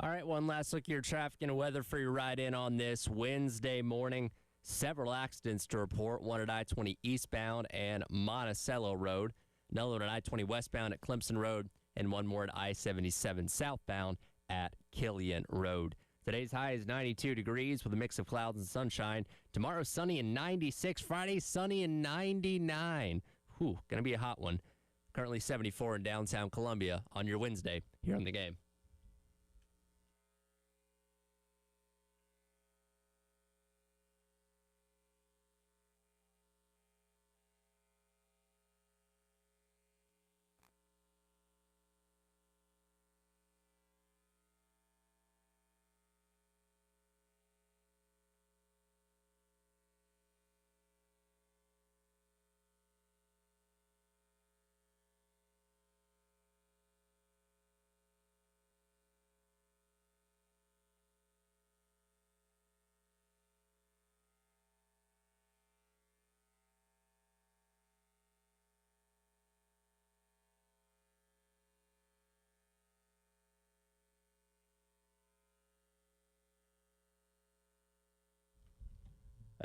All right, one last look at your traffic and weather for your ride in on this Wednesday morning. Several accidents to report, one at I-20 eastbound and Monticello Road, another one at I-20 westbound at Clemson Road, and one more at I-77 southbound at Killian Road. Today's high is 92 degrees with a mix of clouds and sunshine. Tomorrow, sunny and 96. Friday, sunny and 99. Whew, going to be a hot one. Currently 74 in downtown Columbia on your Wednesday here on The Game.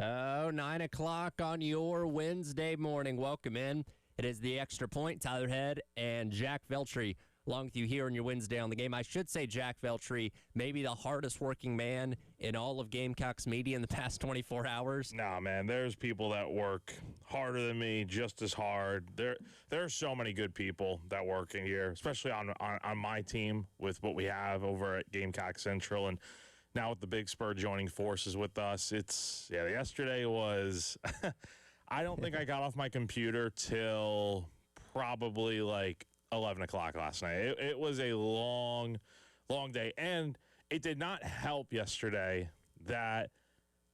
Oh, 9 o'clock on your Wednesday morning. Welcome in. It is the Extra Point. Tyler Head and Jack Veltri along with you here on your Wednesday on The Game. I should say Jack Veltri, maybe the hardest working man in all of Gamecocks media in the past 24 hours. Nah, man, there's people that work harder than me, just as hard. There are so many good people that work in here, especially on my team with what we have over at Gamecock Central. And now with the Big Spur joining forces with us, yesterday was, I don't think I got off my computer till probably like 11 o'clock last night. It was a long day. And it did not help yesterday that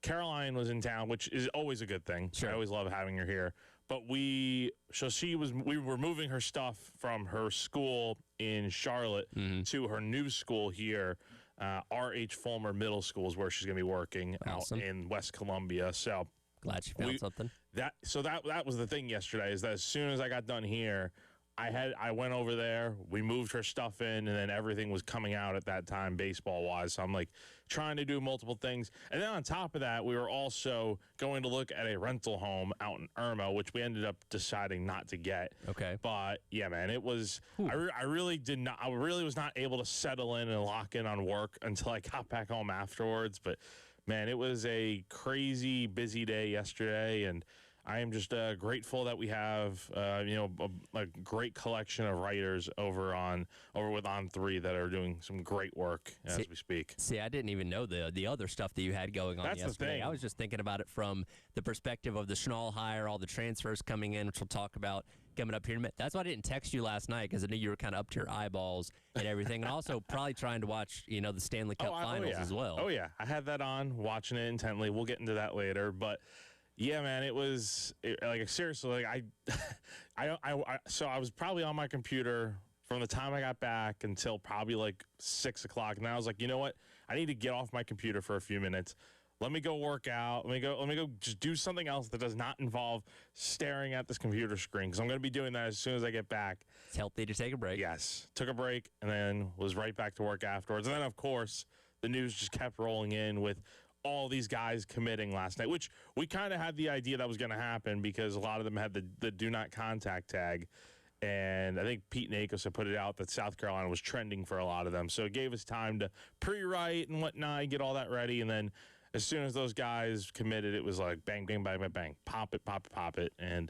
Caroline was in town, which is always a good thing. Sure. I always love having her here. But we were moving her stuff from her school in Charlotte to her new school here. R.H. Fulmer Middle School is where she's going to be working out in West Columbia. So glad she found something. That was the thing yesterday, is that as soon as I got done here, I went over there, we moved her stuff in, and then everything was coming out at that time baseball-wise. So I'm like trying to do multiple things. And then on top of that, we were also going to look at a rental home out in Irma, which we ended up deciding not to get. Okay. But yeah, man, it was I really was not able to settle in and lock in on work until I got back home afterwards. But man, it was a crazy busy day yesterday, and I am just grateful that we have a great collection of writers over with On3 that are doing some great work as we speak. See, I didn't even know the other stuff that you had going on yesterday. The thing. I was just thinking about it from the perspective of the Schnall hire, all the transfers coming in, which we'll talk about coming up here in a minute. That's why I didn't text you last night, because I knew you were kind of up to your eyeballs and everything, and also probably trying to watch the Stanley Cup Finals as well. Oh yeah, I had that on, watching it intently. We'll get into that later, but. Yeah, man, seriously, so I was probably on my computer from the time I got back until probably like 6 o'clock, and I was like, you know what? I need to get off my computer for a few minutes. Let me go work out. Let me go just do something else that does not involve staring at this computer screen, because I'm going to be doing that as soon as I get back. It's healthy to take a break. Yes, took a break and then was right back to work afterwards. And then, of course, the news just kept rolling in with all these guys committing last night, which we kind of had the idea that was going to happen because a lot of them had the do not contact tag. And I think Pete Nakos had put it out that South Carolina was trending for a lot of them. So it gave us time to pre-write and whatnot, get all that ready. And then as soon as those guys committed, it was like bang, bang, bang, bang, bang, pop it. And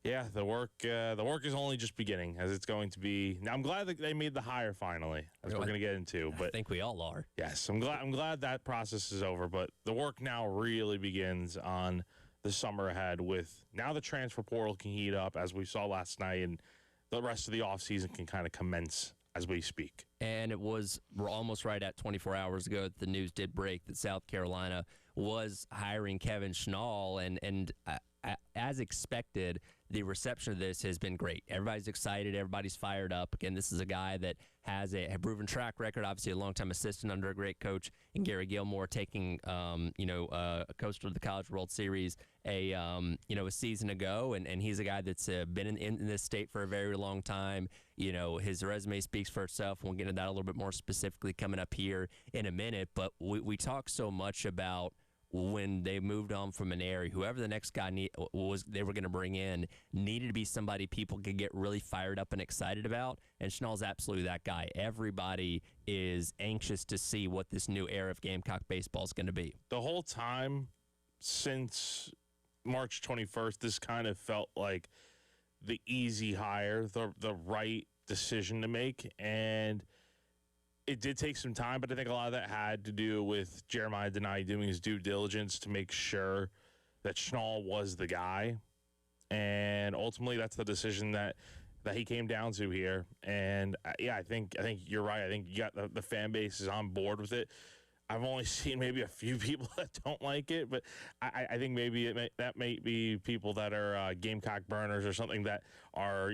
yeah, the work is only just beginning, as it's going to be. Now, I'm glad that they made the hire finally, as we're going to get into. But I think we all are. Yes, I'm glad that process is over. But the work now really begins on the summer ahead, with now the transfer portal can heat up, as we saw last night, and the rest of the offseason can kind of commence as we speak. And we're almost right at 24 hours ago that the news did break that South Carolina was hiring Kevin Schnall, and as expected, the reception of this has been great. Everybody's excited. Everybody's fired up. Again, this is a guy that has a proven track record, obviously a longtime assistant under a great coach in Gary Gilmore, taking, a coach to the College World Series a season ago. And he's a guy that's been in this state for a very long time. His resume speaks for itself. We'll get into that a little bit more specifically coming up here in a minute. But we talk so much about when they moved on from Maneri, whoever the next guy they were going to bring in needed to be somebody people could get really fired up and excited about, and Schnall's absolutely that guy. Everybody is anxious to see what this new era of Gamecock baseball is going to be. The whole time since March 21st, this kind of felt like the easy hire, the right decision to make, and it did take some time, but I think a lot of that had to do with Jeremiah Denai doing his due diligence to make sure that Schnall was the guy. And ultimately, that's the decision that he came down to here. And, I think you're right. I think you got the fan base is on board with it. I've only seen maybe a few people that don't like it, but I think maybe that may be people that are Gamecock burners or something that are,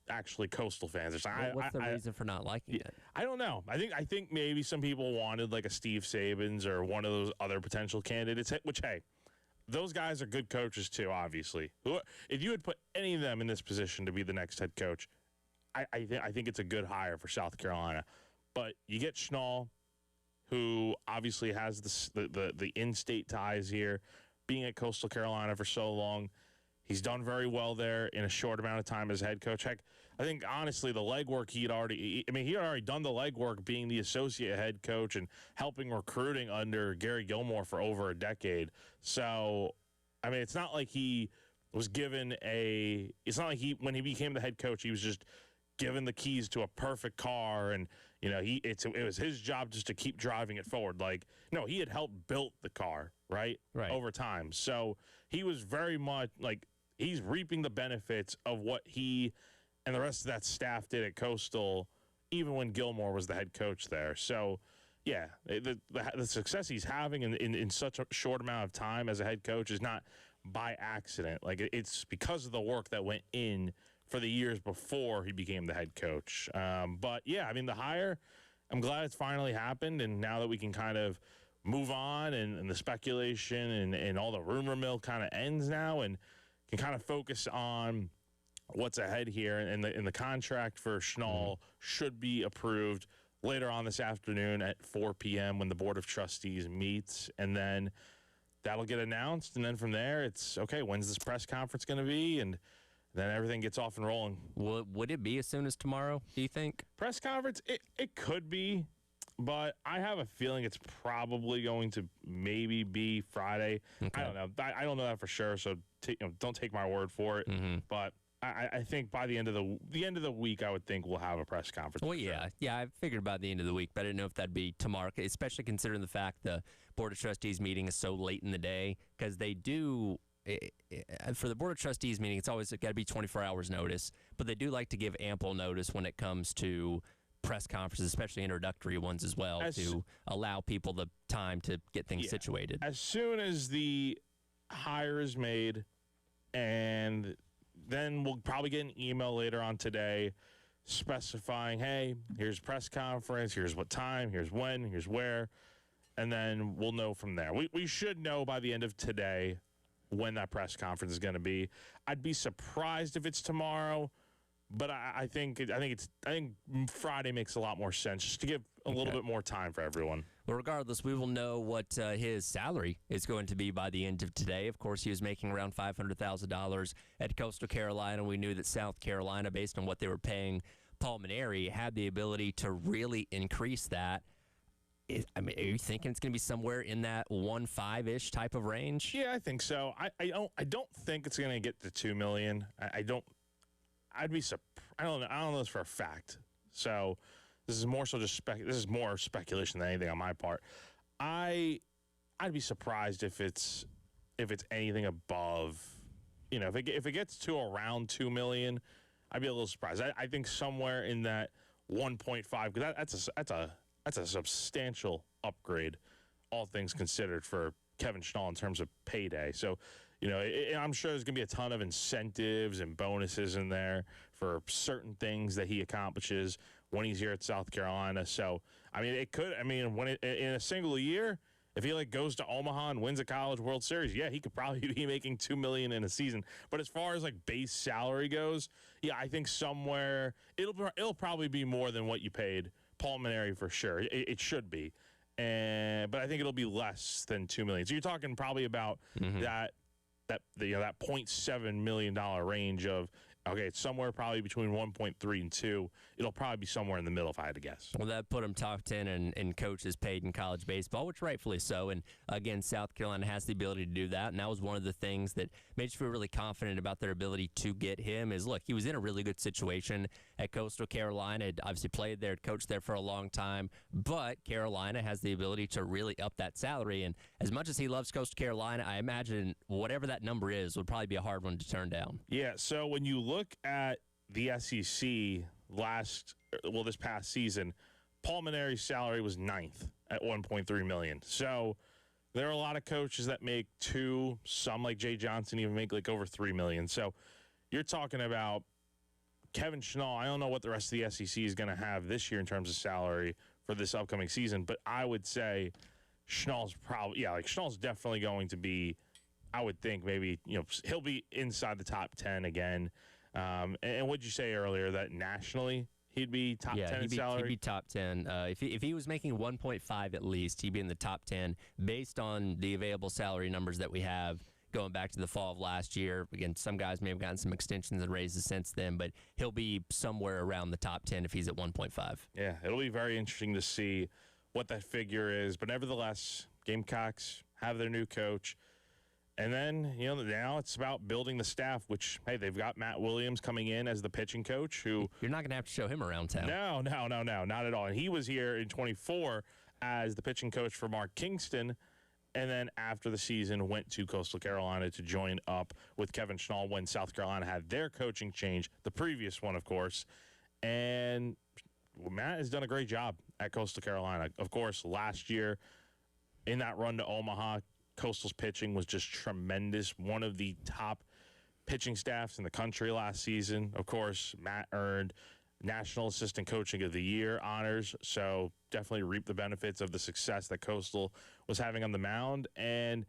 actually Coastal fans or something. What's the reason for not liking it? I don't know. I think maybe some people wanted like a Steve Sabins or one of those other potential candidates, which, hey, those guys are good coaches too, obviously. If you had put any of them in this position to be the next head coach, I think it's a good hire for South Carolina. But you get Schnall, who obviously has the in-state ties here, being at Coastal Carolina for so long. He's done very well there in a short amount of time as head coach. Heck, I think, honestly, the legwork he had already done the legwork being the associate head coach and helping recruiting under Gary Gilmore for over a decade. So, it's not like he was given it's not like when he became the head coach, he was just given the keys to a perfect car and, it was his job just to keep driving it forward. No, he had helped build the car, right? Over time. So he was very much he's reaping the benefits of what he and the rest of that staff did at Coastal, even when Gilmore was the head coach there. So, yeah, the success he's having in such a short amount of time as a head coach is not by accident. It's because of the work that went in for the years before he became the head coach. But, yeah, the hire, I'm glad it's finally happened, and now that we can kind of move on and the speculation and all the rumor mill kind of ends now and can kind of focus on what's ahead here. And the contract for Schnall should be approved later on this afternoon at 4 p.m. when the Board of Trustees meets, and then that'll get announced. And then from there, it's, okay, when's this press conference going to be? And then everything gets off and rolling. Would it be as soon as tomorrow, do you think? Press conference, it could be, but I have a feeling it's probably going to maybe be Friday. Okay. I don't know. I don't know that for sure, so don't take my word for it. Mm-hmm. But I think by the end of the week, I would think we'll have a press conference. Well, yeah. I figured by the end of the week, but I didn't know if that'd be tomorrow, especially considering the fact the Board of Trustees meeting is so late in the day, because they do. For the Board of Trustees meeting, it's always got to be 24 hours notice, but they do like to give ample notice when it comes to press conferences, especially introductory ones as well, to allow people the time to get things situated. As soon as the hire is made, and then we'll probably get an email later on today specifying, hey, here's press conference, here's what time, here's when, here's where, and then we'll know from there. We should know by the end of today when that press conference is going to be. I'd be surprised if it's tomorrow, but I think Friday makes a lot more sense, just to give a little bit more time for everyone. Well, regardless, we will know what his salary is going to be by the end of today. Of course, he was making around $500,000 at Coastal Carolina. We knew that South Carolina, based on what they were paying Paul Maneri, had the ability to really increase that. Are you thinking it's going to be somewhere in that 1.5-ish type of range? Yeah, I think so. I don't think it's going to get to $2 million. I'd be surprised. I don't know this for a fact. So this is more so just this is more speculation than anything on my part. I'd be surprised if it's anything above, if it gets to around $2 million, I'd be a little surprised. I think somewhere in that 1.5, because that's a substantial upgrade, all things considered, for Kevin Schnall in terms of payday. So I'm sure there's going to be a ton of incentives and bonuses in there for certain things that he accomplishes when he's here at South Carolina. So, when in a single year, if he goes to Omaha and wins a College World Series, yeah, he could probably be making $2 million in a season. But as far as base salary goes, yeah, I think somewhere it'll probably be more than what you paid Paul Mainieri for sure. It should be, but I think it'll be less than $2 million. So you're talking probably about that $0.7 million range of. Okay, it's somewhere probably between 1.3 and 2. It'll probably be somewhere in the middle if I had to guess. Well, that put him top 10 in coaches paid in college baseball, which rightfully so. And again, South Carolina has the ability to do that. And that was one of the things that made you feel really confident about their ability to get him is, look, he was in a really good situation at Coastal Carolina. Had obviously played there, coached there for a long time. But Carolina has the ability to really up that salary. And as much as he loves Coastal Carolina, I imagine whatever that number is would probably be a hard one to turn down. Yeah, so when you look at the SEC this past season, Paul Mainieri's salary was 9th at $1.3 million. So there are a lot of coaches that make 2, some like Jay Johnson even make over $3 million. So you're talking about Kevin Schnall. I don't know what the rest of the SEC is going to have this year in terms of salary for this upcoming season, but I would say Schnall's Schnall's definitely going to be, I would think maybe, he'll be inside the top 10 again. And what'd you say earlier that nationally he'd be top 10 in salary? He'd be top 10. If he was making 1.5 at least, he'd be in the top 10 based on the available salary numbers that we have going back to the fall of last year. Again, some guys may have gotten some extensions and raises since then, but he'll be somewhere around the top 10 if he's at 1.5. Yeah, it'll be very interesting to see what that figure is. But nevertheless, Gamecocks have their new coach. And then, now it's about building the staff, which, hey, they've got Matt Williams coming in as the pitching coach who... You're not going to have to show him around town. No, not at all. And he was here in 24 as the pitching coach for Mark Kingston, and then after the season went to Coastal Carolina to join up with Kevin Schnall when South Carolina had their coaching change, the previous one, of course. And Matt has done a great job at Coastal Carolina. Of course, last year in that run to Omaha, Coastal's pitching was just tremendous. One of the top pitching staffs in the country last season. Of course, Matt earned National Assistant Coaching of the Year honors, so definitely reaped the benefits of the success that Coastal was having on the mound. And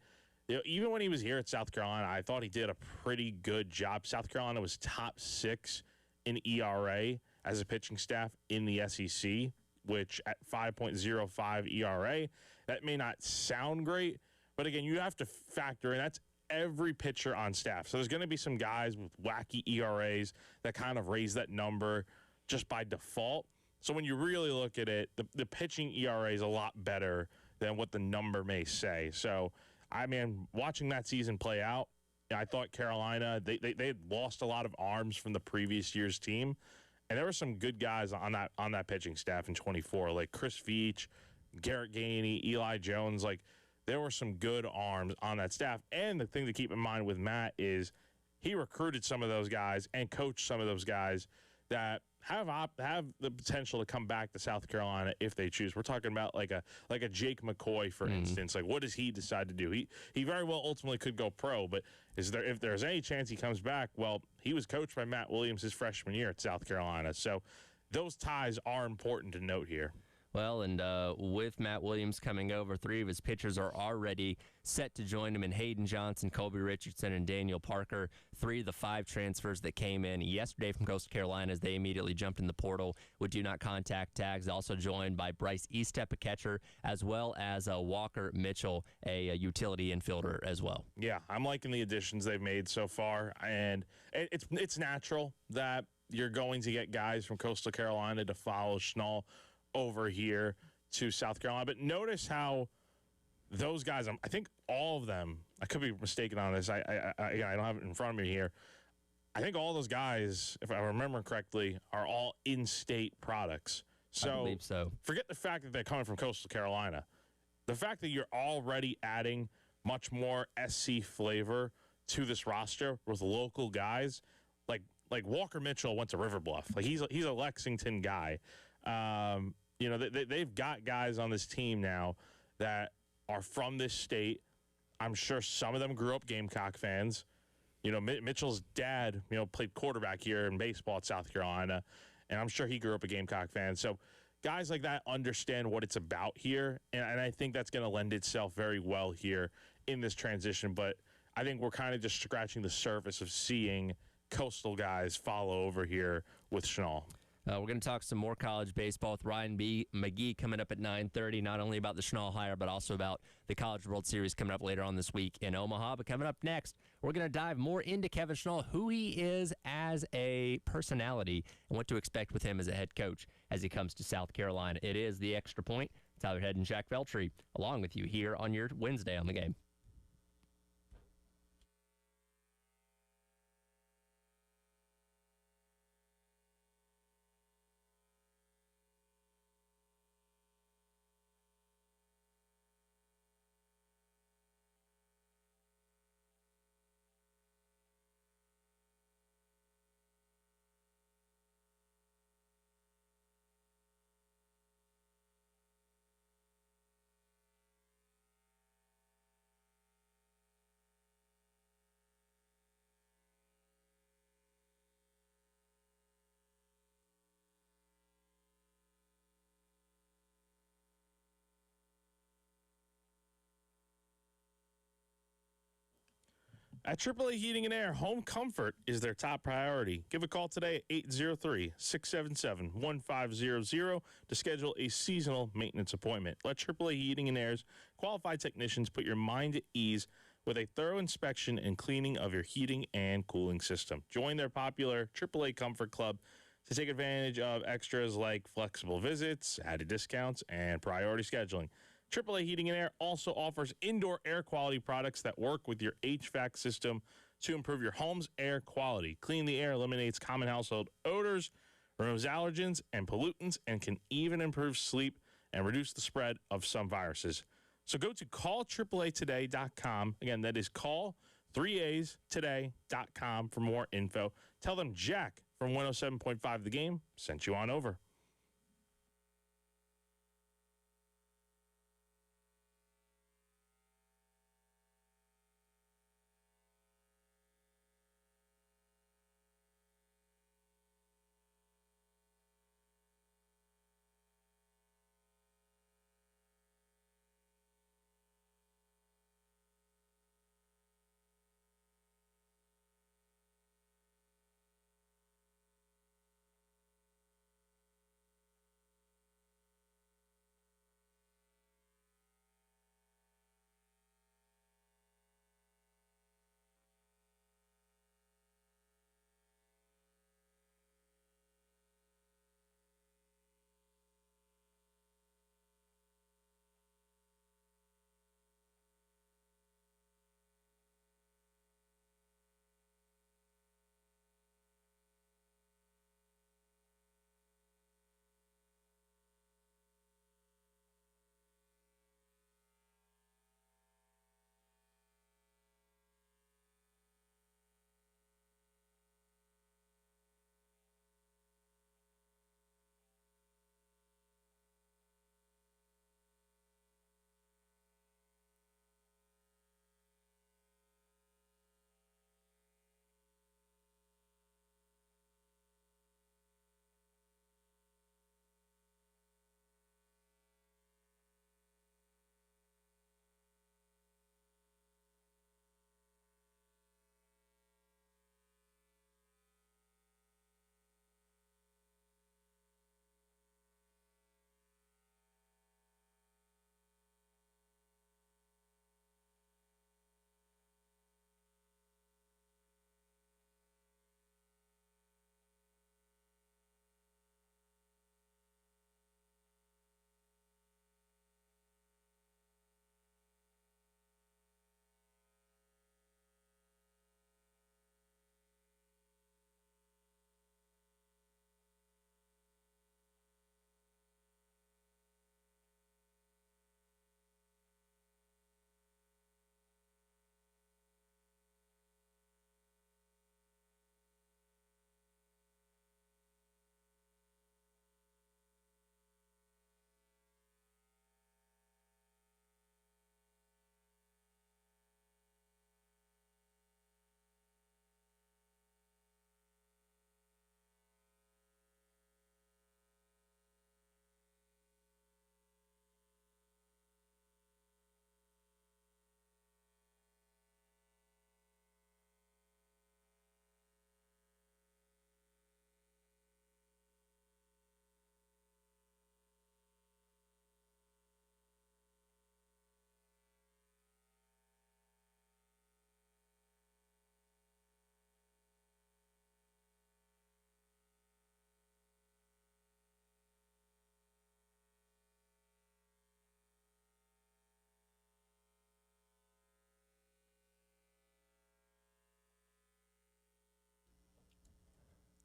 even when he was here at South Carolina, I thought he did a pretty good job. South Carolina was top 6 in ERA as a pitching staff in the SEC, which at 5.05 ERA, that may not sound great. But again, you have to factor in that's every pitcher on staff. So there's going to be some guys with wacky ERAs that kind of raise that number just by default. So when you really look at it, the pitching ERA is a lot better than what the number may say. So, watching that season play out, I thought Carolina, they had lost a lot of arms from the previous year's team. And there were some good guys on that pitching staff in 24, like Chris Veach, Garrett Gainey, Eli Jones, there were some good arms on that staff. And the thing to keep in mind with Matt is he recruited some of those guys and coached some of those guys that have the potential to come back to South Carolina if they choose. We're talking about like a Jake McCoy, for instance. What does he decide to do? He very well ultimately could go pro, but if there's any chance he comes back, well, he was coached by Matt Williams his freshman year at South Carolina. So those ties are important to note here. Well, and with Matt Williams coming over, 3 of his pitchers are already set to join him in Hayden Johnson, Colby Richardson, and Daniel Parker. 3 of the 5 transfers that came in yesterday from Coastal Carolina as they immediately jumped in the portal with do not contact tags. Also joined by Bryce Eastep, a catcher, as well as Walker Mitchell, a utility infielder as well. Yeah, I'm liking the additions they've made so far, and it's natural that you're going to get guys from Coastal Carolina to follow Schnall over here to South Carolina. But notice how those guys, I think all of them, I could be mistaken on this. I don't have it in front of me here. I think all those guys, if I remember correctly, are all in-state products. So, I believe so. Forget the fact that they're coming from Coastal Carolina. The fact that you're already adding much more SC flavor to this roster with local guys, like Walker Mitchell went to River Bluff. He's a Lexington guy. They've got guys on this team now that are from this state, I'm sure some of them grew up Gamecock fans. You know, Mitchell's dad, played quarterback here in baseball at South Carolina, and I'm sure he grew up a Gamecock fan. So guys like that understand what it's about here, and I think that's going to lend itself very well here in this transition. But I think we're kind of just scratching the surface of seeing Coastal guys follow over here with Schnall. We're going to talk some more college baseball with Ryan McGee coming up at 9:30, not only about the Schnall hire, but also about the College World Series coming up later on this week in Omaha. But coming up next, we're going to dive more into Kevin Schnall, who he is as a personality, and what to expect with him as a head coach as he comes to South Carolina. It is The Extra Point. Tyler Head and Jack Veltri along with you here on your Wednesday on the Game. At AAA Heating and Air, home comfort is their top priority. Give a call today at 803-677-1500 to schedule a seasonal maintenance appointment. Let AAA Heating and Air's qualified technicians put your mind at ease with a thorough inspection and cleaning of your heating and cooling system. Join their popular AAA Comfort Club to take advantage of extras like flexible visits, added discounts, and priority scheduling. AAA Heating and Air also offers indoor air quality products that work with your HVAC system to improve your home's air quality. Clean the Air eliminates common household odors, removes allergens and pollutants, and can even improve sleep and reduce the spread of some viruses. So go to callAAAtoday.com. Again, that is call3astoday.com for more info. Tell them Jack from 107.5 The Game sent you on over.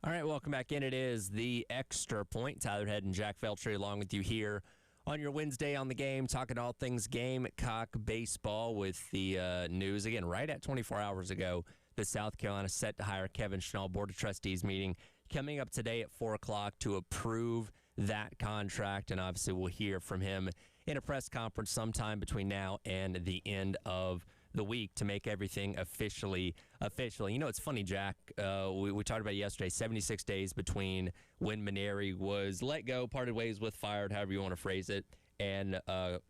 All right, welcome back in. It is the Extra Point. Tyler Head and Jack Feltry along with you here on your Wednesday on the Game, talking all things Gamecock baseball with the news. Again, right at 24 hours ago, the South Carolina set to hire Kevin Schnall. Board of Trustees meeting coming up today at 4 o'clock to approve that contract, and obviously we'll hear from him in a press conference sometime between now and the end of the week to make everything officially official. You know, it's funny, Jack. We talked about it yesterday, 76 days between when Maneri was let go, parted ways with, fired, however you want to phrase it, and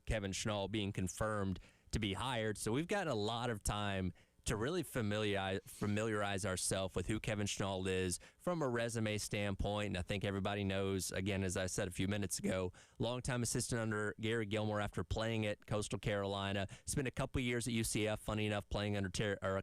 Kevin Schnall being confirmed to be hired. So we've got a lot of time to really familiarize ourselves with who Kevin Schnall is from a resume standpoint. And I think everybody knows, again, as I said a few minutes ago, longtime assistant under Gary Gilmore after playing at Coastal Carolina, spent a couple years at UCF, funny enough, playing under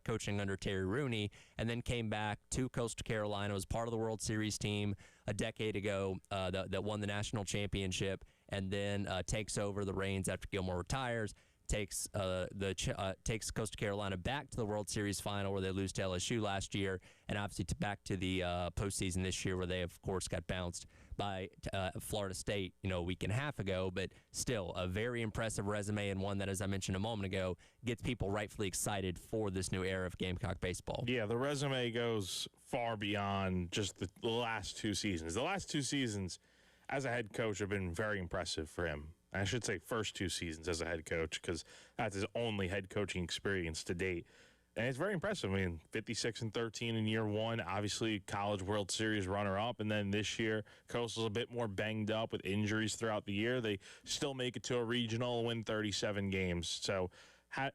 coaching under Terry Rooney, and then came back to Coastal Carolina, was part of the World Series team a decade ago that won the national championship, and then takes over the reins after Gilmore retires. Takes Coastal Carolina back to the World Series final where they lose to LSU last year, and obviously back to the postseason this year where they, of course, got bounced by Florida State, a week and a half ago. But still, a very impressive resume, and one that, as I mentioned a moment ago, gets people rightfully excited for this new era of Gamecock baseball. Yeah, the resume goes far beyond just the last two seasons. The last two seasons as a head coach have been very impressive for him. I should say first two seasons as a head coach, because that's his only head coaching experience to date. And it's very impressive. I mean, 56-13 in year one, obviously College World Series runner-up. And then this year, Coastal's a bit more banged up with injuries throughout the year. They still make it to a regional, win 37 games. So, I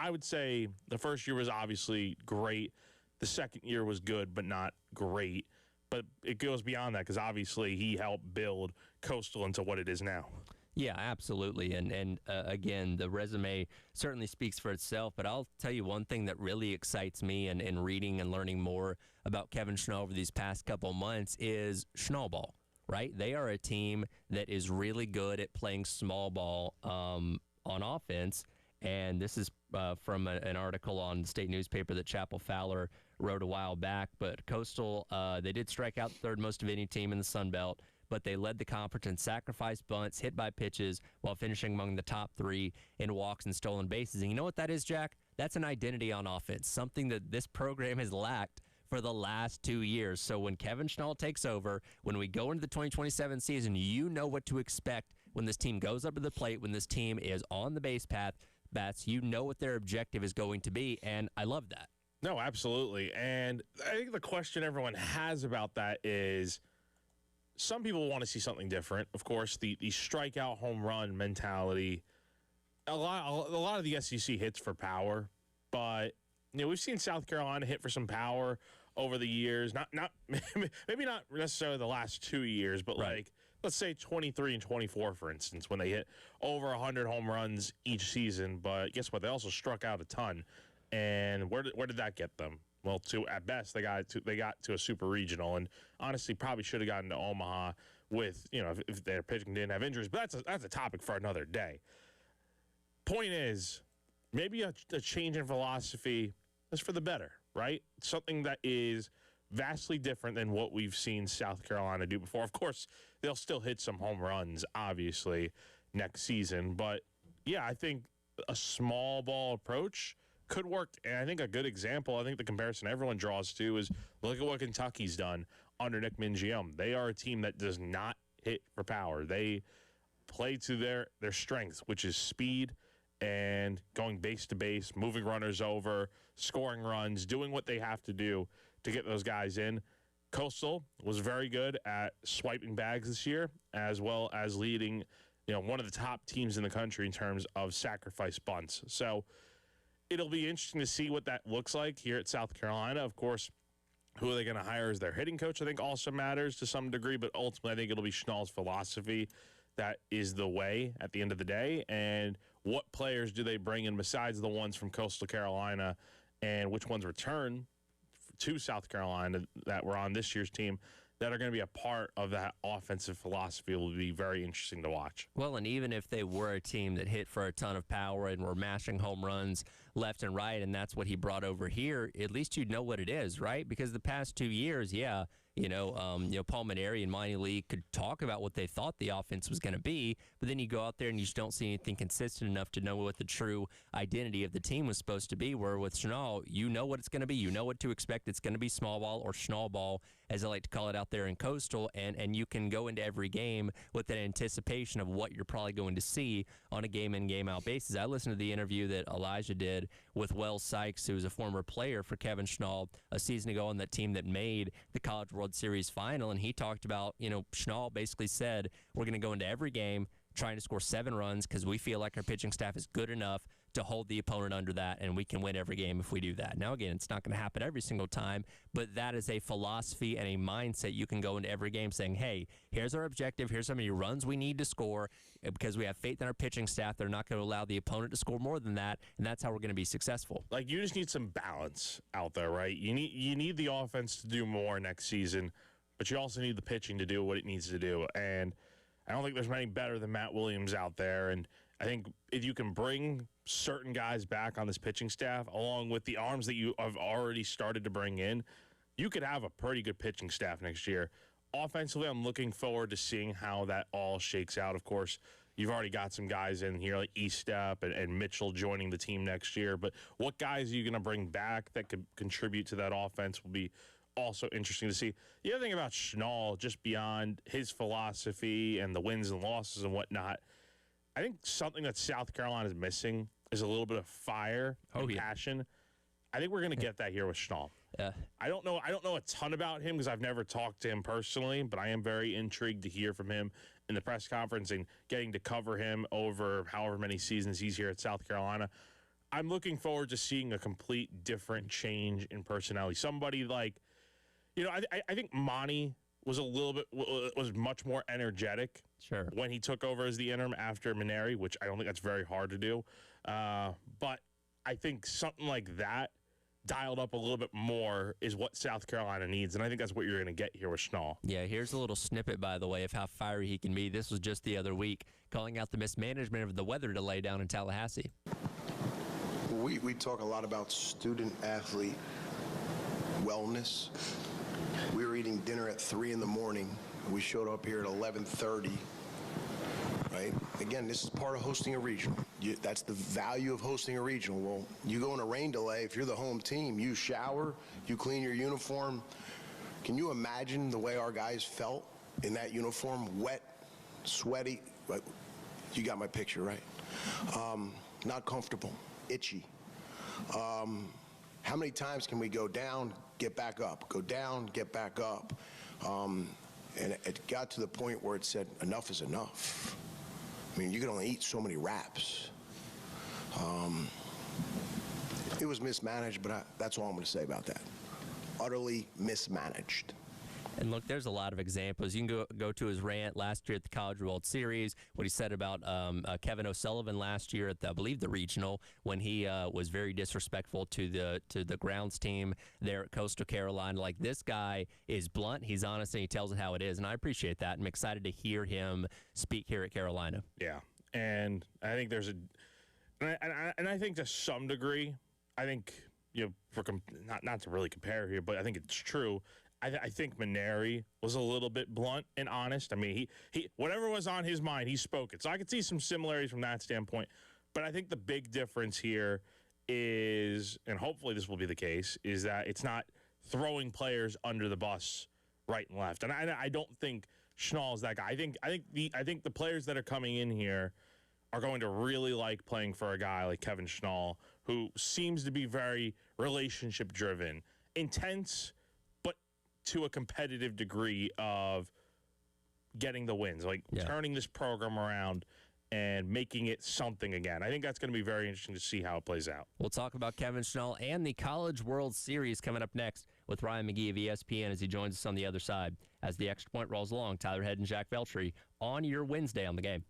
would say the first year was obviously great. The second year was good, but not great. But it goes beyond that, because obviously he helped build Coastal into what it is now. Yeah, absolutely. And again, the resume certainly speaks for itself. But I'll tell you one thing that really excites me in reading and learning more about Kevin Schnall over these past couple months is Schnall ball, right? They are a team that is really good at playing small ball on offense. And this is from an article on the state newspaper that Chappell Fowler wrote a while back. But Coastal, they did strike out third most of any team in the Sun Belt, but they led the conference in sacrifice bunts, hit by pitches, while finishing among the top three in walks and stolen bases. And you know what that is, Jack? That's an identity on offense, something that this program has lacked for the last 2 years. So when Kevin Schnall takes over, when we go into the 2027 season, you know what to expect when this team goes up to the plate, when this team is on the base path, bats, you know what their objective is going to be, and I love that. No, absolutely. And I think the question everyone has about that is, some people want to see something different. Of course, the strikeout home run mentality. A lot of the SEC hits for power, but we've seen South Carolina hit for some power over the years. Not maybe not necessarily the last 2 years, but right. Like let's say 23 and 24, for instance, when they hit over 100 home runs each season. But guess what? They also struck out a ton. And where did that get them? Well, at best, they got to a super regional, and honestly, probably should have gotten to Omaha with, if their pitching didn't have injuries. But that's a topic for another day. Point is, maybe a change in philosophy is for the better, right? Something that is vastly different than what we've seen South Carolina do before. Of course, they'll still hit some home runs, obviously, next season. But, yeah, I think a small ball approach could work. And I think a good example, I think the comparison everyone draws to is look at what Kentucky's done under Nick Mingione. They are a team that does not hit for power. They play to their strengths, which is speed and going base to base, moving runners over, scoring runs, doing what they have to do to get those guys in. Coastal was very good at swiping bags this year, as well as leading, one of the top teams in the country in terms of sacrifice bunts. So it'll be interesting to see what that looks like here at South Carolina. Of course, who are they going to hire as their hitting coach, I think also matters to some degree, but ultimately I think it'll be Schnall's philosophy that is the way at the end of the day. And what players do they bring in besides the ones from Coastal Carolina, and which ones return to South Carolina that were on this year's team that are going to be a part of that offensive philosophy will be very interesting to watch. Well, and even if they were a team that hit for a ton of power and were mashing home runs left and right, and that's what he brought over here, at least you'd know what it is, right? Because the past 2 years, Paul Maneri and Monty Lee could talk about what they thought the offense was going to be, but then you go out there and you just don't see anything consistent enough to know what the true identity of the team was supposed to be. Where with Schnall, you know what it's going to be. You know what to expect. It's going to be small ball or Schnall ball, as I like to call it out there in Coastal, and you can go into every game with an anticipation of what you're probably going to see on a game-in, game-out basis. I listened to the interview that Elijah did with Wells Sykes, who was a former player for Kevin Schnall a season ago on that team that made the College World Series final, and he talked about, Schnall basically said, we're going to go into every game trying to score 7 runs because we feel like our pitching staff is good enough to hold the opponent under that, and we can win every game if we do that. Now, again, it's not going to happen every single time, but that is a philosophy and a mindset you can go into every game saying, hey, here's our objective, here's how many runs we need to score, because we have faith in our pitching staff. They're not going to allow the opponent to score more than that, and that's how we're going to be successful. Like, you just need some balance out there, right? You need the offense to do more next season, but you also need the pitching to do what it needs to do, and I don't think there's many better than Matt Williams out there, and I think if you can bring certain guys back on this pitching staff, along with the arms that you have already started to bring in, you could have a pretty good pitching staff next year. Offensively, I'm looking forward to seeing how that all shakes out. Of course, you've already got some guys in here like Estep and Mitchell joining the team next year, but what guys are you going to bring back that could contribute to that offense will be also interesting to see. The other thing about Schnall, just beyond his philosophy and the wins and losses and whatnot, I think something that South Carolina is missing is a little bit of fire and passion. I think we're going to get that here with Schnall. Yeah. I don't know a ton about him because I've never talked to him personally, but I am very intrigued to hear from him in the press conference and getting to cover him over however many seasons he's here at South Carolina. I'm looking forward to seeing a complete different change in personality. Somebody like, I think Monty was much more energetic when he took over as the interim after Maneri, which I don't think that's very hard to do. But I think something like that dialed up a little bit more is what South Carolina needs, and I think that's what you're going to get here with Schnall. Yeah, here's a little snippet, by the way, of how fiery he can be. This was just the other week, calling out the mismanagement of the weather delay down in Tallahassee. We talk a lot about student-athlete wellness. We were eating dinner at 3 in the morning. We showed up here at 11:30, right? Again, this is part of hosting a regional. That's the value of hosting a regional. Well, you go in a rain delay, if you're the home team, you shower, you clean your uniform. Can you imagine the way our guys felt in that uniform? Wet, sweaty. You got my picture, right? Not comfortable, itchy. How many times can we go down, get back up, go down, get back up? And it got to the point where it said, enough is enough. I mean, you can only eat so many wraps. It was mismanaged, but that's all I'm going to say about that. Utterly mismanaged. And look, there's a lot of examples. You can go to his rant last year at the College World Series, what he said about Kevin O'Sullivan last year at, I believe, the regional, when he was very disrespectful to the grounds team there at Coastal Carolina. Like, this guy is blunt, he's honest, and he tells it how it is, and I appreciate that. I'm excited to hear him speak here at Carolina. Yeah, and I think there's and I think to some degree, I think, for not to really compare here, but I think it's true. I think Maneri was a little bit blunt and honest. I mean, he whatever was on his mind, he spoke it. So I could see some similarities from that standpoint. But I think the big difference here is, and hopefully this will be the case, is that it's not throwing players under the bus right and left. And I don't think Schnall is that guy. I think the players that are coming in here are going to really like playing for a guy like Kevin Schnall, who seems to be very relationship driven, intense, to a competitive degree of getting the wins, turning this program around and making it something again. I think that's going to be very interesting to see how it plays out. We'll talk about Kevin Schnall and the College World Series coming up next with Ryan McGee of ESPN as he joins us on the other side. As the Extra Point rolls along, Tyler Head and Jack Veltri on your Wednesday on the Game.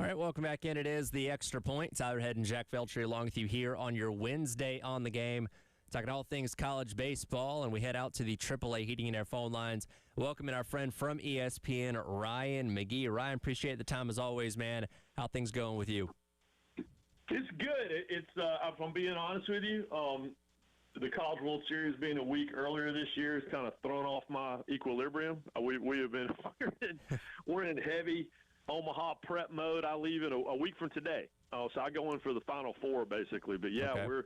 right, welcome back in. It is the Extra Point. Tyler Head and Jack Feltry along with you here on your Wednesday on the game, talking all things college baseball, and we head out to the AAA Heating and Air phone lines. Welcoming our friend from ESPN, Ryan McGee. Ryan, appreciate the time as always, man. How things going with you? It's good. It's if I'm being honest with you, the College World Series being a week earlier this year has kind of thrown off my equilibrium. We have been we're in heavy Omaha prep mode. I leave in a week from today, so I go in for the Final Four basically. But yeah, Okay. We're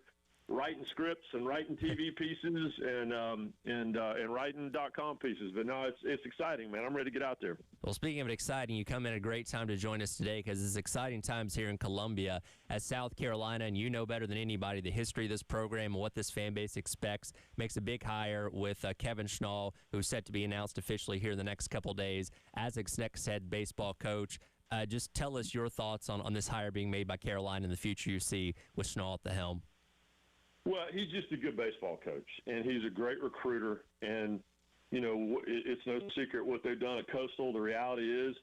writing scripts and writing TV pieces and writing .com pieces. But no, it's exciting, man. I'm ready to get out there. Well, speaking of exciting, you come in at a great time to join us today because it's exciting times here in Columbia as South Carolina, and you know better than anybody the history of this program and what this fan base expects. Makes a big hire with Kevin Schnall, who's set to be announced officially here in the next couple days as its next head baseball coach. Just tell us your thoughts on this hire being made by Carolina and the future you see with Schnall at the helm. Well, he's just a good baseball coach, and he's a great recruiter. And, you know, it's no secret what they've done at Coastal. The reality is,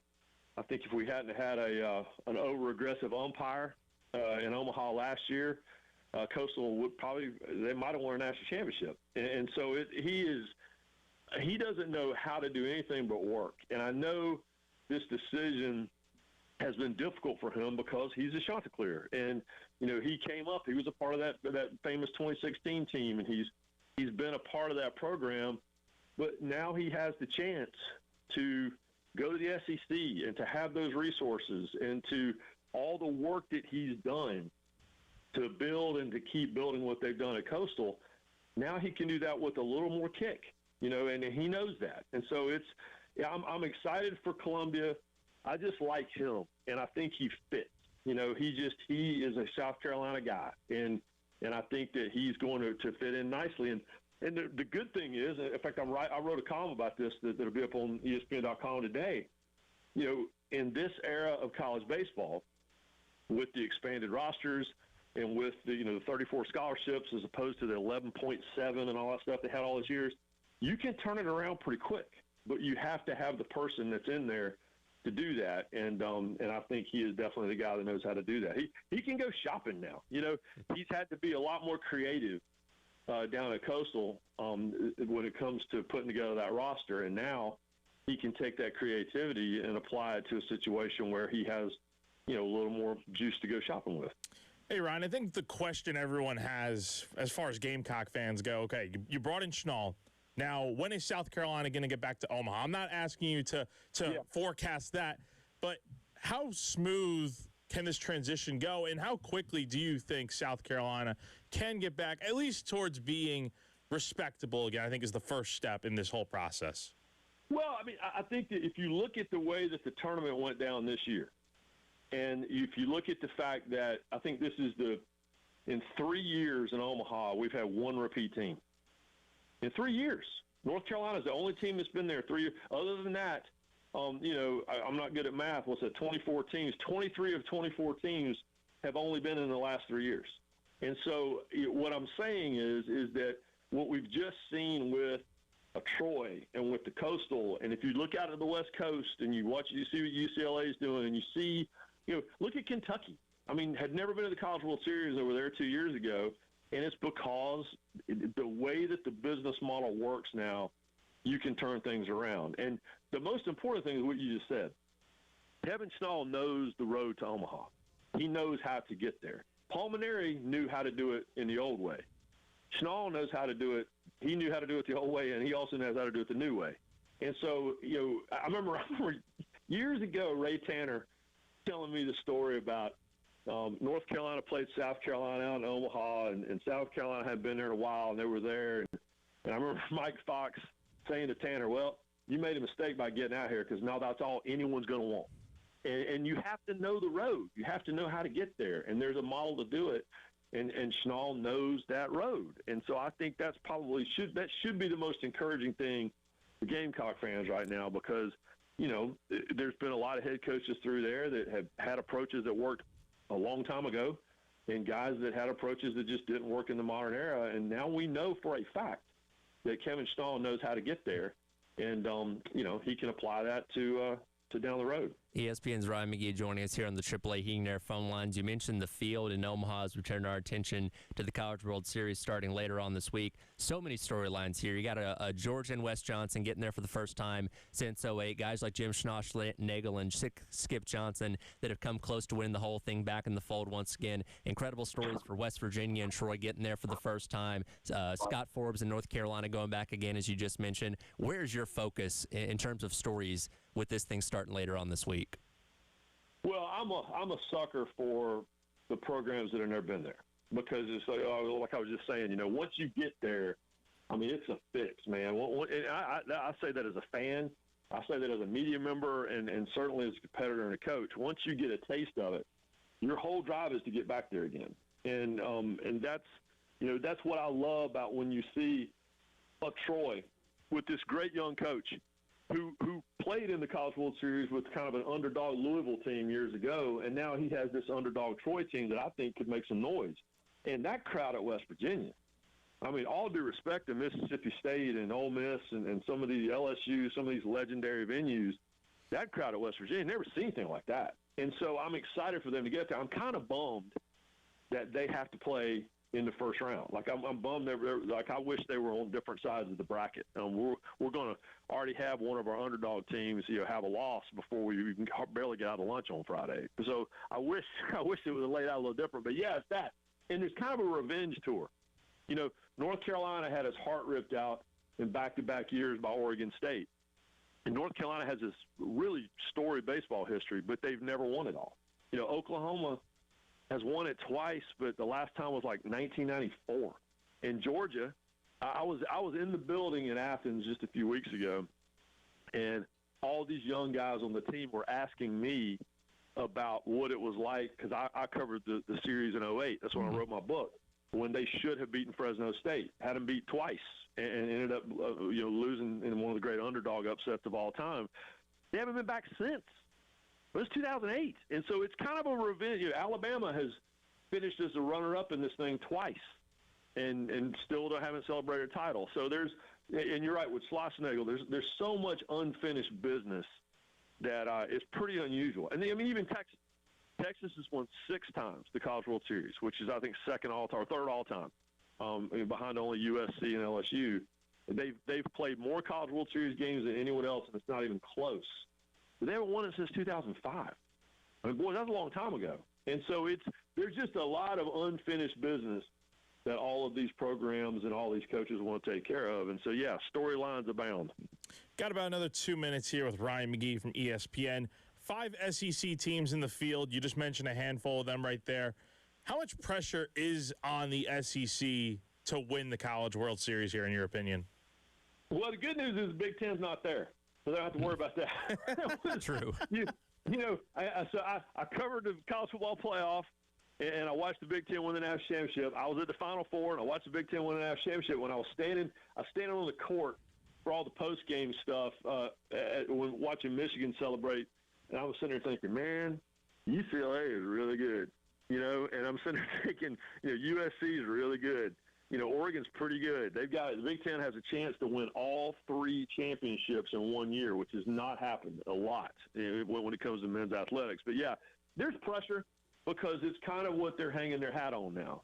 I think if we hadn't had an over-aggressive umpire in Omaha last year, Coastal would they might have won a national championship. And so he doesn't know how to do anything but work. And I know this decision has been difficult for him because he's a Chanticleer. And, you know, he came up, he was a part of that famous 2016 team, and he's been a part of that program. But now he has the chance to go to the SEC and to have those resources and to all the work that he's done to build and to keep building what they've done at Coastal. Now he can do that with a little more kick, you know, and he knows that. And so I'm excited for Columbia. I just like him, and I think he fits. You know, he is a South Carolina guy, and I think that he's going to fit in nicely. And the good thing is, in fact, I wrote a column about this that'll be up on ESPN.com today. You know, in this era of college baseball, with the expanded rosters and with the 34 scholarships as opposed to the 11.7 and all that stuff they had all those years, you can turn it around pretty quick. But you have to have the person that's in there to do that, and I think he is definitely the guy that knows how to do that. He can go shopping now. You know, he's had to be a lot more creative down at Coastal when it comes to putting together that roster, and now he can take that creativity and apply it to a situation where he has, a little more juice to go shopping with. Hey, Ryan, I think the question everyone has as far as Gamecock fans go, okay, you brought in Schnall. Now, when is South Carolina going to get back to Omaha? I'm not asking you to forecast that, but how smooth can this transition go, and how quickly do you think South Carolina can get back, at least towards being respectable again, I think is the first step in this whole process? Well, I mean, I think that if you look at the way that the tournament went down this year, and if you look at the fact that I think this is in 3 years in Omaha, we've had one repeat team. In 3 years. North Carolina is the only team that's been there 3 years. Other than that, I'm not good at math. What's that, 24 teams? 23 of 24 teams have only been in the last 3 years. And so what I'm saying is that what we've just seen with Troy and with the Coastal, and if you look out at the West Coast and you see what UCLA is doing, and you see, look at Kentucky. I mean, had never been to the College World Series over there 2 years ago. And it's because the way that the business model works now, you can turn things around. And the most important thing is what you just said. Kevin Schnall knows the road to Omaha. He knows how to get there. Paul Maneri knew how to do it in the old way. Schnall knows how to do it. He knew how to do it the old way, and he also knows how to do it the new way. And so, I remember years ago, Ray Tanner telling me the story about North Carolina played South Carolina out in Omaha, and South Carolina hadn't been there in a while, and they were there. And I remember Mike Fox saying to Tanner, well, you made a mistake by getting out here because now that's all anyone's going to want. And you have to know the road. You have to know how to get there, and there's a model to do it, and Schnall knows that road. And so I think that should be the most encouraging thing for Gamecock fans right now because, there's been a lot of head coaches through there that have had approaches that worked a long time ago, and guys that had approaches that just didn't work in the modern era. And now we know for a fact that Kevin Schnall knows how to get there, and he can apply that to down the road. ESPN's Ryan McGee joining us here on the AAA Heating and Air phone lines. You mentioned the field in Omaha as we turn our attention to the College World Series starting later on this week. So many storylines here. You got a Georgia and Wes Johnson getting there for the first time since '08. Guys like Jim Schnall, Nagel, and Skip Johnson that have come close to winning the whole thing back in the fold once again. Incredible stories for West Virginia and Troy getting there for the first time. Scott Forbes in North Carolina going back again, as you just mentioned. Where's your focus in terms of stories with this thing starting later on this week? Well, I'm a sucker for the programs that have never been there, because it's like I was just saying, once you get there, I mean, it's a fix, man. And I say that as a fan, I say that as a media member, and certainly as a competitor and a coach. Once you get a taste of it, your whole drive is to get back there again, and that's what I love about when you see a Troy with this great young coach who played in the College World Series with kind of an underdog Louisville team years ago, and now he has this underdog Troy team that I think could make some noise. And that crowd at West Virginia, I mean, all due respect to Mississippi State and Ole Miss and some of the LSU, some of these legendary venues, that crowd at West Virginia never seen anything like that. And so I'm excited for them to get there. I'm kind of bummed that they have to play in the first round. Like, I'm bummed. I wish they were on different sides of the bracket. We're going to already have one of our underdog teams, have a loss before we even barely get out of lunch on Friday. So I wish it was laid out a little different. But yeah, it's that. And there's kind of a revenge tour. North Carolina had its heart ripped out in back-to-back years by Oregon State. And North Carolina has this really storied baseball history, but they've never won it all. Oklahoma has won it twice, but the last time was like 1994. In Georgia, I was in the building in Athens just a few weeks ago, and all these young guys on the team were asking me about what it was like, because I covered the series in '08. That's when I wrote my book, when they should have beaten Fresno State, had them beat twice, and ended up losing in one of the great underdog upsets of all time. They haven't been back since. It was 2008, and so it's kind of a revenge. Alabama has finished as a runner-up in this thing twice, and still haven't celebrated a title. So and you're right with Schlossnagel, there's so much unfinished business that is pretty unusual. And even Texas has won 6 times the College World Series, which is, I think, second all-time or third all-time, behind only USC and LSU. They've played more College World Series games than anyone else, and it's not even close. But they haven't won it since 2005. I mean, boy, that's a long time ago. And so there's just a lot of unfinished business that all of these programs and all these coaches want to take care of. And so, yeah, storylines abound. Got about another 2 minutes here with Ryan McGee from ESPN. 5 SEC teams in the field. You just mentioned a handful of them right there. How much pressure is on the SEC to win the College World Series here, in your opinion? Well, the good news is the Big Ten's not there, so they don't have to worry about that. True. I covered the college football playoff, and I watched the Big Ten win the national championship. I was at the Final Four, and I watched the Big Ten win the national championship. When I was standing on the court for all the post-game stuff, when watching Michigan celebrate, and I was sitting there thinking, man, UCLA is really good, and I'm sitting there thinking, USC is really good. Oregon's pretty good. The Big Ten has a chance to win all 3 championships in 1 year, which has not happened a lot when it comes to men's athletics. But, yeah, there's pressure because it's kind of what they're hanging their hat on now,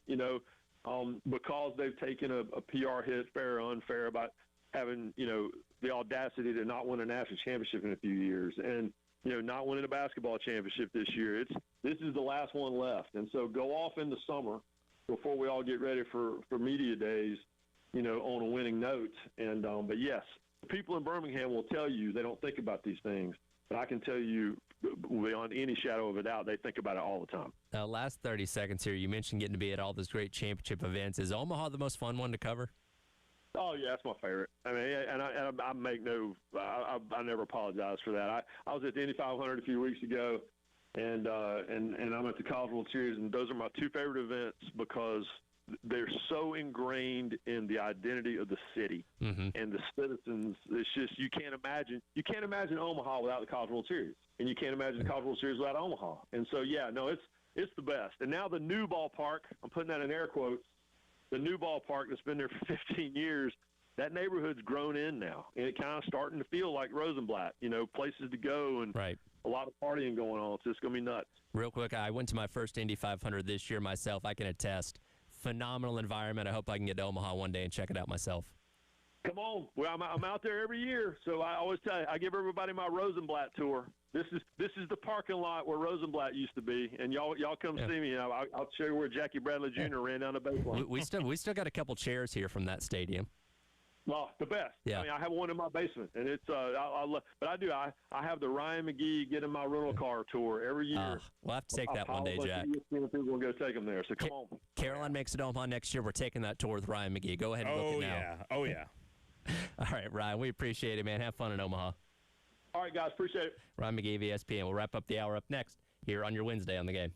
because they've taken a PR hit, fair or unfair, about having, the audacity to not win a national championship in a few years and, not winning a basketball championship this year. This is the last one left. And so go off in the summer before we all get ready for media days, on a winning note. And but yes, people in Birmingham will tell you they don't think about these things, but I can tell you beyond any shadow of a doubt, they think about it all the time. Last 30 seconds here. You mentioned getting to be at all those great championship events. Is Omaha the most fun one to cover? Oh yeah, that's my favorite. I mean, and I make I never apologize for that. I was at the Indy 500 a few weeks ago, and I'm at the College World Series, and those are my 2 favorite events because they're so ingrained in the identity of the city and the citizens. It's just you can't imagine Omaha without the College World Series, and you can't imagine the College World Series without Omaha. And so yeah, no, it's the best. And now the new ballpark, I'm putting that in air quotes. The new ballpark that's been there for 15 years, that neighborhood's grown in now, and it kind of starting to feel like Rosenblatt, places to go and right. a lot of partying going on. So it's going to be nuts. Real quick, I went to my first Indy 500 this year myself. I can attest. Phenomenal environment. I hope I can get to Omaha one day and check it out myself. Come on. Well, I'm out there every year. So I always tell you, I give everybody my Rosenblatt tour. This is the parking lot where Rosenblatt used to be, and y'all come see me. I'll show you where Jackie Bradley Jr. ran down the baseline. We still got a couple chairs here from that stadium. Well, the best. Yeah. I mean, I have one in my basement, and it's but I do. I have the Ryan McGee Get in My Rental Car tour every year. We'll have to take that one day, Jack. People will go take them there. So come on. Caroline makes it Omaha next year. We're taking that tour with Ryan McGee. Go ahead and book it now. Oh yeah. All right, Ryan. We appreciate it, man. Have fun in Omaha. All right, guys. Appreciate it. Ryan McGee, ESPN. We'll wrap up the hour up next here on your Wednesday on the Game.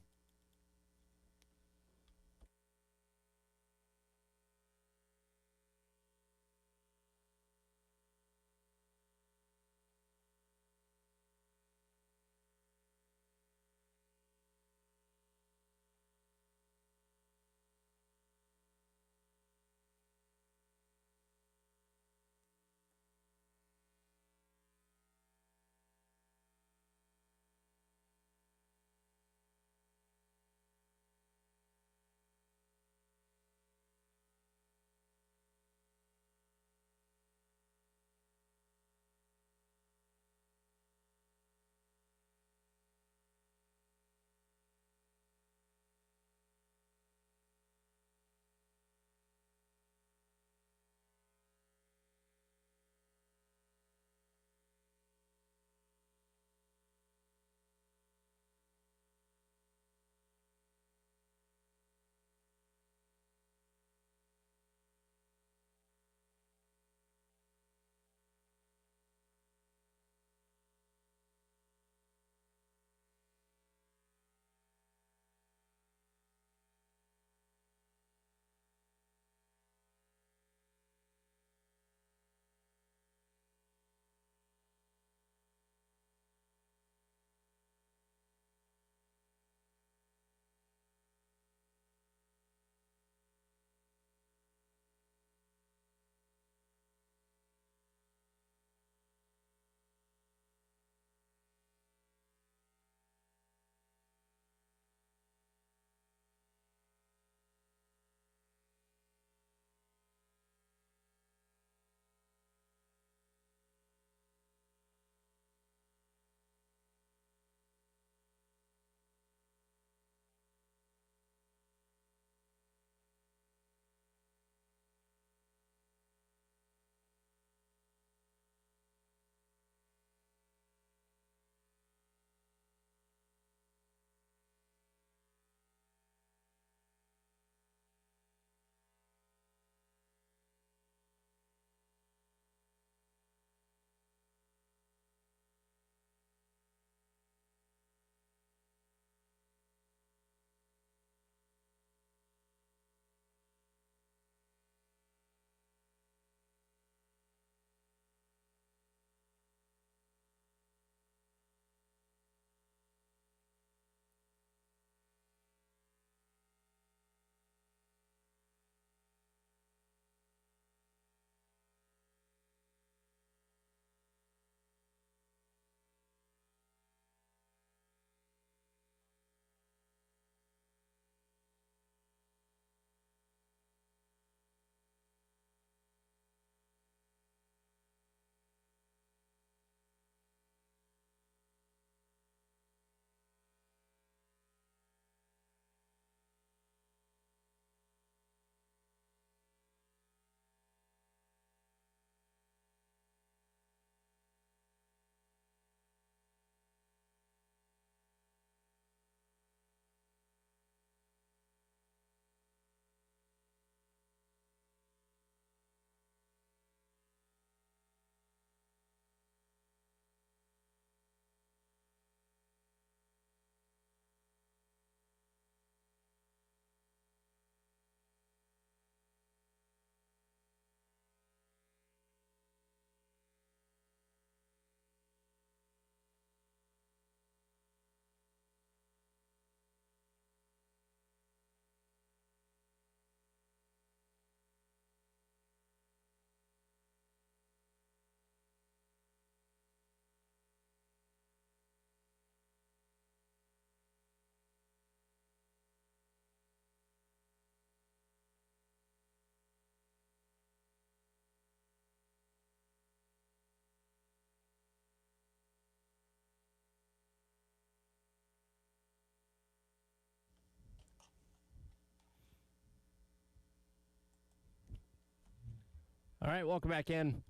All right, welcome back in.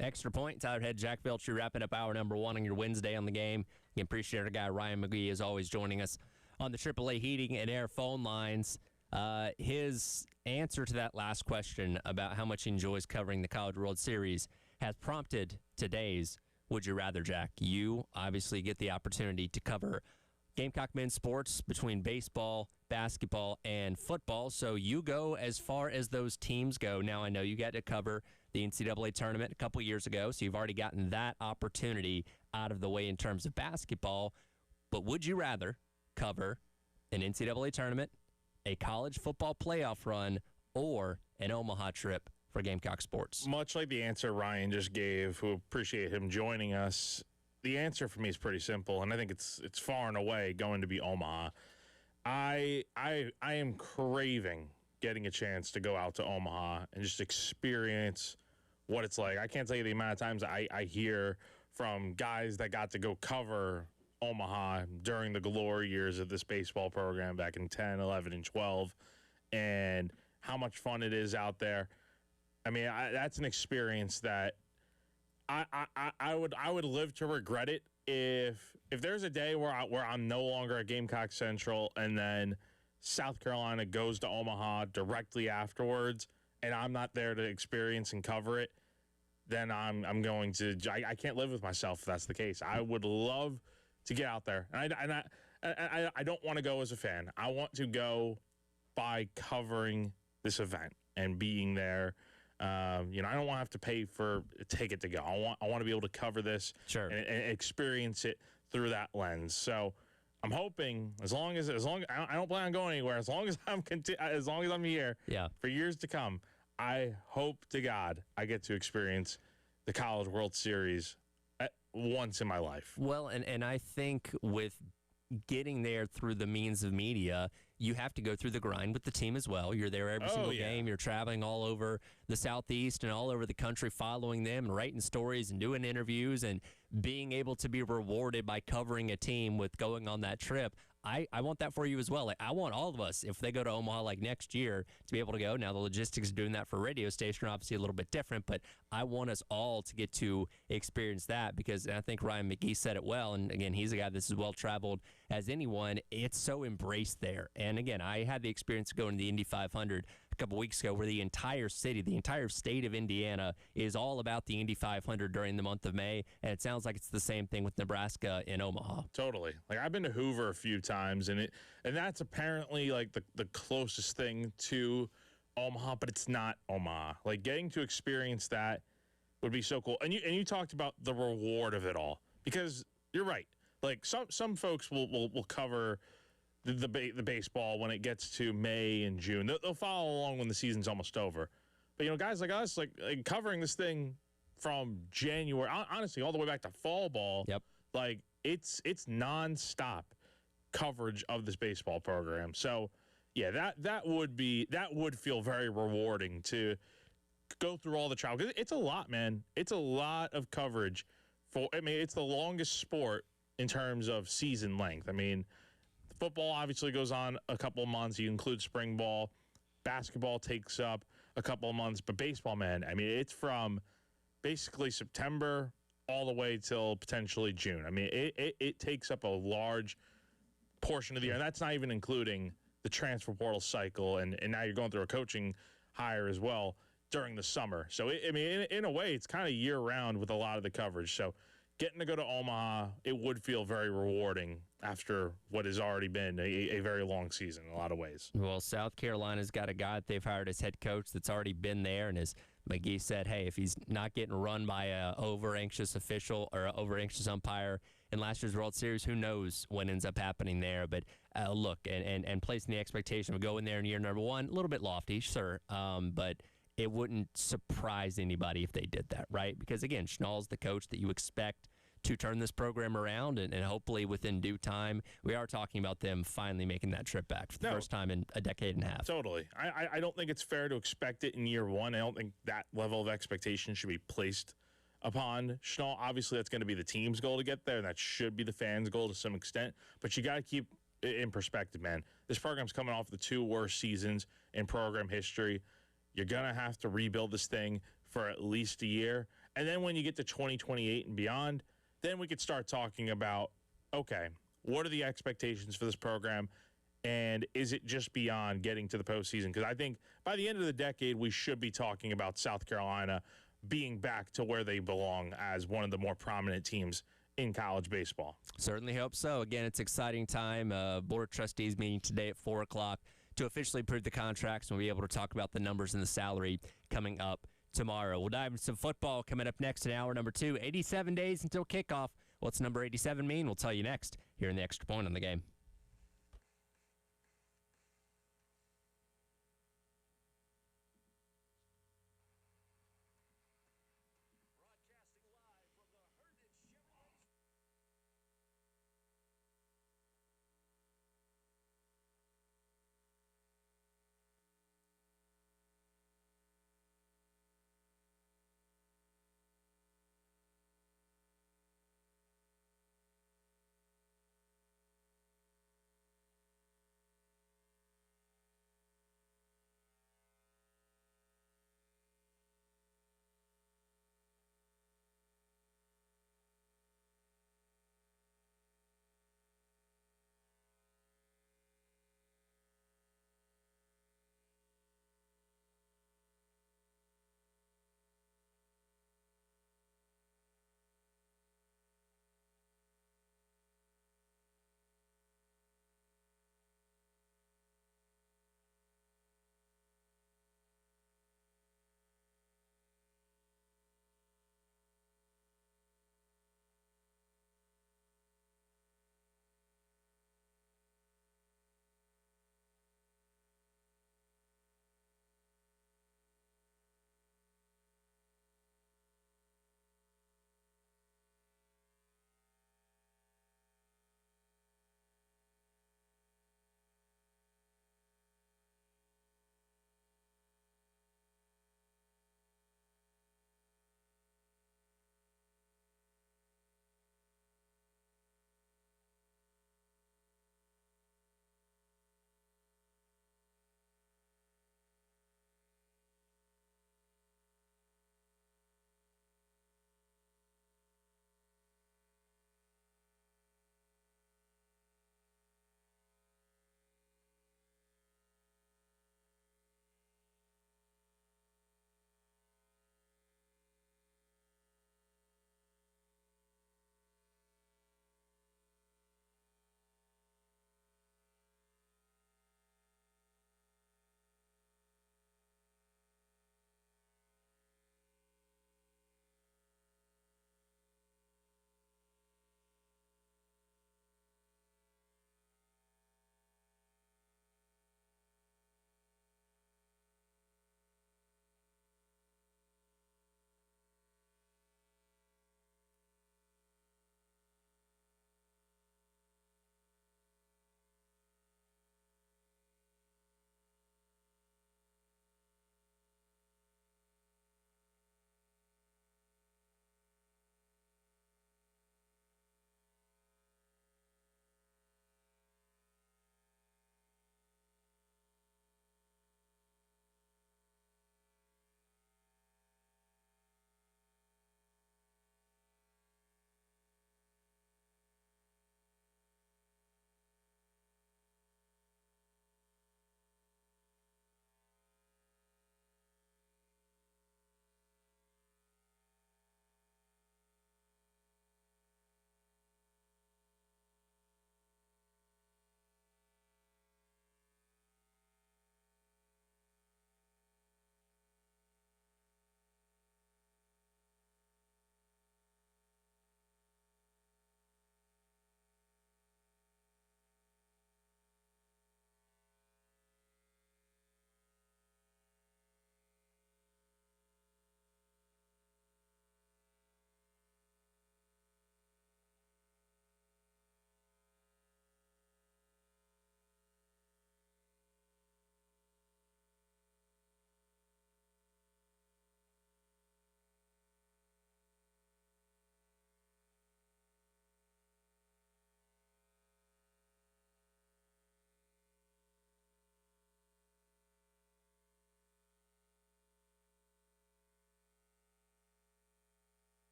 Extra Point, Tyler Head, Jack Veltry, wrapping up hour number 1 on your Wednesday on the game. Again, appreciate our guy Ryan McGee as always joining us on the AAA Heating and Air phone lines. His answer to that last question about how much he enjoys covering the College World Series has prompted today's Would You Rather, Jack. You obviously get the opportunity to cover Gamecock men's sports between baseball, basketball, and football. So you go as far as those teams go. Now, I know you got to cover the NCAA tournament a couple years ago, so you've already gotten that opportunity out of the way in terms of basketball. But would you rather cover an NCAA tournament, a college football playoff run, or an Omaha trip for Gamecock sports? Much like the answer Ryan just gave, who appreciate him joining us, the answer for me is pretty simple, and I think it's far and away going to be Omaha. I am craving getting a chance to go out to Omaha and just experience what it's like. I can't tell you the amount of times I hear from guys that got to go cover Omaha during the glory years of this baseball program back in 10, 11, and 12, and how much fun it is out there. I mean, that's an experience that I would live to regret it if there's a day where I'm no longer at Gamecock Central and then South Carolina goes to Omaha directly afterwards and I'm not there to experience and cover it, then I'm going to I can't live with myself if that's the case. I would love to get out there, and I don't want to go as a fan. I want to go by covering this event and being there. I don't want to have to pay for a ticket to go. I want to be able to cover this and experience it through that lens. So I'm hoping as long as I don't plan on going anywhere, as long as I'm here for years to come, I hope to God I get to experience the College World Series once in my life. Well, and I think with getting there through the means of media, you have to go through the grind with the team as well. You're there every single game. You're traveling all over the Southeast and all over the country following them and writing stories and doing interviews and being able to be rewarded by covering a team with going on that trip. I want that for you as well. Like, I want all of us, if they go to Omaha like next year, to be able to go. Now, the logistics of doing that for a radio station are obviously a little bit different, but I want us all to get to experience that because I think Ryan McGee said it well. And again, he's a guy that's as well traveled as anyone. It's so embraced there. And again, I had the experience of going to the Indy 500 a couple weeks ago where the entire city, the entire state of Indiana is all about the Indy 500 during the month of May. And it sounds like it's the same thing with Nebraska in Omaha. Totally. Like, I've been to Hoover a few times, and that's apparently like the closest thing to Omaha, but it's not Omaha. Like, getting to experience that would be so cool. And you talked about the reward of it all, because you're right. Like, some folks will cover the baseball when it gets to May and June. They'll follow along when the season's almost over. But, guys like us, like covering this thing from January, honestly, all the way back to fall ball, like, it's nonstop coverage of this baseball program. So, yeah, that would feel very rewarding to go through all the travel. 'Cause it's a lot, man. It's a lot of coverage. It's the longest sport in terms of season length. I mean, football obviously goes on a couple of months. You include spring ball. Basketball takes up a couple of months. But baseball, man, I mean, it's from basically September all the way till potentially June. I mean, it takes up a large portion of the year. And that's not even including the transfer portal cycle. And now you're going through a coaching hire as well during the summer. So, in a way, it's kind of year-round with a lot of the coverage. So, getting to go to Omaha, it would feel very rewarding after what has already been a very long season in a lot of ways. Well, South Carolina's got a guy that they've hired as head coach that's already been there, and as McGee said, hey, if he's not getting run by a over-anxious official or an over-anxious umpire in last year's World Series, who knows what ends up happening there. But look, and placing the expectation of going there in year number one, a little bit lofty, sure, but it wouldn't surprise anybody if they did that, right? Because, again, Schnall's the coach that you expect to turn this program around, and hopefully within due time, we are talking about them finally making that trip back for the first time in a decade and a half. Totally. I don't think it's fair to expect it in year one. I don't think that level of expectation should be placed upon Schnall. Obviously, that's going to be the team's goal to get there, and that should be the fans' goal to some extent. But you got to keep it in perspective, man. This program's coming off the two worst seasons in program history. You're going to have to rebuild this thing for at least a year. And then when you get to 2028 and beyond, then we could start talking about, okay, what are the expectations for this program? And is it just beyond getting to the postseason? Because I think by the end of the decade, we should be talking about South Carolina being back to where they belong as one of the more prominent teams in college baseball. Certainly hope so. Again, it's exciting time. Board of Trustees meeting today at 4 o'clock to officially approve the contracts, and we'll be able to talk about the numbers and the salary coming up tomorrow. We'll dive into some football coming up next in hour number 2. 87 days until kickoff. What's number 87 mean? We'll tell you next here in the Extra Point on the Game.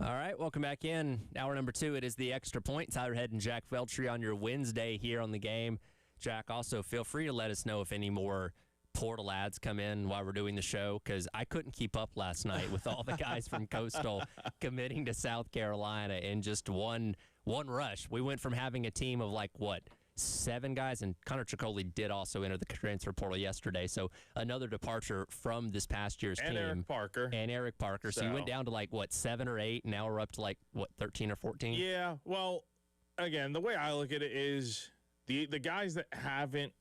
All right, welcome back in. Hour number 2, it is the Extra Point. Tyler Head and Jack Feltry on your Wednesday here on the game. Jack, also feel free to let us know if any more portal ads come in while we're doing the show, because I couldn't keep up last night with all the guys from Coastal committing to South Carolina in just one rush. We went from having a team of 7 guys, and Connor Tricoli did also enter the transfer portal yesterday. So another departure from this past year's team. And Eric Parker. So you went down to 7 or 8, and now we're up to 13 or 14? Yeah, well, again, the way I look at it is the guys that haven't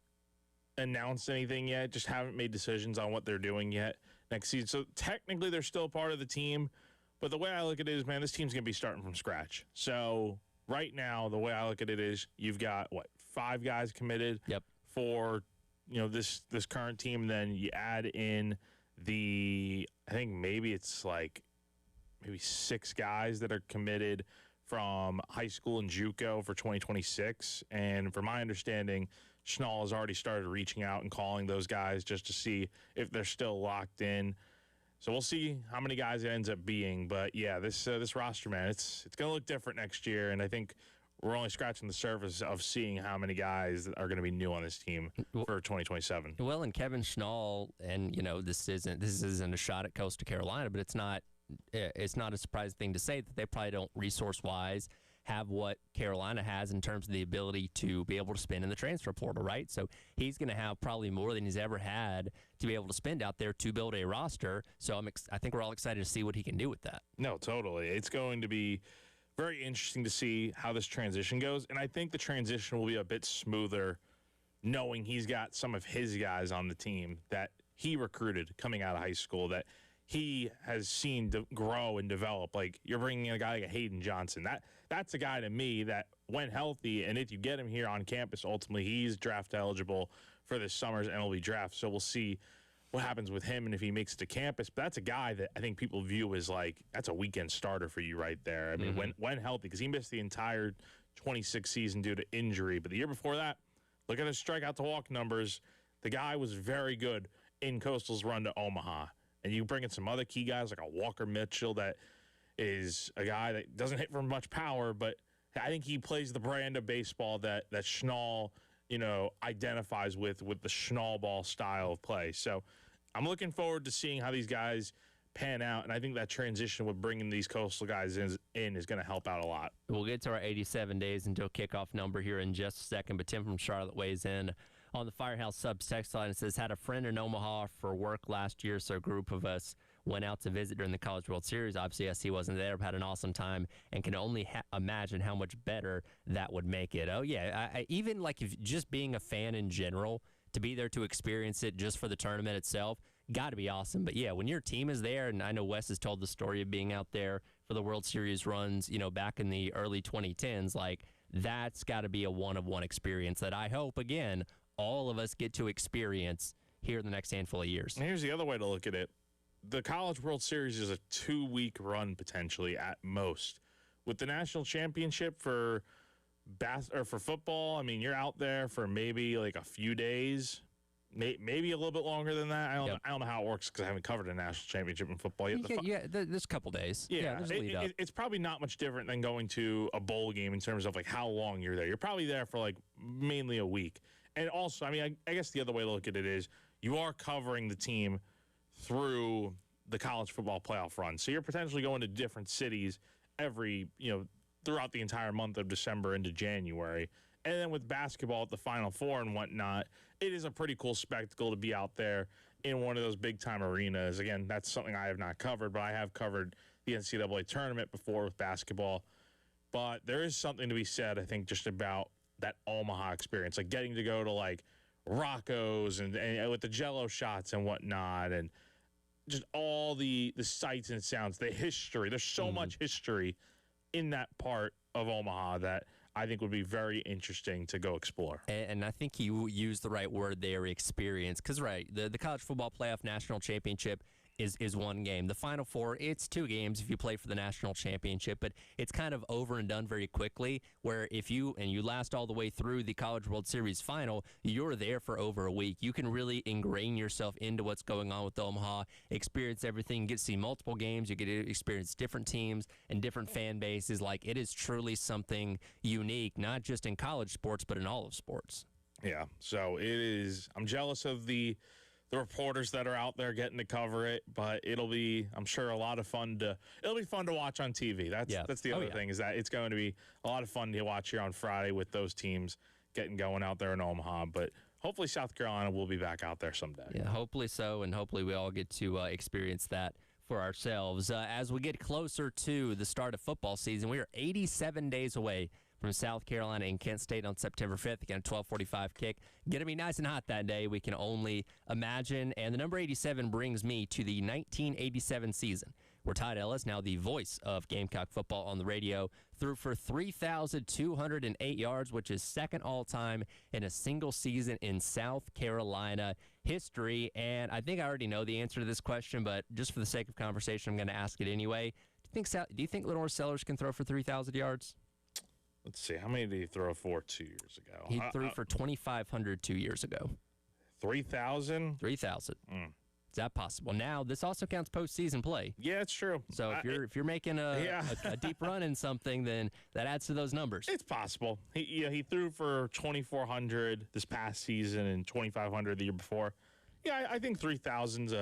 announced anything yet, just haven't made decisions on what they're doing yet next season. So technically they're still part of the team, but the way I look at it is, man, this team's going to be starting from scratch. So right now, the way I look at it is you've got, 5 guys committed for, this current team. Then you add in I think maybe it's maybe 6 guys that are committed from high school and JUCO for 2026. And from my understanding, Schnall has already started reaching out and calling those guys just to see if they're still locked in. So we'll see how many guys it ends up being. But, yeah, this roster, man, it's going to look different next year. And I think we're only scratching the surface of seeing how many guys are going to be new on this team for 2027. Well, and Kevin Schnall, and, this isn't a shot at Coastal Carolina, but it's not a surprising thing to say that they probably don't, resource-wise, have what Carolina has in terms of the ability to be able to spend in the transfer portal, right? So he's going to have probably more than he's ever had to be able to spend out there to build a roster. So I think we're all excited to see what he can do with that. No, totally. It's going to be very interesting to see how this transition goes. And I think the transition will be a bit smoother knowing he's got some of his guys on the team that he recruited coming out of high school that he has seen grow and develop. You're bringing in a guy like a Hayden Johnson. That's a guy to me that, when healthy, and if you get him here on campus, ultimately he's draft eligible for this summer's MLB draft. So we'll see what happens with him and if he makes it to campus. But that's a guy that I think people view as that's a weekend starter for you right there. I mean, when healthy, because he missed the entire 26 season due to injury. But the year before that, look at his strikeout to walk numbers. The guy was very good in Coastal's run to Omaha. And you bring in some other key guys like a Walker Mitchell that is a guy that doesn't hit for much power, but I think he plays the brand of baseball that Schnall, identifies with the Schnall ball style of play. So I'm looking forward to seeing how these guys pan out, and I think that transition with bringing these Coastal guys in is going to help out a lot. We'll get to our 87 days until kickoff number here in just a second, but Tim from Charlotte weighs in on the Firehouse Subs text line. It says, had a friend in Omaha for work last year, so a group of us went out to visit during the College World Series. Obviously, yes, he wasn't there, but had an awesome time, and can only imagine how much better that would make it. Oh, yeah, even if just being a fan in general, to be there to experience it just for the tournament itself, got to be awesome. But, yeah, when your team is there, and I know Wes has told the story of being out there for the World Series runs, back in the early 2010s, that's got to be a one-of-one experience that I hope, again, all of us get to experience here in the next handful of years. And here's the other way to look at it. The College World Series is a 2-week run potentially at most. With the national championship for football, I mean, you're out there for maybe a few days, maybe a little bit longer than that. I don't know how it works because I haven't covered a national championship in football yet. There's a couple days. Yeah, there's a lead up. It's probably not much different than going to a bowl game in terms of how long you're there. You're probably there for mainly a week. And also, I mean, I guess the other way to look at it is you are covering the team through the college football playoff run. So you're potentially going to different cities throughout the entire month of December into January. And then with basketball at the Final Four and whatnot, it is a pretty cool spectacle to be out there in one of those big-time arenas. Again, that's something I have not covered, but I have covered the NCAA tournament before with basketball. But there is something to be said, I think, just about that Omaha experience, getting to go to Rocco's and with the Jello shots and whatnot, and just all the sights and sounds, the history. There's so much history in that part of Omaha that I think would be very interesting to go explore. And I think you used the right word there, experience, because, right, the College Football Playoff National Championship is one game. The Final Four, it's 2 games if you play for the national championship, but it's kind of over and done very quickly, where if you last all the way through the College World Series final, you're there for over a week. You can really ingrain yourself into what's going on with Omaha, experience everything, get to see multiple games, you get to experience different teams and different fan bases. Like, it is truly something unique, not just in college sports, but in all of sports. Yeah, so it is. I'm jealous of the reporters that are out there getting to cover it, but it'll be, I'm sure, a lot of fun to. It'll be fun to watch on TV. That's the other thing, is that it's going to be a lot of fun to watch here on Friday with those teams getting going out there in Omaha. But hopefully South Carolina will be back out there someday. Yeah, hopefully so, and hopefully we all get to experience that for ourselves. As we get closer to the start of football season, we are 87 days away from South Carolina and Kent State on September 5th. Again, a 12:45 kick. Going to be nice and hot that day. We can only imagine. And the number 87 brings me to the 1987 season, where Todd Ellis, now the voice of Gamecock football on the radio, threw for 3,208 yards, which is second all-time in a single season in South Carolina history. And I think I already know the answer to this question, but just for the sake of conversation, I'm going to ask it anyway. Do you think Lenore Sellers can throw for 3,000 yards? Let's see. How many did he throw for 2 years ago? He threw for 2,500 2 years ago. 3,000? 3,000. Is that possible? Now, this also counts postseason play. Yeah, it's true. So if you're making a deep run in something, then that adds to those numbers. It's possible. He threw for 2,400 this past season and 2,500 the year before. Yeah, I think 3,000's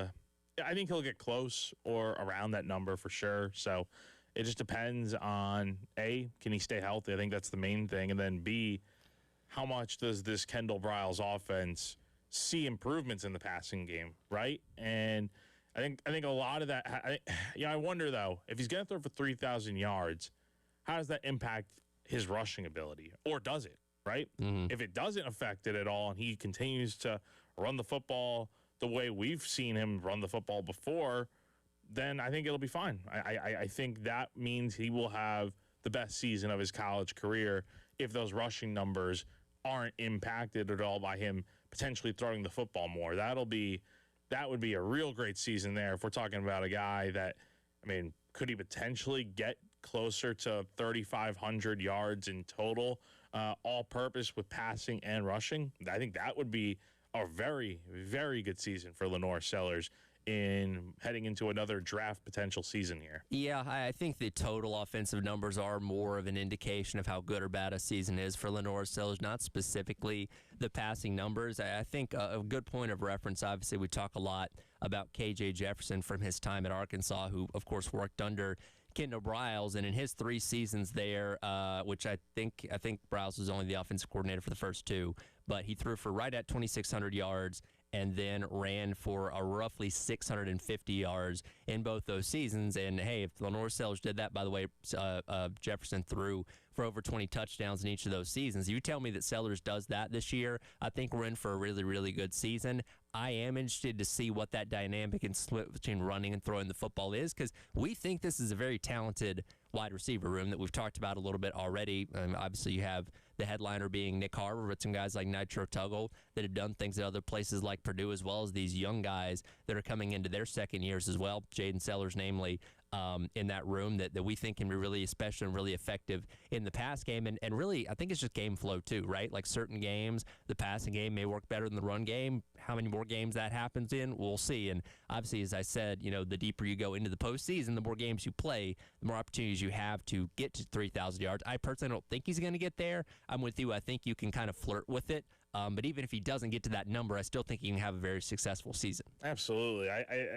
I think he'll get close or around that number for sure. So it just depends on, A, can he stay healthy? I think that's the main thing. And then, B, how much does this Kendall Briles offense see improvements in the passing game, right? And I think a lot of that, I wonder, though, if he's going to throw for 3,000 yards, how does that impact his rushing ability? Or does it, right? Mm-hmm. If it doesn't affect it at all and he continues to run the football the way we've seen him run the football before, then I think it'll be fine. I think that means he will have the best season of his college career if those rushing numbers aren't impacted at all by him potentially throwing the football more. That would be a real great season there if we're talking about a guy that, could he potentially get closer to 3,500 yards in total, all-purpose with passing and rushing? I think that would be a very, very good season for Lenore Sellers in heading into another draft potential season here. Yeah, I think the total offensive numbers are more of an indication of how good or bad a season is for Lenore Sellers, not specifically the passing numbers. I think a good point of reference, obviously, we talk a lot about KJ Jefferson from his time at Arkansas, who, of course, worked under Kendall Briles, and in his 3 seasons there, which I think Briles was only the offensive coordinator for the first 2, but he threw for right at 2,600 yards and then ran for a roughly 650 yards in both those seasons. And, hey, if Lenore Sellers did that, by the way, Jefferson threw for over 20 touchdowns in each of those seasons. You tell me that Sellers does that this year, I think we're in for a really, really good season. I am interested to see what that dynamic and split between running and throwing the football is, because we think this is a very talented wide receiver room that we've talked about a little bit already. Obviously, you have the headliner being Nick Harper, but some guys like Nitro Tuggle that have done things at other places like Purdue, as well as these young guys that are coming into their second years as well. Jaden Sellers, namely, in that room that we think can be really special and really effective in the pass game. And really, I think it's just game flow too, right? Like certain games, the passing game may work better than the run game. How many more games that happens in, we'll see. And obviously, as I said, the deeper you go into the postseason, the more games you play, the more opportunities you have to get to 3,000 yards. I personally don't think he's going to get there. I'm with you. I think you can kind of flirt with it. But even if he doesn't get to that number, I still think he can have a very successful season. Absolutely.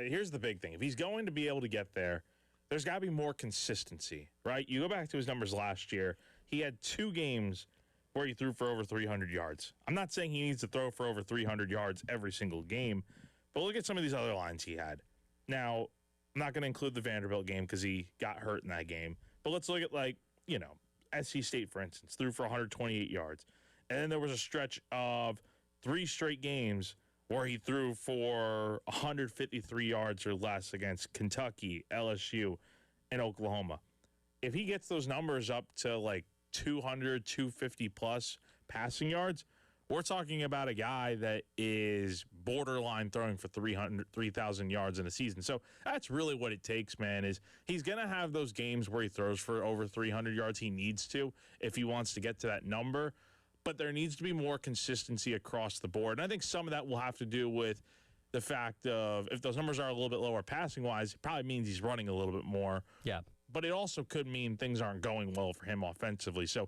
Here's the big thing. If he's going to be able to get there, there's got to be more consistency, right? You go back to his numbers last year. He had 2 games where he threw for over 300 yards. I'm not saying he needs to throw for over 300 yards every single game, but look at some of these other lines he had. Now, I'm not going to include the Vanderbilt game because he got hurt in that game, but let's look at, SC State, for instance, threw for 128 yards. And then there was a stretch of 3 straight games where he threw for 153 yards or less against Kentucky, LSU, and Oklahoma. If he gets those numbers up to 200, 250 plus passing yards, we're talking about a guy that is borderline throwing for 3,000 yards in a season. So that's really what it takes, man, is he's going to have those games where he throws for over 300 yards. He needs to if he wants to get to that number. But there needs to be more consistency across the board. And I think some of that will have to do with the fact of if those numbers are a little bit lower passing-wise, it probably means he's running a little bit more. Yeah. But it also could mean things aren't going well for him offensively. So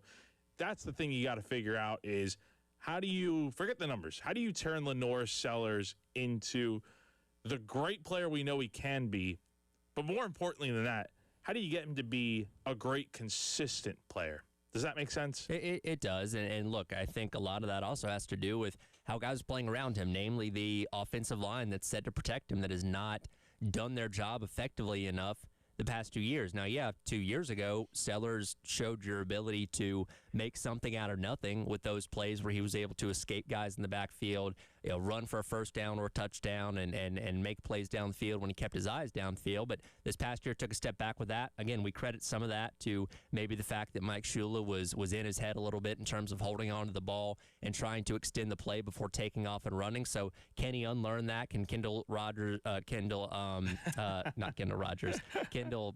that's the thing you got to figure out is how do you, forget the numbers, how do you turn Lenore Sellers into the great player we know he can be, but more importantly than that, how do you get him to be a great, consistent player? Does that make sense? It does. And look, I think a lot of that also has to do with how guys are playing around him, namely the offensive line that's set to protect him that has not done their job effectively enough the past 2 years. Now, yeah, 2 years ago, Sellers showed your ability to make something out of nothing with those plays where he was able to escape guys in the backfield, run for a first down or a touchdown and make plays downfield when he kept his eyes downfield. But this past year took a step back with that. Again, we credit some of that to maybe the fact that Mike Shula was in his head a little bit in terms of holding on to the ball and trying to extend the play before taking off and running. So can he unlearn that? Can Kendall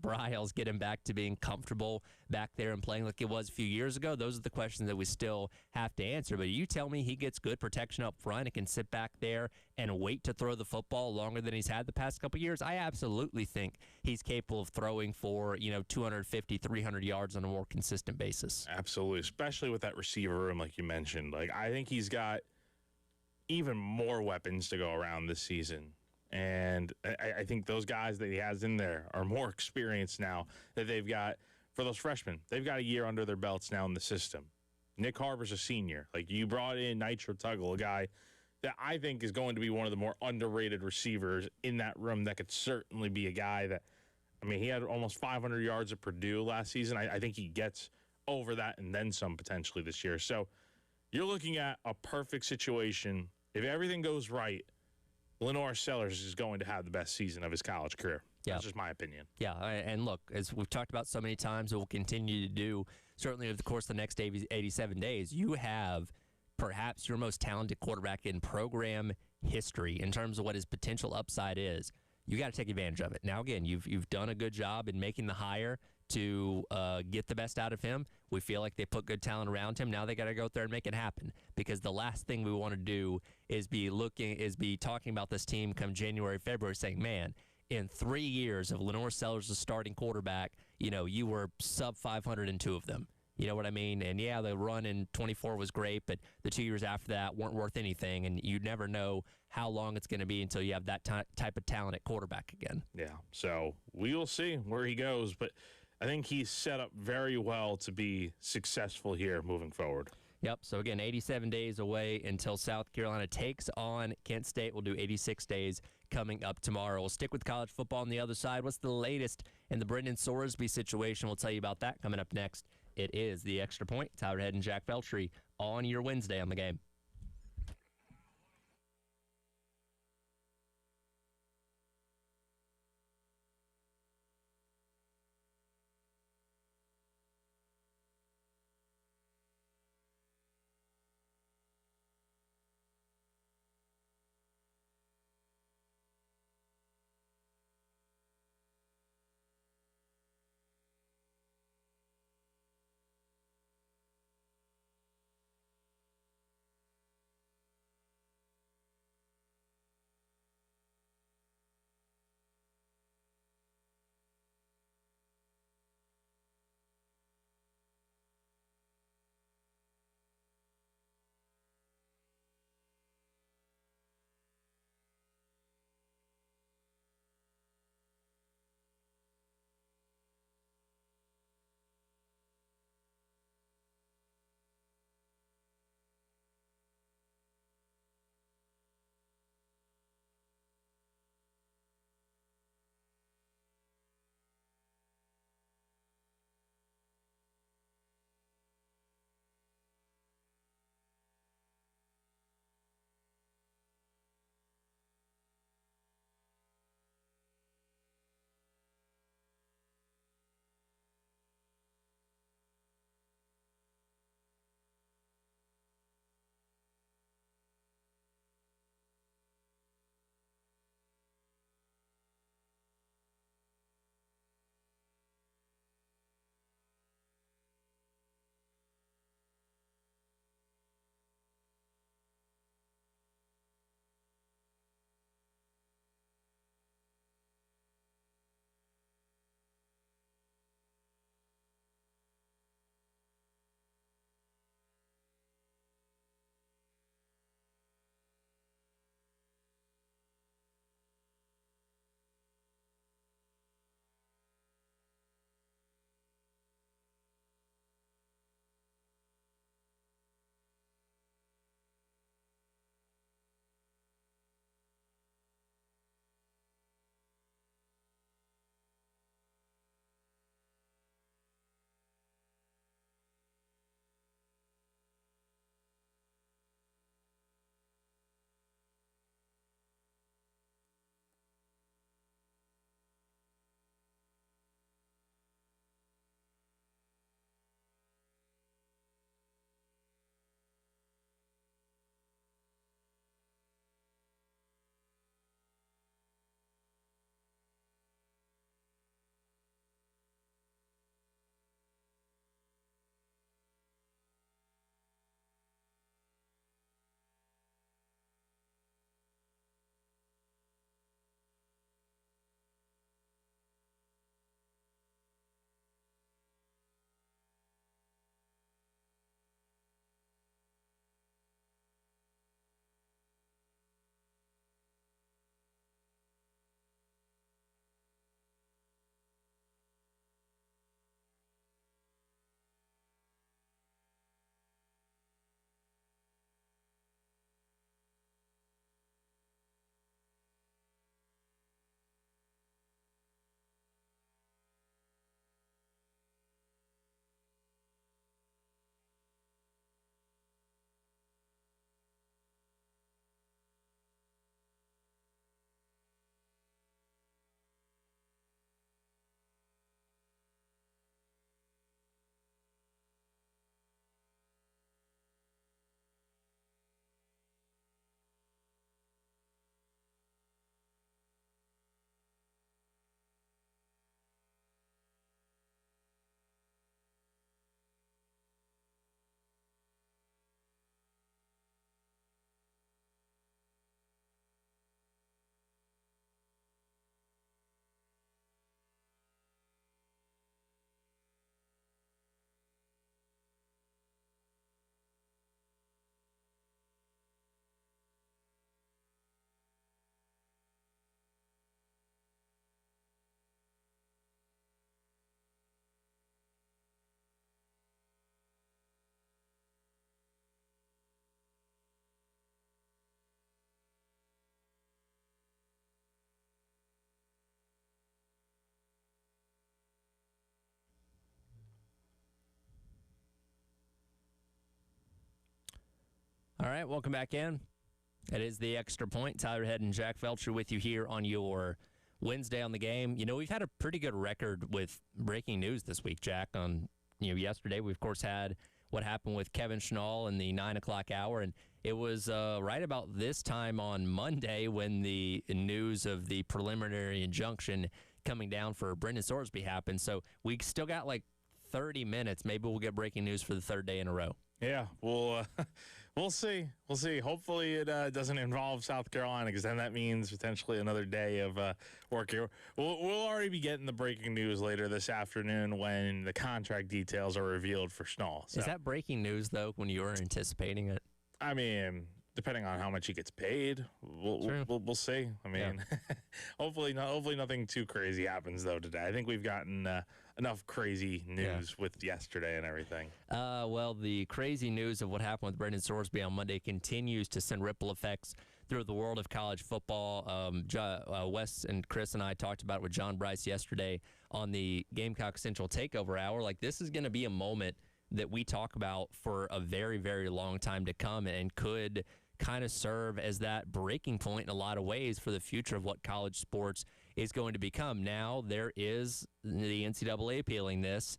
Briles get him back to being comfortable back there and playing like it was a few years ago? Those are the questions that we still have to answer. But you tell me he gets good protection up front and can sit back there and wait to throw the football longer than he's had the past couple of years. I absolutely think he's capable of throwing for, 250, 300 yards on a more consistent basis. Absolutely, especially with that receiver room like you mentioned. Like I think he's got even more weapons to go around this season. And I think those guys that he has in there are more experienced now that they've got for those freshmen. They've got a year under their belts now in the system. Nick Harbor's a senior. Like you brought in Nitro Tuggle, a guy that I think is going to be one of the more underrated receivers in that room that could certainly be a guy that, he had almost 500 yards at Purdue last season. I think he gets over that and then some potentially this year. So you're looking at a perfect situation. If everything goes right, Lenore Sellers is going to have the best season of his college career. Yeah. That's just my opinion. Yeah, and look, as we've talked about so many times, and we'll continue to do, certainly over the course of the next 87 days, you have perhaps your most talented quarterback in program history in terms of what his potential upside is. You got to take advantage of it. Now, again, you've done a good job in making the hire to get the best out of him. We feel like they put good talent around him. Now they got to go out there and make it happen, because the last thing we want to do is be talking about this team come January, February, saying, man, in 3 years of Lenore Sellers' starting quarterback, you were sub 500 in 2 of them. You know what I mean? And yeah, the run in 24 was great, but the 2 years after that weren't worth anything, and you never know how long it's going to be until you have that type of talent at quarterback again. Yeah, so we will see where he goes, but I think he's set up very well to be successful here moving forward. Yep, so again, 87 days away until South Carolina takes on Kent State. We'll do 86 days coming up tomorrow. We'll stick with college football on the other side. What's the latest in the Brendan Sorsby situation? We'll tell you about that coming up next. It is The Extra Point. Tyler Head and Jack Feltry on your Wednesday on the Game. All right, welcome back in. It is the Extra Point. Tyler Head and Jack Felcher with you here on your Wednesday on the Game. You know, we've had a pretty good record with breaking news this week, Jack. Yesterday we, of course, had what happened with Kevin Schnall in the 9 o'clock hour, and it was right about this time on Monday when the news of the preliminary injunction coming down for Brendan Sorsby happened. So we still got like 30 minutes. Maybe we'll get breaking news for the third day in a row. Yeah, we'll see. We'll see. Hopefully it doesn't involve South Carolina, because then that means potentially another day of work here. We'll already be getting the breaking news later this afternoon when the contract details are revealed for Schnall. So, is that breaking news, though, when you were anticipating it? I mean, depending on how much he gets paid, we'll see. I mean, yeah. hopefully nothing too crazy happens, though, today. I think we've gotten enough crazy news with yesterday and everything. Well, the crazy news of what happened with Brendan Sorsby on Monday continues to send ripple effects through the world of college football. Wes and Chris and I talked about it with John Bryce yesterday on the Gamecock Central Takeover Hour. Like, this is going to be a moment that we talk about for a very, very long time to come, and could kind of serve as that breaking point in a lot of ways for the future of what college sports is going to become. Now, there is the NCAA appealing this.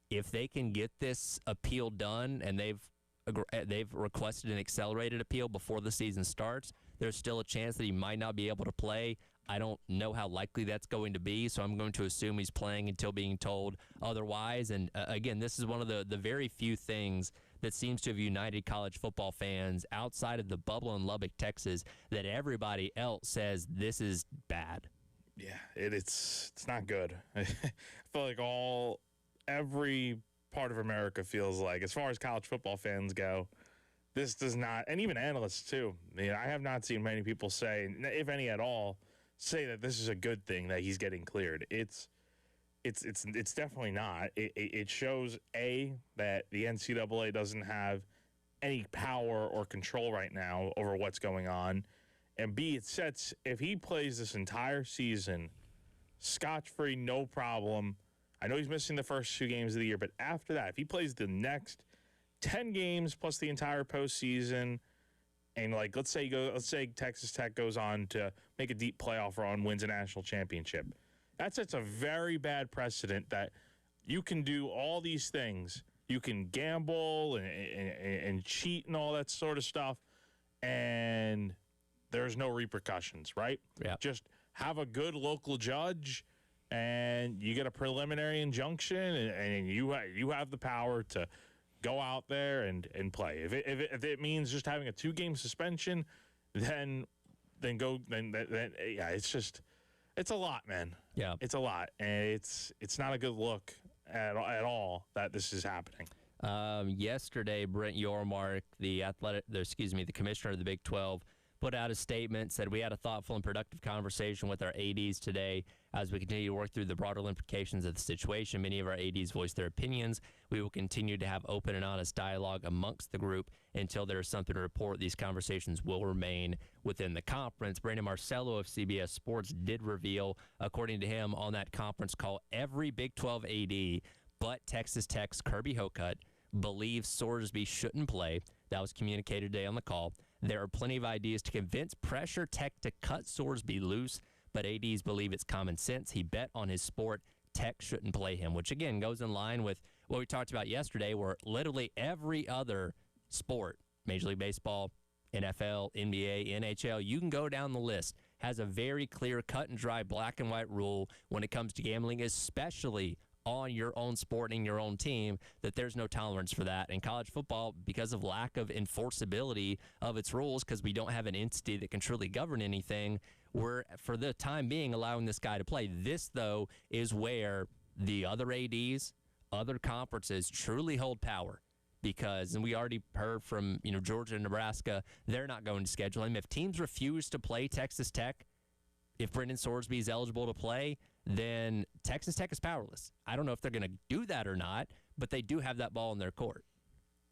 If they can get this appeal done, and they've requested an accelerated appeal before the season starts, there's still a chance that he might not be able to play. I don't know how likely that's going to be, so I'm going to assume he's playing until being told otherwise. And again, this is one of the very few things that seems to have united college football fans outside of the bubble in Lubbock, Texas, that everybody else says this is bad. Yeah, it's not good. I feel like every part of America feels like, as far as college football fans go, this does not, and even analysts too. I mean, I have not seen many people say, if any at all, say that this is a good thing that he's getting cleared. It's definitely not. It shows, A, that the NCAA doesn't have any power or control right now over what's going on, and B, it sets, if he plays this entire season scotch-free, no problem. I know he's missing the first 2 games of the year, but after that, if he plays the next 10 games plus the entire postseason, and like let's say Texas Tech goes on to make a deep playoff run, wins a national championship, that sets a very bad precedent that you can do all these things. You can gamble and cheat and all that sort of stuff, and there's no repercussions, right? Yeah. Just have a good local judge, and you get a preliminary injunction, and you have the power to go out there and play. If it means just having a 2-game suspension, then it's a lot, man. Yeah, it's a lot, and it's not a good look at all that this is happening. Yesterday, Brent Yormark, the commissioner of the Big 12, put out a statement, said we had a thoughtful and productive conversation with our ADs today as we continue to work through the broader implications of the situation. Many of our ADs voiced their opinions. We will continue to have open and honest dialogue amongst the group until there is something to report. These conversations will remain within the conference. Brandon Marcello of CBS Sports did reveal, according to him, on that conference call, every Big 12 AD but Texas Tech's Kirby Hocutt believes Sorsby shouldn't play. That was communicated today on the call. There are plenty of ideas to convince Pressure Tech to cut Sorsby loose, but ADs believe it's common sense. He bet on his sport. Tech shouldn't play him, which, again, goes in line with what we talked about yesterday, where literally every other sport, Major League Baseball, NFL, NBA, NHL, you can go down the list, has a very clear cut and dry black and white rule when it comes to gambling, especially on your own sport and your own team, that there's no tolerance for that. And college football, because of lack of enforceability of its rules, because we don't have an entity that can truly govern anything, we're, for the time being, allowing this guy to play. This, though, is where the other ADs, other conferences truly hold power. Because, and we already heard from, Georgia and Nebraska, they're not going to schedule him. If teams refuse to play Texas Tech, if Brendan Sorsby is eligible to play, then Texas Tech is powerless. I don't know if they're going to do that or not, but they do have that ball in their court.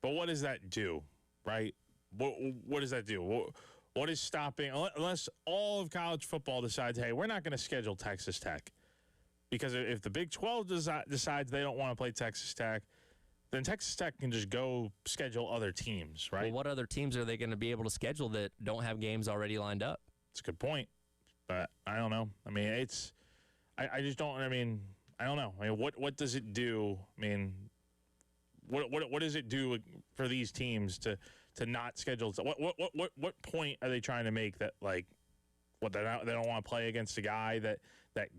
But what does that do, right? What does that do? What is stopping, unless all of college football decides, hey, we're not going to schedule Texas Tech? Because if the Big 12 decides they don't want to play Texas Tech, then Texas Tech can just go schedule other teams, right? Well, what other teams are they going to be able to schedule that don't have games already lined up? It's a good point, but I don't know. I mean, I just don't. I mean, I don't know. I mean, what does it do? I mean, what does it do for these teams to not schedule? What point are they trying to make that, like, what they don't want to play against a guy that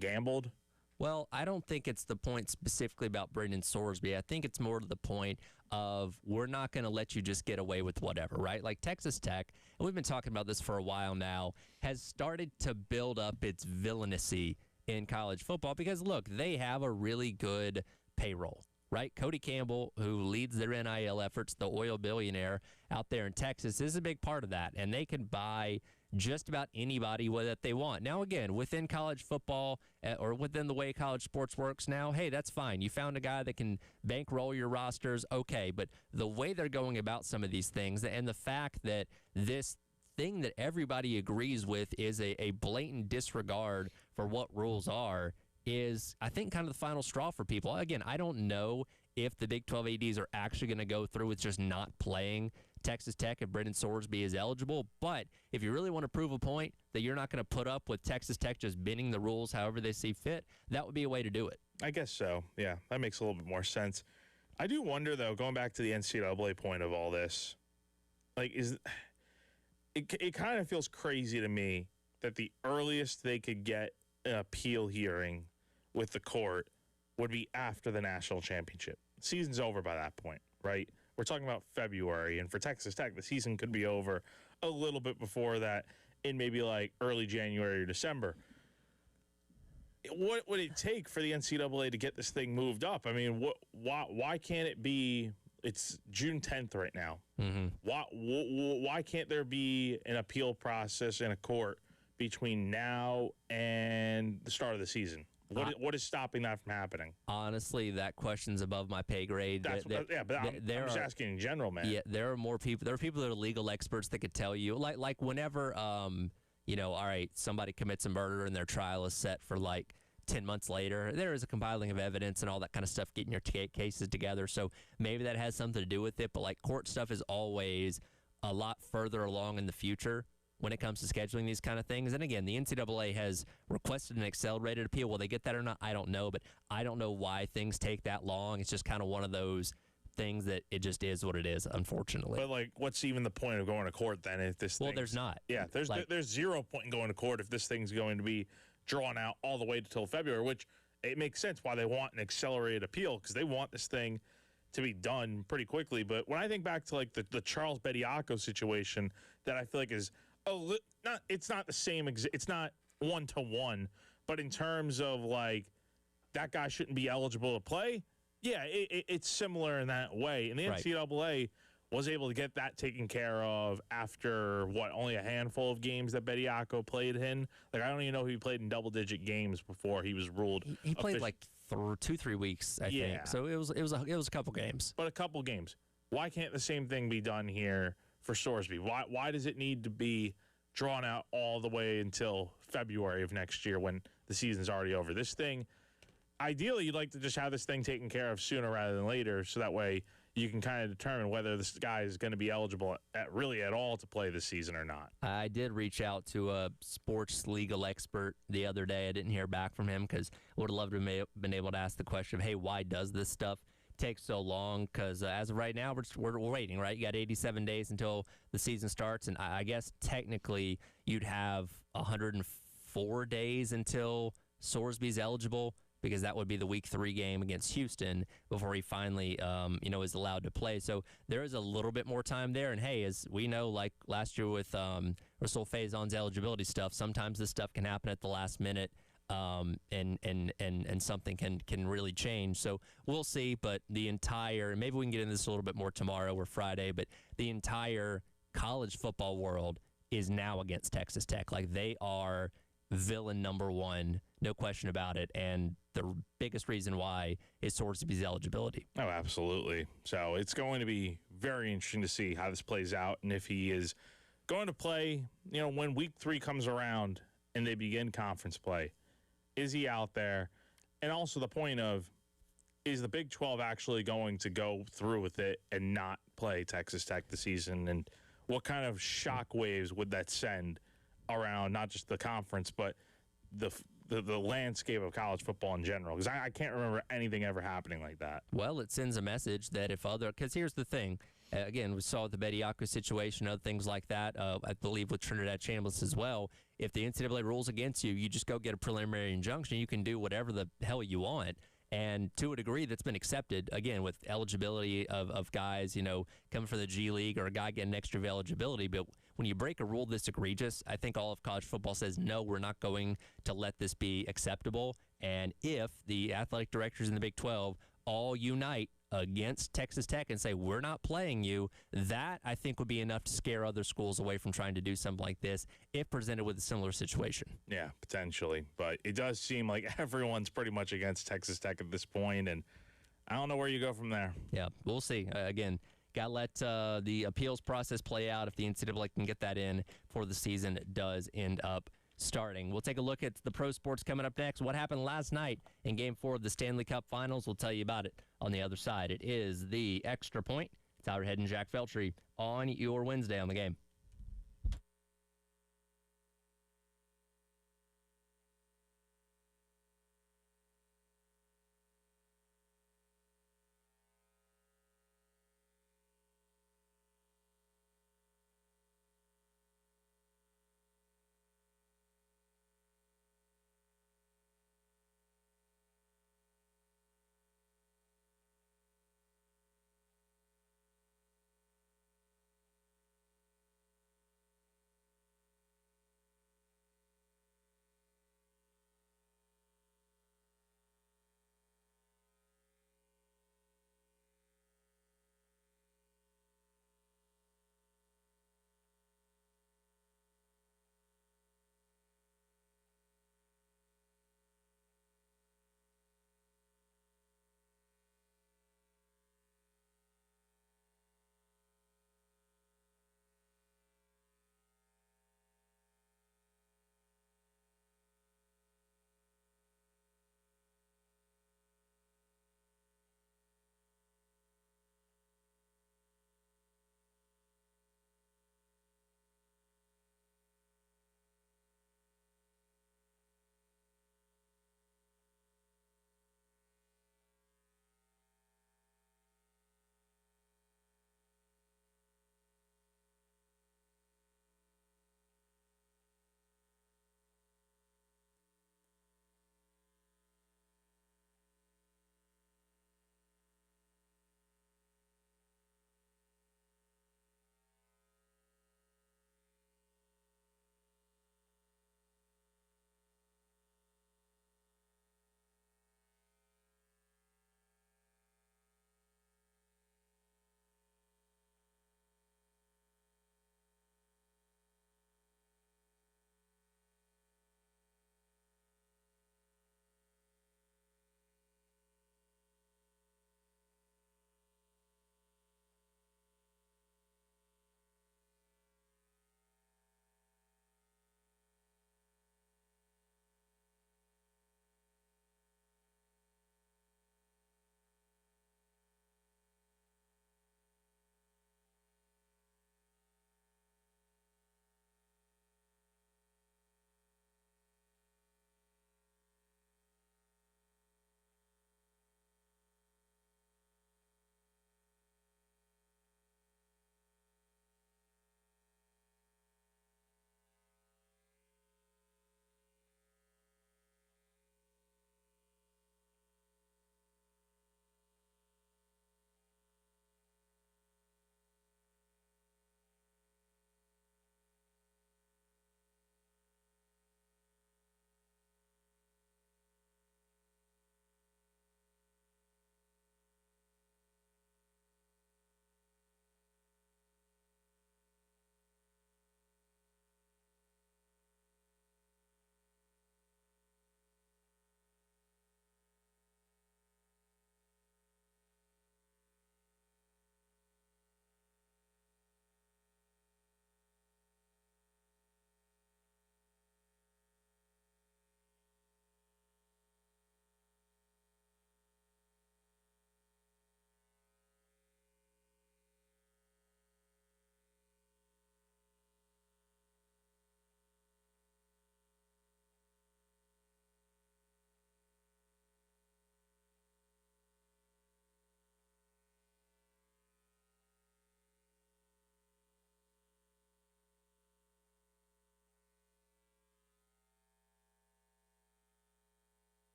gambled? Well, I don't think it's the point specifically about Brendan Sorsby. I think it's more to the point of we're not going to let you just get away with whatever, right? Like Texas Tech, and we've been talking about this for a while now, has started to build up its villainy in college football because, look, they have a really good payroll, right? Cody Campbell, who leads their NIL efforts, the oil billionaire out there in Texas, is a big part of that, and they can buy just about anybody that they want. Now, again, within college football or within the way college sports works now, hey, that's fine. You found a guy that can bankroll your rosters, okay. But the way they're going about some of these things and the fact that this thing that everybody agrees with is a blatant disregard for what rules are is, I think, kind of the final straw for people. Again, I don't know if the Big 12 ADs are actually going to go through with just not playing Texas Tech if Brendan Sorsby is eligible. But if you really want to prove a point that you're not going to put up with Texas Tech just bending the rules however they see fit, that would be a way to do it. I guess so. Yeah, that makes a little bit more sense. I do wonder, though, going back to the NCAA point of all this, like, it kind of feels crazy to me that the earliest they could get an appeal hearing with the court would be after the national championship. Season's over by that point, right? We're talking about February, and for Texas Tech, the season could be over a little bit before that in maybe like early January or December. What would it take for the NCAA to get this thing moved up? I mean, why can't it be – it's June 10th right now. Mm-hmm. Why can't there be an appeal process in a court between now and the start of the season? What is stopping that from happening? Honestly, that question's above my pay grade. I'm just asking in general, man. Yeah, there are more people. There are people that are legal experts that could tell you. Like whenever, all right, somebody commits a murder and their trial is set for like 10 months later, there is a compiling of evidence and all that kind of stuff, getting your cases together. So maybe that has something to do with it. But like court stuff is always a lot further along in the future when it comes to scheduling these kind of things. And again, the NCAA has requested an accelerated appeal. Will they get that or not? I don't know, but I don't know why things take that long. It's just kind of one of those things that it just is what it is, unfortunately. But like, what's even the point of going to court then if this Well, there's not. Yeah, there's 0 point in going to court if this thing's going to be drawn out all the way until February, which it makes sense why they want an accelerated appeal, because they want this thing to be done pretty quickly. But when I think back to like the Charles Bediako situation, that I feel like is it's not the same. It's not 1-to-1, but in terms of like that guy shouldn't be eligible to play. Yeah, it's similar in that way. And the NCAA was able to get that taken care of after only a handful of games that Bediako played in. Like I don't even know if he played in double-digit games before he was ruled. He played like 2-3 weeks, I think. So it was a couple games. But a couple games. Why can't the same thing be done here for Sorsby? Why does it need to be drawn out all the way until February of next year when the season's already over? This thing, ideally, you'd like to just have this thing taken care of sooner rather than later, so that way you can kind of determine whether this guy is going to be eligible at all to play this season or not. I did reach out to a sports legal expert the other day. I didn't hear back from him because I would have loved to have been able to ask the question of, hey, why does this stuff take so long? Because as of right now, we're waiting, right? You got 87 days until the season starts, and I guess technically you'd have 104 days until Sorsby's eligible, because that would be the Week 3 game against Houston before he finally, is allowed to play. So there is a little bit more time there. And hey, as we know, like last year with Rasul Faison's eligibility stuff, sometimes this stuff can happen at the last minute. And something can really change. So we'll see, but maybe we can get into this a little bit more tomorrow or Friday, but the entire college football world is now against Texas Tech. Like, they are villain number one, no question about it, and the biggest reason why is Sorsby's eligibility. Oh, absolutely. So it's going to be very interesting to see how this plays out, and if he is going to play, when Week 3 comes around and they begin conference play. Is he out there? And also the point of, is the Big 12 actually going to go through with it and not play Texas Tech this season? And what kind of shock waves would that send around not just the conference, but the landscape of college football in general? Because I can't remember anything ever happening like that. Well, it sends a message that if because here's the thing. Again, we saw the Bediako situation, other things like that. I believe with Trinidad Chambliss as well. If the NCAA rules against you, you just go get a preliminary injunction. You can do whatever the hell you want. And to a degree, that's been accepted, again, with eligibility of guys, coming from the G League or a guy getting extra eligibility. But when you break a rule this egregious, I think all of college football says, no, we're not going to let this be acceptable. And if the athletic directors in the Big 12 all unite against Texas Tech and say, we're not playing you, that I think would be enough to scare other schools away from trying to do something like this if presented with a similar situation. Yeah, potentially. But it does seem like everyone's pretty much against Texas Tech at this point, and I don't know where you go from there. Yeah, we'll see. Again, got to let the appeals process play out if the NCAA can get that in before the season does end up starting. We'll take a look at the pro sports coming up next. What happened last night in Game 4 of the Stanley Cup Finals? We'll tell you about it on the other side. It is the Extra Point. Tyler Head and Jack Feltry on your Wednesday on the Game.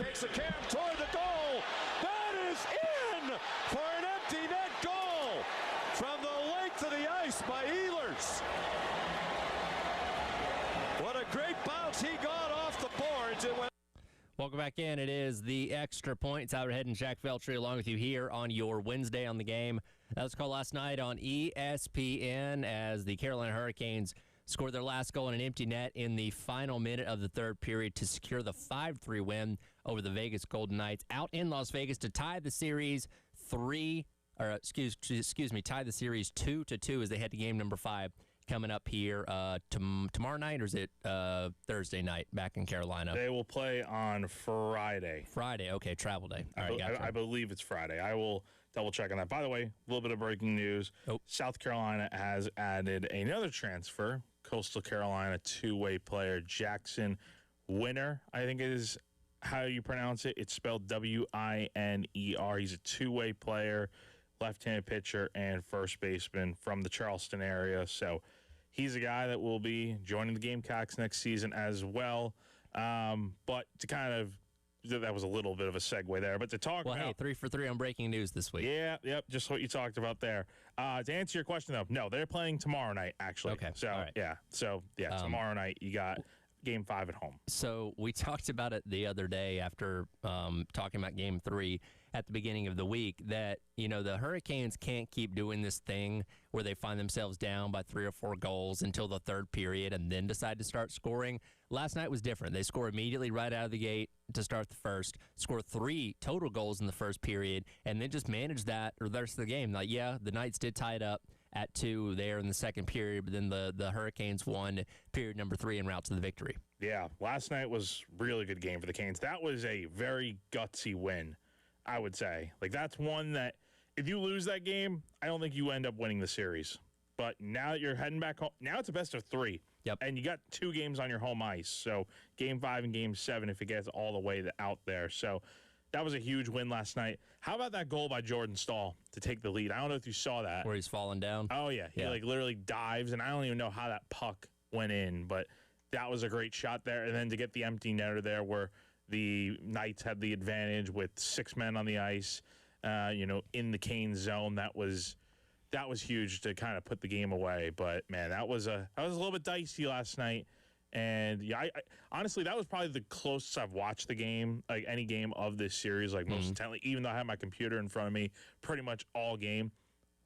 takes the cam toward the goal. That is in for an empty net goal from the length of the ice by Ehlers. What a great bounce he got off the boards. It went. Welcome back in. It is the Extra Point. Tyler Head and Jack Veltri along with you here on your Wednesday on the Game. That was called last night on ESPN as the Carolina Hurricanes scored their last goal in an empty net in the final minute of the third period to secure the 5-3 win over the Vegas Golden Knights out in Las Vegas to tie the series tie the series 2-2 as they head to game number 5 coming up here tomorrow night, or is it Thursday night back in Carolina? They will play on Friday. Friday, okay, travel day. All right, gotcha. I believe it's Friday. I will double check on that. By the way, a little bit of breaking news. Oh. South Carolina has added another transfer, Coastal Carolina two-way player Jackson Winner, I think is how you pronounce it. It's spelled Winer. He's a two-way player, left-handed pitcher, and first baseman from the Charleston area. So he's a guy that will be joining the Gamecocks next season as well. But to kind of, that was a little bit of a segue there, but to talk about... Well, hey, 3 for 3 on breaking news this week. Yeah, yep, just what you talked about there. To answer your question, though, no, they're playing tomorrow night, actually. Okay, So, all right. yeah, tomorrow night you got Game 5 at home. So we talked about it the other day after talking about Game 3 at the beginning of the week that, you know, the Hurricanes can't keep doing this thing where they find themselves down by 3 or 4 goals until the third period and then decide to start scoring. Last night was different. They scored immediately right out of the gate to start the first, scored 3 total goals in the first period, and then just managed that or the rest of the game. Like, yeah, the Knights did tie it up at 2 there in the second period, but then the Hurricanes won period number 3 en route to the victory. Yeah, last night was really good game for the Canes. That was a very gutsy win, I would say. Like, that's one that if you lose that game, I don't think you end up winning the series. But now that you're heading back home, now it's a best of 3. Yep. And you got 2 games on your home ice. So Game 5 and Game 7 if it gets all the way out there. So that was a huge win last night. How about that goal by Jordan Schnall to take the lead? I don't know if you saw that. Where he's falling down? Oh, yeah. He, literally dives, and I don't even know how that puck went in, but that was a great shot there. And then to get the empty netter there where the Knights had the advantage with 6 men on the ice, in the Canes zone, that was huge to kind of put the game away. But, man, that was a little bit dicey last night. And, yeah, I honestly, that was probably the closest I've watched the game, like any game of this series, like most intently, even though I had my computer in front of me pretty much all game.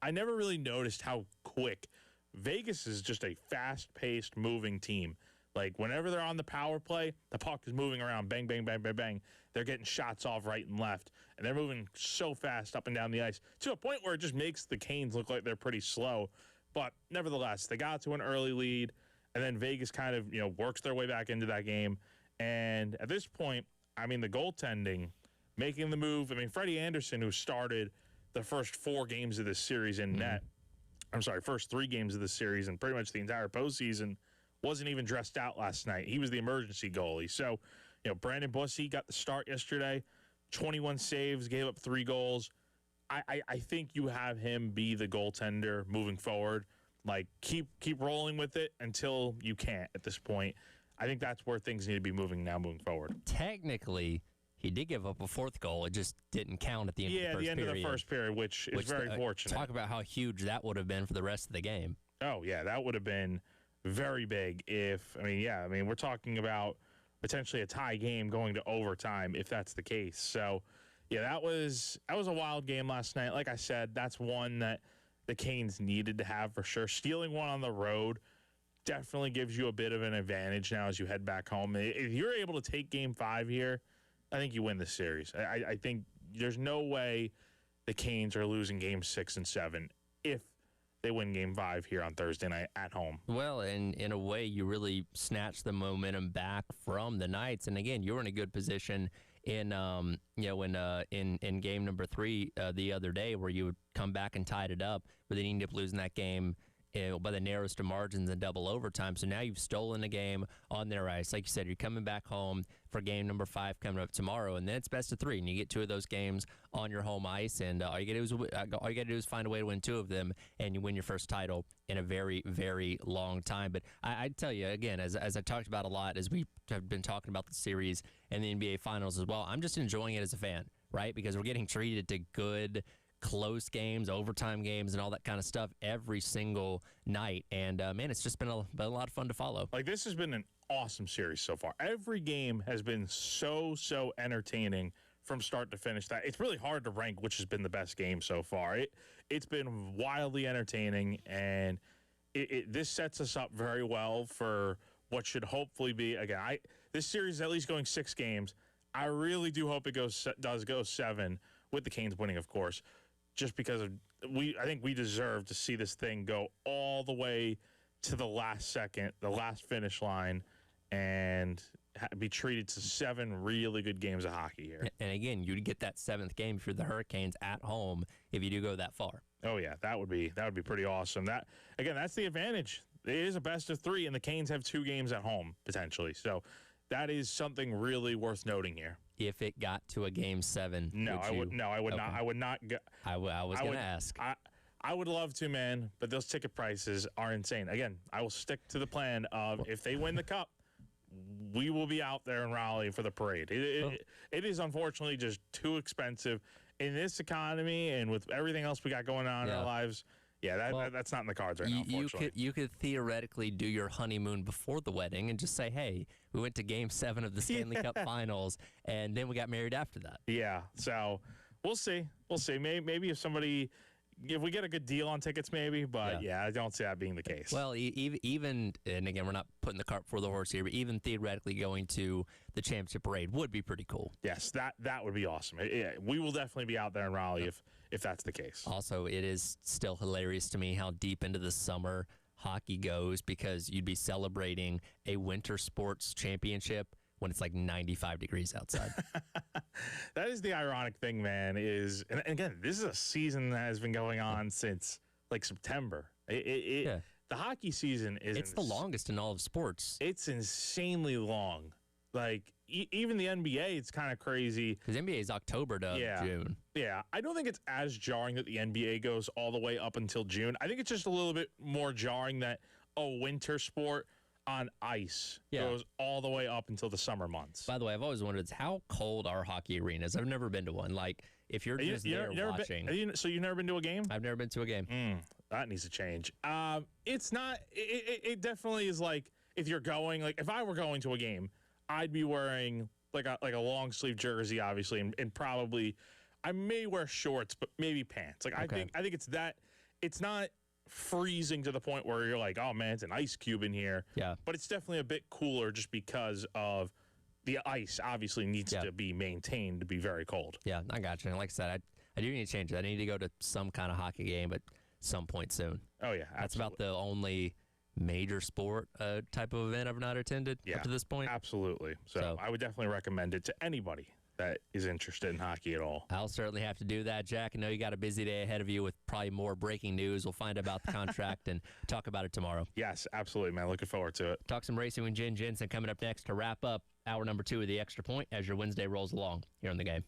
I never really noticed how quick. Vegas is just a fast-paced, moving team. Like, whenever they're on the power play, the puck is moving around, bang, bang, bang, bang, bang. They're getting shots off right and left, and they're moving so fast up and down the ice to a point where it just makes the Canes look like they're pretty slow. But nevertheless, they got to an early lead, and then Vegas kind of, works their way back into that game. And at this point, I mean, the goaltending, making the move. I mean, Freddie Anderson, who started the first 4 games of this series in net, first 3 games of this series and pretty much the entire postseason, wasn't even dressed out last night. He was the emergency goalie. So, Brandon Bussey got the start yesterday, 21 saves, gave up 3 goals. I think you have him be the goaltender moving forward. Like, keep rolling with it until you can't at this point. I think that's where things need to be moving forward. Technically, he did give up a 4th goal. It just didn't count at the end of the first period. Yeah, the end of the first period, which is very fortunate. Talk about how huge that would have been for the rest of the game. Oh, yeah, that would have been very big we're talking about potentially a tie game going to overtime if that's the case. So, yeah, that was a wild game last night. Like I said, that's one that the Canes needed to have for sure. Stealing one on the road definitely gives you a bit of an advantage now as you head back home. If you're able to take Game 5 here, I think you win the series. I think there's no way the Canes are losing Game 6 and 7 if they win Game 5 here on Thursday night at home. Well, and in a way, you really snatch the momentum back from the Knights. And again, you were in a good position in game number 3 the other day, where you would come back and tied it up, but then you ended up losing that game by the narrowest of margins in double overtime. So now you've stolen a game on their ice. Like you said, you're coming back home for game number 5 coming up tomorrow, and then it's best of 3, and you get 2 of those games on your home ice, and all you got to do is find a way to win 2 of them, and you win your first title in a very, very long time. But I tell you, again, as I talked about a lot, as we have been talking about the series and the NBA Finals as well, I'm just enjoying it as a fan, right? Because we're getting treated to good, close games, overtime games, and all that kind of stuff every single night. And, man, it's just been a lot of fun to follow. Like, this has been an awesome series so far. Every game has been so entertaining from start to finish that it's really hard to rank which has been the best game so far. It's been wildly entertaining, and this sets us up very well for what should hopefully be, again, this series is at least going 6 games. I really do hope it does go 7, with the Canes winning, of course, just because I think we deserve to see this thing go all the way to the last second, the last finish line, and be treated to 7 really good games of hockey here. And again, you'd get that 7th game if you're the Hurricanes at home if you do go that far. Oh yeah, that would be pretty awesome. That's the advantage. It is a best of 3, and the Canes have 2 games at home potentially. So that is something really worth noting here. If it got to a game 7, I would not. I would not go. I was going to ask. I would love to, man, but those ticket prices are insane. Again, I will stick to the plan of if they win the cup, we will be out there in Raleigh for the parade. It is unfortunately just too expensive in this economy and with everything else we got going on in our lives. Yeah, that's not in the cards right now, unfortunately. You could theoretically do your honeymoon before the wedding and just say, hey, we went to Game 7 of the Stanley Cup Finals, and then we got married after that. Yeah, so we'll see. Maybe if we get a good deal on tickets, maybe, but I don't see that being the case. Well, even, and again, we're not putting the cart before the horse here, but even theoretically going to the championship parade would be pretty cool. Yes, that would be awesome. We will definitely be out there in Raleigh if that's the case. Also, it is still hilarious to me how deep into the summer hockey goes, because you'd be celebrating a winter sports championship when it's like 95 degrees outside. That is the ironic thing, man, and again, this is a season that has been going on since like September. The hockey season is the longest in all of sports. It's insanely long. Like, even the NBA, it's kind of crazy. Because NBA is October to June. Yeah, I don't think it's as jarring that the NBA goes all the way up until June. I think it's just a little bit more jarring that a winter sport on ice goes all the way up until the summer months. By the way, I've always wondered how cold are hockey arenas. I've never been to one. Like, if you're just there watching. So you've never been to a game? I've never been to a game. That needs to change. It's not. It definitely is like if you're going. Like if I were going to a game, I'd be wearing like a long sleeve jersey, obviously, and probably I may wear shorts, but maybe pants. Like I think it's that. It's not freezing to the point where you're like, oh man, it's an ice cube in here. Yeah. But it's definitely a bit cooler just because of the ice obviously needs to be maintained to be very cold. Yeah, I got you. And like I said, I do need to change it. I need to go to some kind of hockey game at some point soon. Oh yeah, absolutely. That's about the only major sport type of event I've not attended up to this point. Absolutely. So I would definitely recommend it to anybody that is interested in hockey at all. I'll certainly have to do that, Jack. I know you got a busy day ahead of you with probably more breaking news. We'll find out about the contract and talk about it tomorrow. Yes, absolutely, man. Looking forward to it. Talk some racing with Jen Jensen coming up next to wrap up hour number 2 of the Extra Point as your Wednesday rolls along here on the game.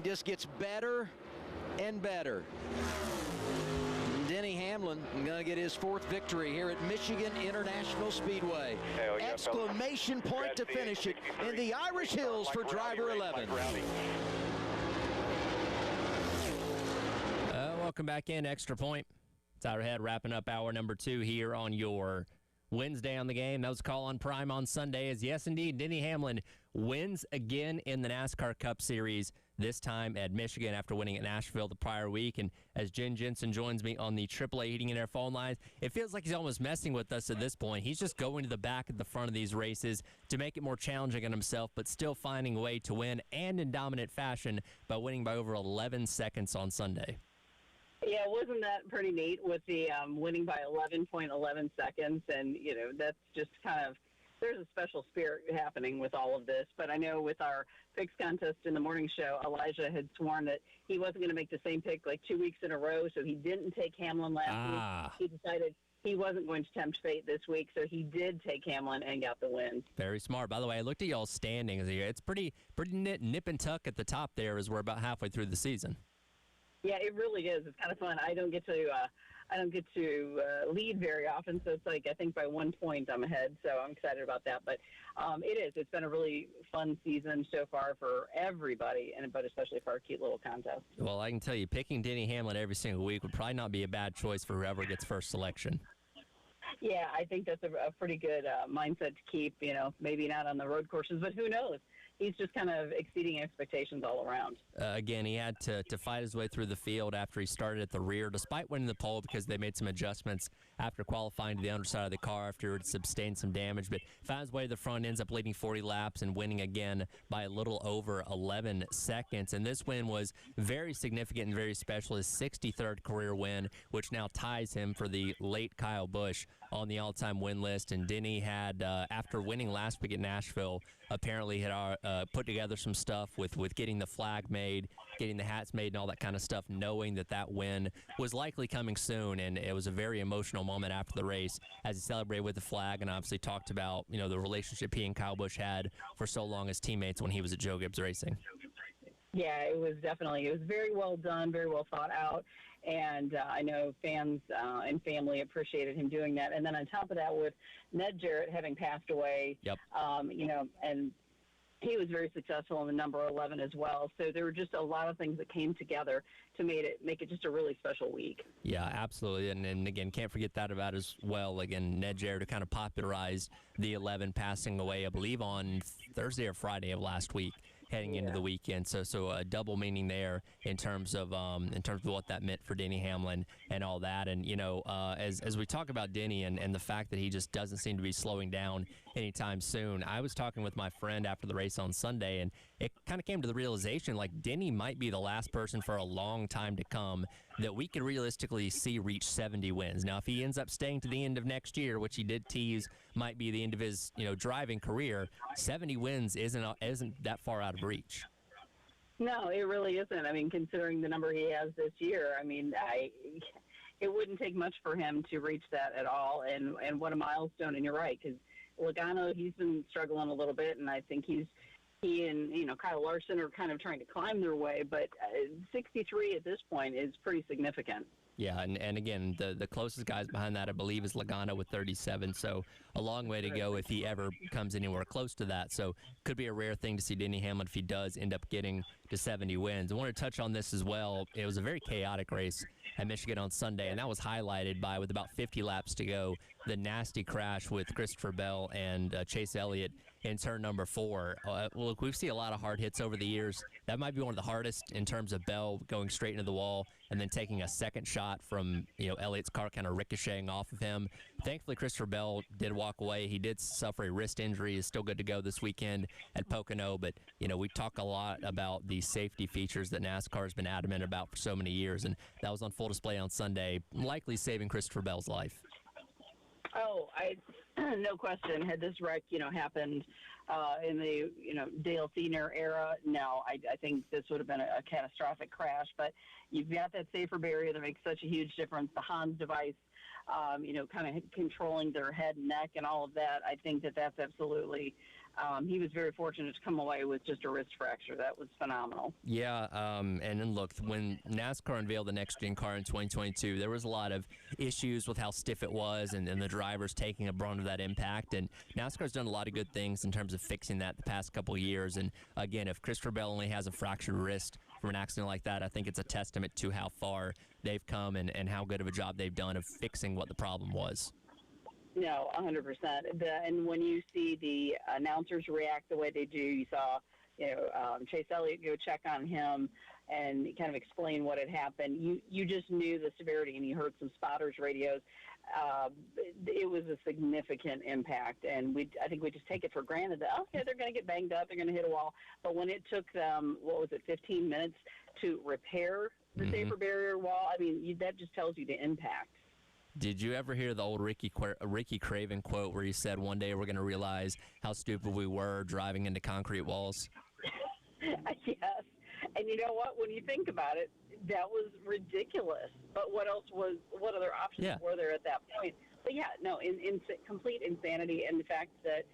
just gets better and better. Denny Hamlin going to get his 4th victory here at Michigan International Speedway. Exclamation point to finish it in the Irish Hills for driver 11. Welcome back in, Extra Point. Tyler Head wrapping up hour number 2 here on your Wednesday on the Game. That was Call on Prime on Sunday. As yes, indeed, Denny Hamlin wins again in the NASCAR Cup Series, this time at Michigan after winning at Nashville the prior week. And as Jen Jensen joins me on the AAA Heating and Air phone lines, it feels like he's almost messing with us at this point. He's just going to the back at the front of these races to make it more challenging on himself, but still finding a way to win, and in dominant fashion by winning by over 11 seconds on Sunday. Yeah, wasn't that pretty neat with the winning by 11.11 seconds? And, that's just kind of, there's a special spirit happening with all of this. But I know with our picks contest in the morning show, Elijah had sworn that he wasn't going to make the same pick like 2 weeks in a row, so he didn't take Hamlin last week. He decided he wasn't going to tempt fate this week, so he did take Hamlin and got the win. Very smart. By the way, I looked at y'all's standings here. It's pretty nip and tuck at the top there as we're about halfway through the season. Yeah, it really is. It's kind of fun. I don't get to lead very often, so it's like I think by 1 point I'm ahead. So I'm excited about that. But it is. It's been a really fun season so far for everybody, but especially for our cute little contest. Well, I can tell you, picking Denny Hamlin every single week would probably not be a bad choice for whoever gets first selection. Yeah, I think that's a pretty good mindset to keep. Maybe not on the road courses, but who knows? He's just kind of exceeding expectations all around. Again, he had to fight his way through the field after he started at the rear, despite winning the pole because they made some adjustments after qualifying to the underside of the car after it sustained some damage. But found his way to the front, ends up leading 40 laps and winning again by a little over 11 seconds. And this win was very significant and very special. His 63rd career win, which now ties him for the late Kyle Busch on the all-time win list. And Denny had, after winning last week at Nashville, apparently had put together some stuff with getting the flag made, getting the hats made, and all that kind of stuff, knowing that win was likely coming soon. And it was a very emotional moment after the race as he celebrated with the flag and obviously talked about, the relationship he and Kyle Busch had for so long as teammates when he was at Joe Gibbs Racing. Yeah, it was very well done, very well thought out. And I know fans and family appreciated him doing that. And then on top of that, with Ned Jarrett having passed away, yep. And he was very successful in the number 11 as well. So there were just a lot of things that came together to make it just a really special week. Yeah, absolutely. And again, can't forget that about as well. Again, Ned Jarrett kind of popularized the 11, passing away, I believe, on Thursday or Friday of last week, heading into the weekend. So a double meaning there in terms of what that meant for Denny Hamlin and all that. And, as we talk about Denny and the fact that he just doesn't seem to be slowing down anytime soon, I was talking with my friend after the race on Sunday, and it kind of came to the realization, like, Denny might be the last person for a long time to come that we could realistically see reach 70 wins. Now, if he ends up staying to the end of next year, which he did tease might be the end of his, driving career, 70 wins isn't that far out of reach. No, it really isn't. I mean, considering the number he has this year, it wouldn't take much for him to reach that at all. And what a milestone. And you're right, because Logano, he's been struggling a little bit, and I think he and Kyle Larson are kind of trying to climb their way, but 63 at this point is pretty significant. Yeah, and again, the closest guys behind that, I believe, is Logano with 37, so a long way to go if he ever comes anywhere close to that. So could be a rare thing to see Denny Hamlin if he does end up getting to 70 wins. I want to touch on this as well. It was a very chaotic race at Michigan on Sunday, and that was highlighted by, with about 50 laps to go, the nasty crash with Christopher Bell and Chase Elliott in turn number 4. Look, we've seen a lot of hard hits over the years. That might be one of the hardest in terms of Bell going straight into the wall and then taking a second shot from, Elliott's car kind of ricocheting off of him. Thankfully, Christopher Bell did walk away. He did suffer a wrist injury. He's still good to go this weekend at Pocono. But, we talk a lot about the safety features that NASCAR has been adamant about for so many years. And that was on full display on Sunday, likely saving Christopher Bell's life. Oh, no question. Had this wreck, happened in the, Dale Senior era, no, I think this would have been a catastrophic crash. But you've got that safer barrier that makes such a huge difference. The Hans device, kind of controlling their head and neck and all of that. I think that's absolutely he was very fortunate to come away with just a wrist fracture. That was phenomenal. Yeah, and then look, when NASCAR unveiled the next-gen car in 2022, there was a lot of issues with how stiff it was and the drivers taking a brunt of that impact. And NASCAR's done a lot of good things in terms of fixing that the past couple of years. And, again, if Christopher Bell only has a fractured wrist from an accident like that, I think it's a testament to how far they've come and how good of a job they've done of fixing what the problem was. No, 100%. And when you see the announcers react the way they do, you saw, Chase Elliott go check on him and kind of explain what had happened. You just knew the severity, and you heard some spotters radios. It was a significant impact, and I think we just take it for granted that, okay, they're going to get banged up, they're going to hit a wall. But when it took them, 15 minutes to repair the safer barrier wall, I mean, that just tells you the impact. Did you ever hear the old Ricky Craven quote where he said, one day we're going to realize how stupid we were driving into concrete walls? Yes. And you know what? When you think about it, that was ridiculous. But what other options were there at that point? But yeah, no, in complete insanity, and the fact that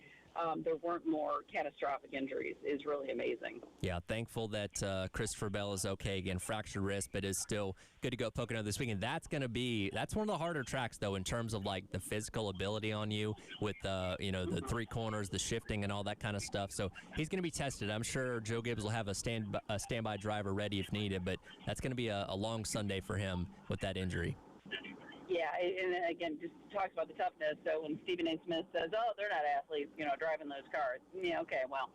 there weren't more catastrophic injuries is really amazing. Yeah, thankful that Christopher Bell is okay again, fractured wrist, but is still good to go at Pocono this weekend. That's one of the harder tracks though in terms of like the physical ability on you with the three corners, the shifting, and all that kind of stuff. So he's going to be tested. I'm sure Joe Gibbs will have a standby driver ready if needed, but that's going to be a long Sunday for him with that injury. Yeah, and again, just talks about the toughness. So when Stephen A. Smith says, "Oh, they're not athletes," driving those cars. Yeah, okay, well,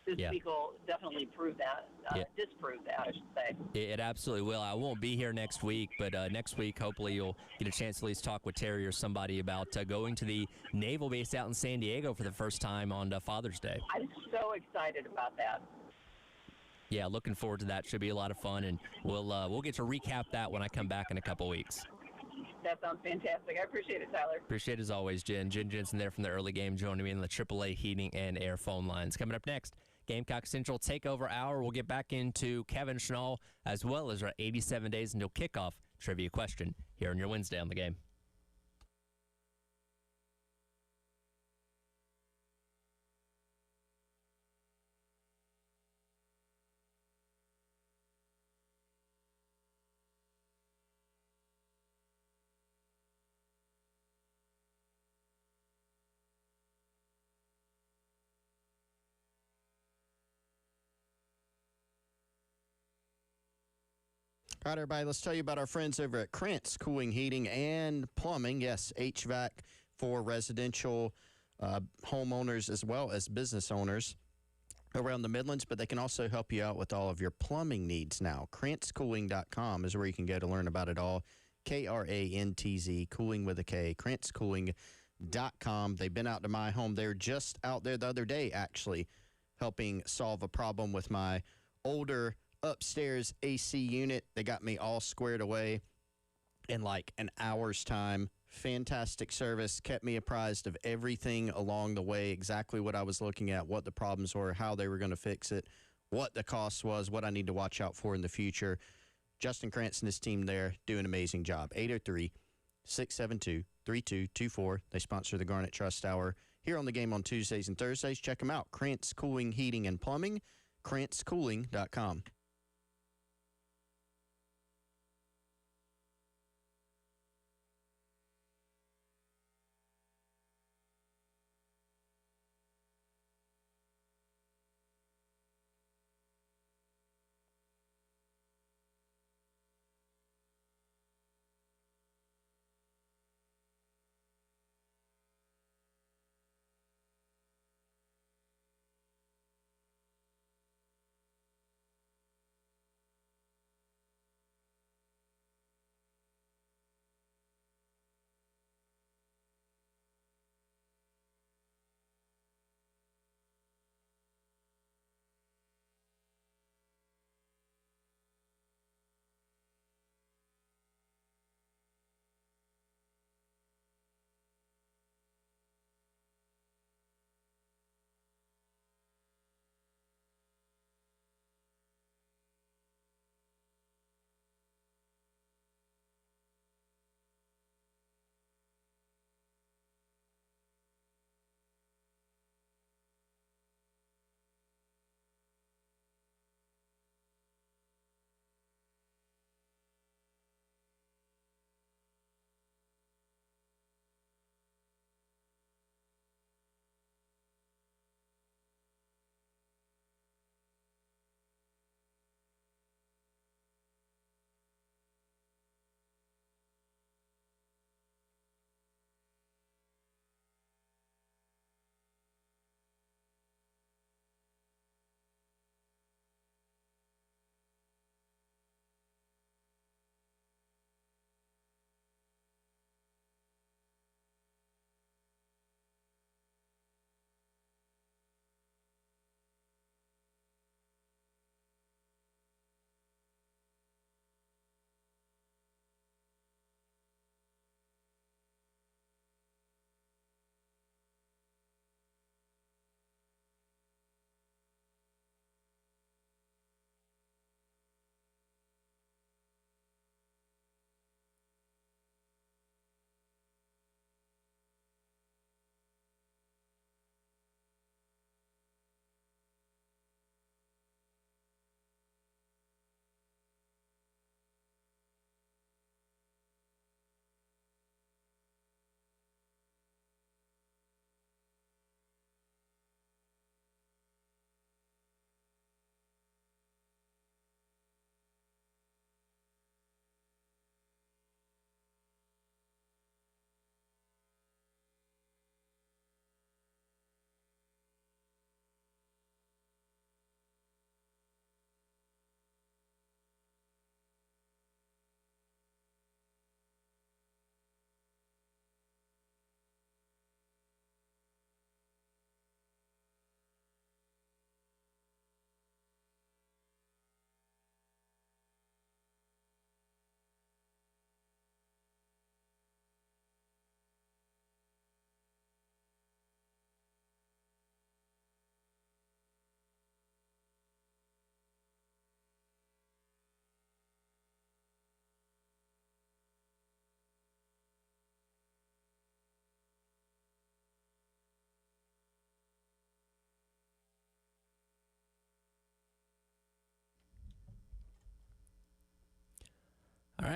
this week will definitely prove that, disprove that, I should say. It absolutely will. I won't be here next week, but next week, hopefully, you'll get a chance to at least talk with Terry or somebody about going to the Naval Base out in San Diego for the first time on Father's Day. I'm so excited about that. Yeah, looking forward to that. Should be a lot of fun, and we'll get to recap that when I come back in a couple weeks. That sounds fantastic. I appreciate it, Tyler. Appreciate it as always, Jen. Jen Jensen there from the early game joining me in the AAA heating and air phone lines. Coming up next, Gamecock Central Takeover Hour. We'll get back into Kevin Schnall as well as our 87 days until kickoff trivia question here on your Wednesday on the Game. All right, everybody, let's tell you about our friends over at Krentz Cooling, Heating, and Plumbing. Yes, HVAC for residential homeowners as well as business owners around the Midlands, but they can also help you out with all of your plumbing needs now. KrentzCooling.com is where you can go to learn about it all. Krantz, cooling with a K, KrentzCooling.com. They've been out to my home. They were just out there the other day, actually, helping solve a problem with my older upstairs AC unit. They got me all squared away in like an hour's time. Fantastic service, kept me apprised of everything along the way, exactly what I was looking at, what the problems were, how they were going to fix it, what the cost was, what I need to watch out for in the future. Justin Krantz and his team there do an amazing job. 803-672-3224. They sponsor the Garnet Trust Hour here on the Game on Tuesdays and Thursdays. Check them out. Krantz Cooling, Heating, and Plumbing, KrantzCooling.com.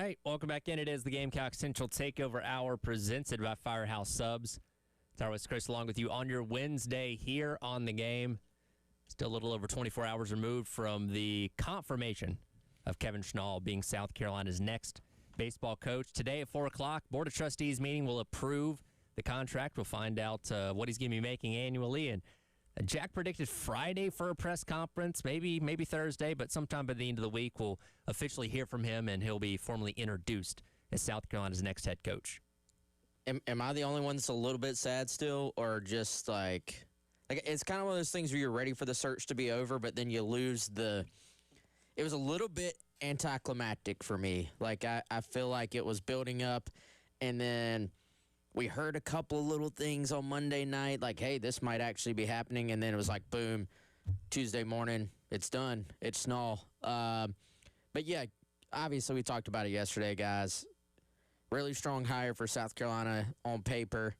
right, welcome back in. It is the Gamecock Central Takeover Hour presented by Firehouse Subs. Tyler with Chris along with you on your Wednesday here on the game. Still a little over 24 hours removed from the confirmation of Kevin Schnall being South Carolina's next baseball coach. Today at 4 o'clock, Board of Trustees meeting will approve the contract. We'll find out what he's going to be making annually. And Jack predicted Friday for a press conference, maybe Thursday, but sometime by the end of the week we'll officially hear from him, and he'll be formally introduced as South Carolina's next head coach. Am I the only one that's a little bit sad still, or just like it's kind of one of those things where you're ready for the search to be over, but then you lose the – it was a little bit anticlimactic for me. Like I feel like it was building up, and then – we heard a couple of little things on Monday night, like, hey, this might actually be happening. And then it was like, boom, Tuesday morning, it's done. It's Schnall. But, yeah, obviously we talked about it yesterday, guys. Really strong hire for South Carolina on paper.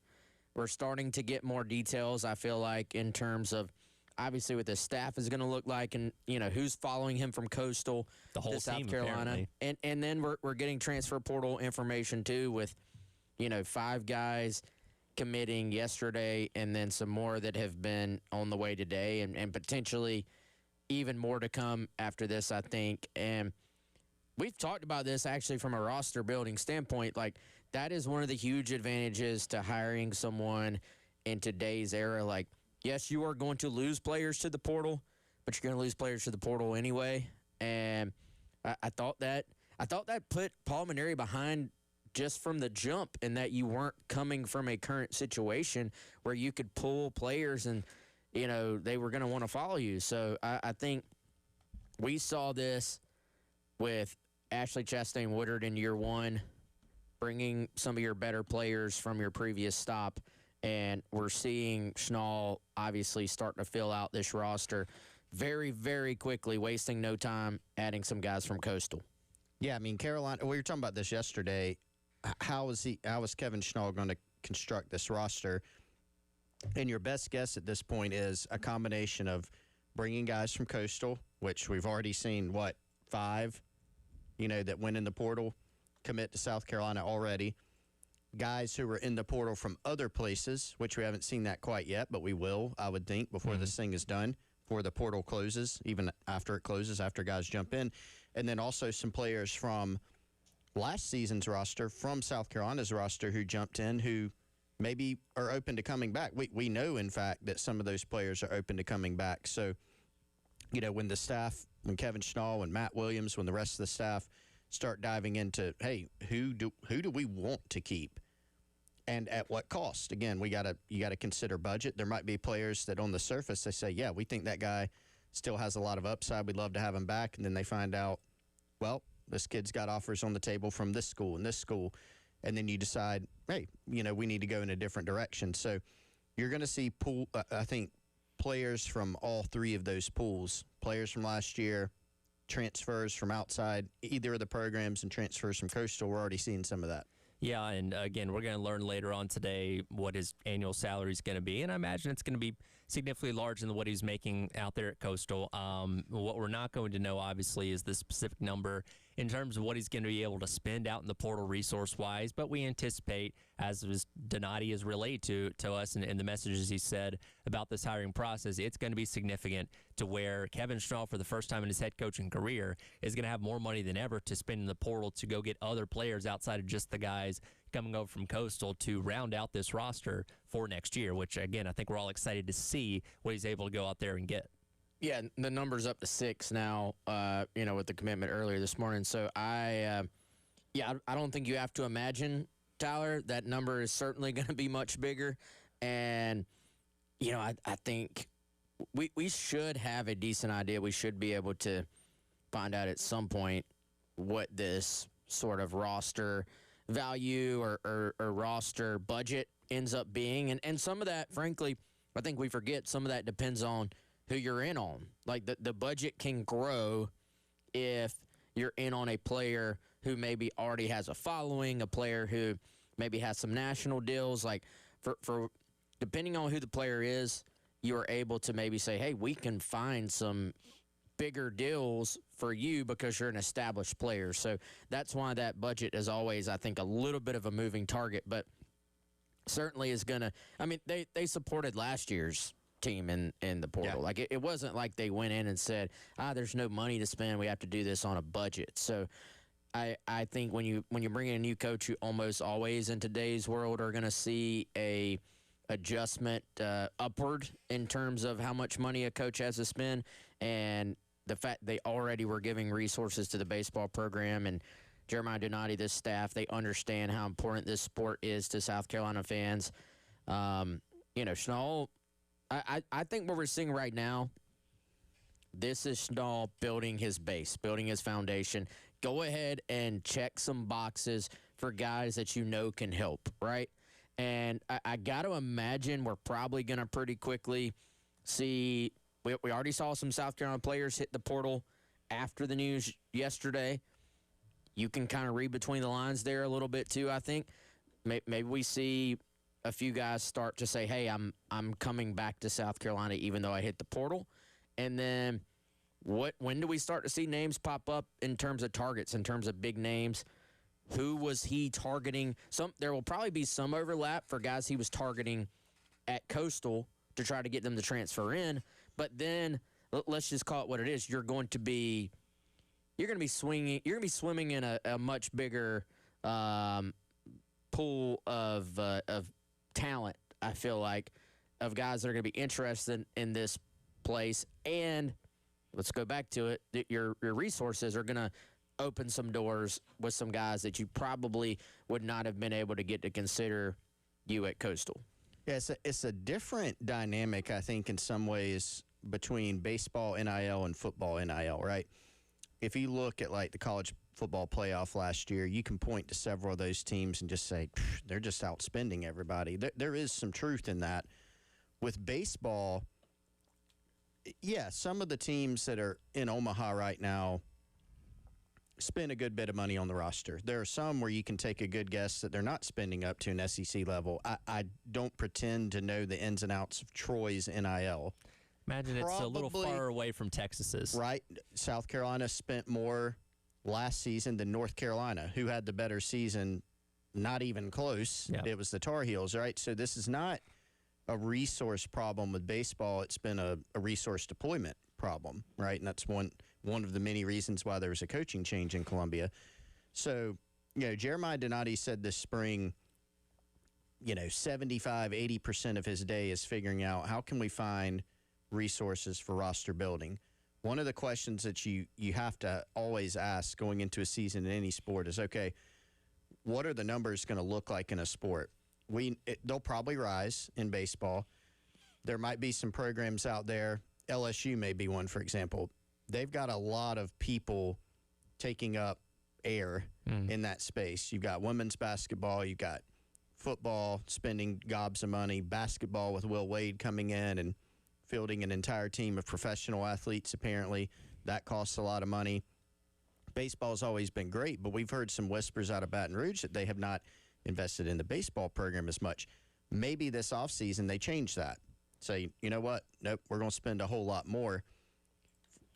We're starting to get more details, I feel like, in terms of obviously what the staff is going to look like and, who's following him from Coastal to South Carolina. And then we're getting transfer portal information, too, with – 5 guys committing yesterday and then some more that have been on the way today and potentially even more to come after this, I think. And we've talked about this actually from a roster building standpoint. Like, that is one of the huge advantages to hiring someone in today's era. Like, yes, you are going to lose players to the portal, but you're going to lose players to the portal anyway. And I thought that put Paul Maneri behind just from the jump, and that you weren't coming from a current situation where you could pull players and, they were going to want to follow you. So I think we saw this with Ashley Chastain Woodard in year one, bringing some of your better players from your previous stop, and we're seeing Schnall obviously starting to fill out this roster very, very quickly, wasting no time, adding some guys from Coastal. Yeah, I mean, Carolina, we were talking about this yesterday. How is Kevin Schnall going to construct this roster? And your best guess at this point is a combination of bringing guys from Coastal, which we've already seen, 5, that went in the portal, commit to South Carolina already. Guys who were in the portal from other places, which we haven't seen that quite yet, but we will, I would think, before this thing is done, before the portal closes, even after it closes, after guys jump in. And then also some players from last season's roster, from South Carolina's roster, who jumped in, who maybe are open to coming back. We know, in fact, that some of those players are open to coming back. So, when Kevin Schnall and Matt Williams, when the rest of the staff start diving into, hey, who do we want to keep and at what cost? Again, you got to consider budget. There might be players that on the surface they say, yeah, we think that guy still has a lot of upside. We'd love to have him back. And then they find out, well, this kid's got offers on the table from this school and this school. And then you decide, hey, we need to go in a different direction. So you're going to see I think players from all 3 of those pools, players from last year, transfers from outside either of the programs, and transfers from Coastal. We're already seeing some of that. Yeah, and again, we're going to learn later on today what his annual salary is going to be, and I imagine it's going to be significantly larger than what he's making out there at Coastal. What we're not going to know, obviously, is the specific number in terms of what he's going to be able to spend out in the portal resource-wise, but we anticipate, as Donati has relayed to us in the messages he said about this hiring process, it's going to be significant to where Kevin Schnall, for the first time in his head coaching career, is going to have more money than ever to spend in the portal to go get other players outside of just the guys coming over from Coastal to round out this roster for next year, which, again, I think we're all excited to see what he's able to go out there and get. Yeah, the number's up to 6 now, with the commitment earlier this morning. So I don't think you have to imagine, Tyler, that number is certainly going to be much bigger. And, I think we should have a decent idea. We should be able to find out at some point what this sort of roster value or roster budget ends up being. And some of that, frankly, I think we forget some of that depends on who you're in on. Like, the budget can grow if you're in on a player who maybe already has a following, a player who maybe has some national deals. Like, for depending on who the player is, you are able to maybe say, hey, we can find some bigger deals for you because you're an established player. So that's why that budget is always, I think, a little bit of a moving target, but certainly is going to – I mean, they supported last year's team in the portal. Yeah. Like, it wasn't like they went in and said, there's no money to spend. We have to do this on a budget. So I think when you bring in a new coach, you almost always in today's world are going to see a adjustment upward in terms of how much money a coach has to spend, and the fact they already were giving resources to the baseball program, and Jeremiah Donati, this staff, they understand how important this sport is to South Carolina fans. Schnall, I think what we're seeing right now, this is Schnall building his base, building his foundation. Go ahead and check some boxes for guys that you know can help, right? And I got to imagine we're probably going to pretty quickly see – we already saw some South Carolina players hit the portal after the news yesterday. You can kind of read between the lines there a little bit too, I think. Maybe we see a few guys start to say, hey, I'm coming back to South Carolina even though I hit the portal. And then when do we start to see names pop up in terms of targets, in terms of big names? Who was he targeting? There will probably be some overlap for guys he was targeting at Coastal to try to get them to transfer in. But then let's just call it what it is. You're going to be swinging. You're going to be swimming in a much bigger pool of talent. I feel like of guys that are going to be interested in this place. And let's go back to it. Your resources are going to open some doors with some guys that you probably would not have been able to get to consider you at Coastal. Yeah, it's a different dynamic, I think, in some ways between baseball NIL and football NIL, right? If you look at, like, the college football playoff last year, you can point to several of those teams and just say, they're just outspending everybody. There is some truth in that. With baseball, yeah, some of the teams that are in Omaha right now spend a good bit of money on the roster. There are some where you can take a good guess that they're not spending up to an SEC level. I don't pretend to know the ins and outs of Troy's NIL. Imagine it's a little far away from Texas's. Right. South Carolina spent more last season than North Carolina, who had the better season, not even close. Yeah. It was the Tar Heels, right? So this is not a resource problem with baseball. It's been a resource deployment problem, right? And that's one of the many reasons why there was a coaching change in Columbia. So, Jeremiah Donati said this spring, 75, 80% of his day is figuring out how can we find resources for roster building. One of the questions that you have to always ask going into a season in any sport is, okay, what are the numbers going to look like in a sport? They'll probably rise in baseball. There might be some programs out there. LSU may be one, for example. They've got a lot of people taking up air in that space. You've got women's basketball. You've got football spending gobs of money. Basketball with Will Wade coming in and fielding an entire team of professional athletes, apparently. That costs a lot of money. Baseball's always been great, but we've heard some whispers out of Baton Rouge that they have not invested in the baseball program as much. Maybe this offseason they change that. Say, you know what? Nope, we're going to spend a whole lot more.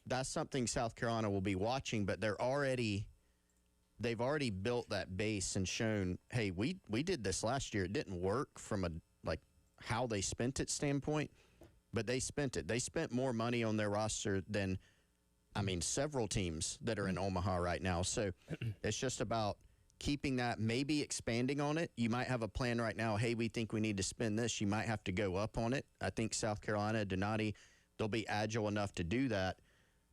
That's something South Carolina will be watching, but they've already built that base and shown, hey, we did this last year. It didn't work from a how they spent it standpoint, but they spent it. They spent more money on their roster than, several teams that are in Omaha right now. So it's just about keeping that, maybe expanding on it. You might have a plan right now, hey, we think we need to spend this. You might have to go up on it. I think South Carolina, Donati, they'll be agile enough to do that.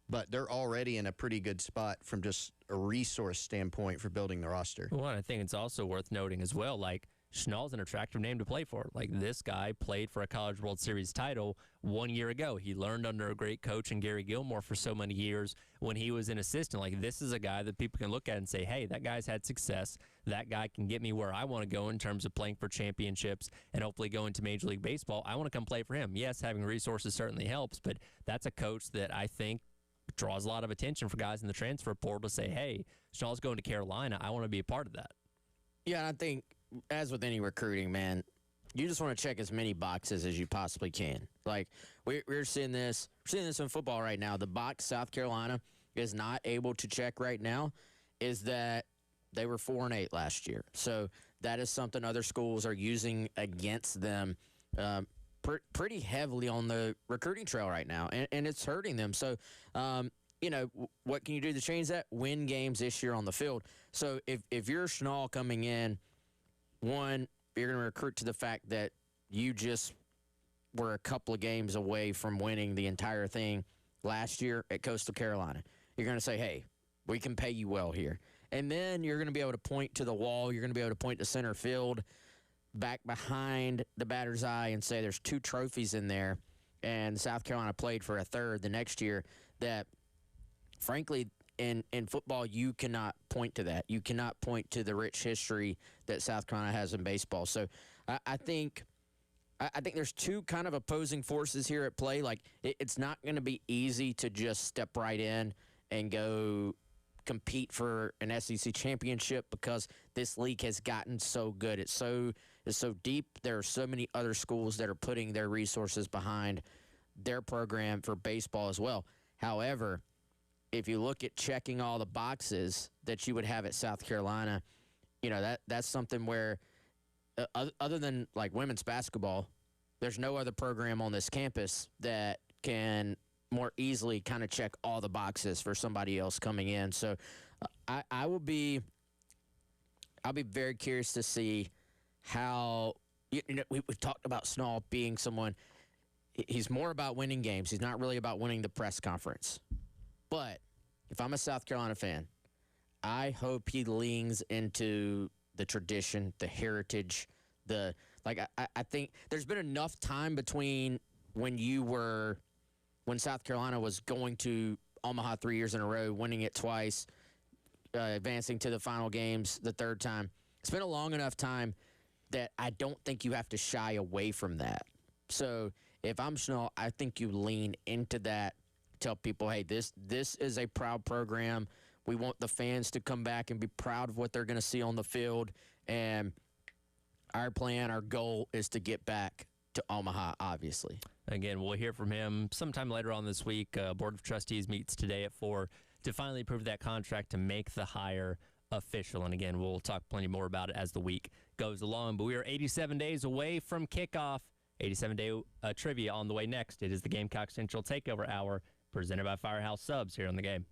But they're already in a pretty good spot from just a resource standpoint for building the roster. Well, I think it's also worth noting as well, Schnall's an attractive name to play for. This guy played for a College World Series title 1 year ago. He learned under a great coach in Gary Gilmore for so many years when he was an assistant. This is a guy that people can look at and say, hey, that guy's had success. That guy can get me where I want to go in terms of playing for championships and hopefully go into Major League Baseball. I want to come play for him. Yes, having resources certainly helps, but that's a coach that I think draws a lot of attention for guys in the transfer portal to say, hey, Schnall's going to Carolina. I want to be a part of that. Yeah, and I think, as with any recruiting, man, you just want to check as many boxes as you possibly can. Like we're seeing this in football right now. The box South Carolina is not able to check right now is that they were 4-8 last year. So that is something other schools are using against them pretty heavily on the recruiting trail right now, and it's hurting them. So, what can you do to change that? Win games this year on the field. So if you're Schnall coming in, one, you're going to recruit to the fact that you just were a couple of games away from winning the entire thing last year at Coastal Carolina. You're going to say, hey, we can pay you well here. And then you're going to be able to point to the wall. You're going to be able to point to center field back behind the batter's eye and say there's 2 trophies in there, and South Carolina played for a third the next year that, frankly, in football, you cannot point to that. You cannot point to the rich history that South Carolina has in baseball. So I think there's 2 kind of opposing forces here at play. Like, it's not going to be easy to just step right in and go compete for an SEC championship because this league has gotten so good. It's so deep. There are so many other schools that are putting their resources behind their program for baseball as well. However, if you look at checking all the boxes that you would have at South Carolina, that's something where other than like women's basketball, there's no other program on this campus that can more easily kind of check all the boxes for somebody else coming in. So I'll be very curious to see how we've talked about Schnall being someone. He's more about winning games. He's not really about winning the press conference. But if I'm a South Carolina fan, I hope he leans into the tradition, the heritage, I think there's been enough time between when South Carolina was going to Omaha 3 years in a row, winning it twice, advancing to the final games the third time. It's been a long enough time that I don't think you have to shy away from that. So if I'm Schnall, I think you lean into that. Tell people, hey, this is a proud program. We want the fans to come back and be proud of what they're going to see on the field. And our plan, our goal is to get back to Omaha, obviously. Again, we'll hear from him sometime later on this week. Board of Trustees meets today at 4 to finally approve that contract to make the hire official. And again, we'll talk plenty more about it as the week goes along. But we are 87 days away from kickoff. 87-day trivia on the way next. It is the Gamecock Central Takeover Hour, presented by Firehouse Subs here on the game.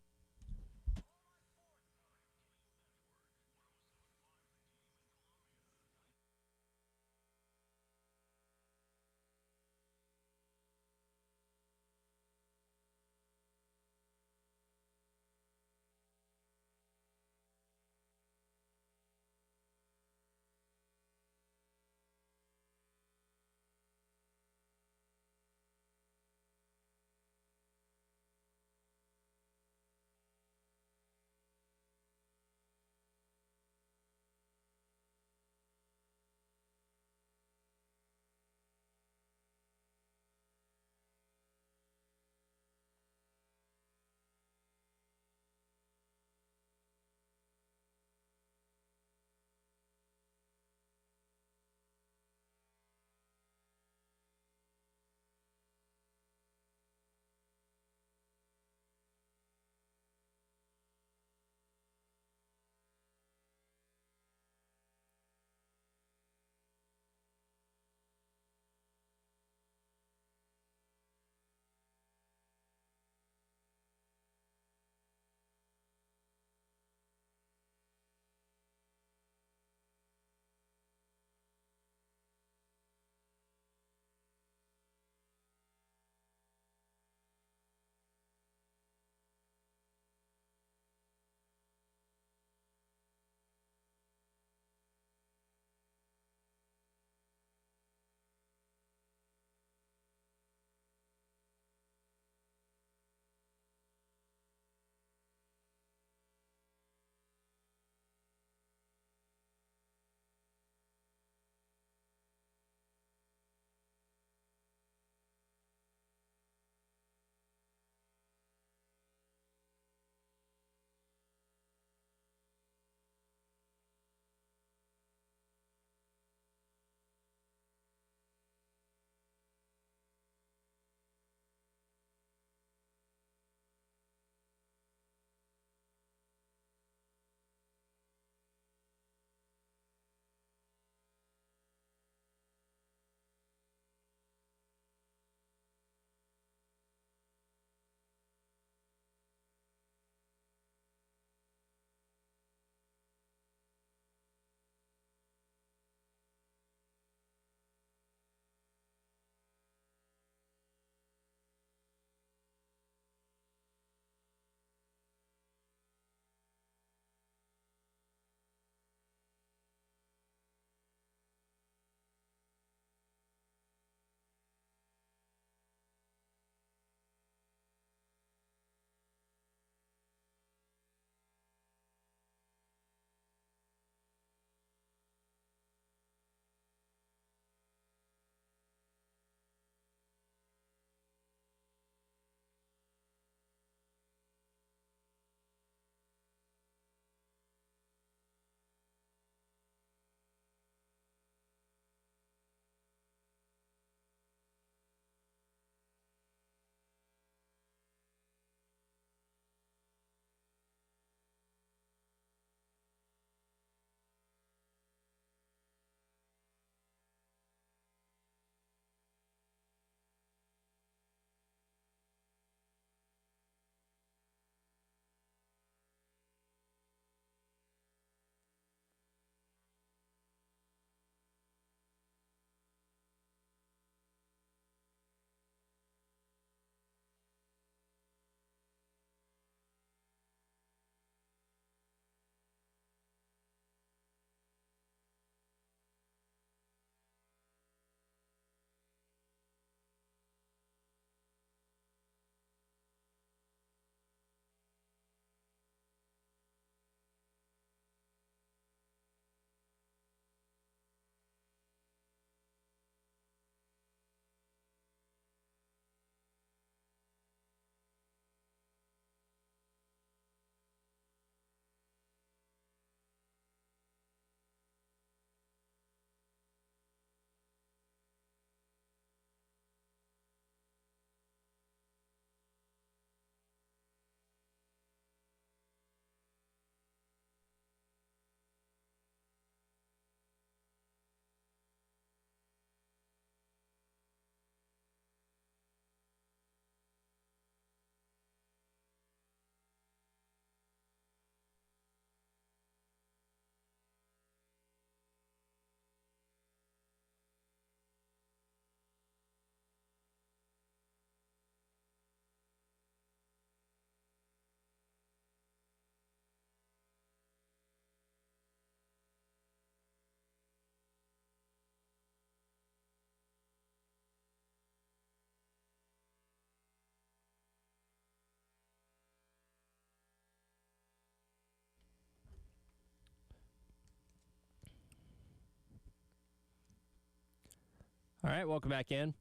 All right, welcome back in.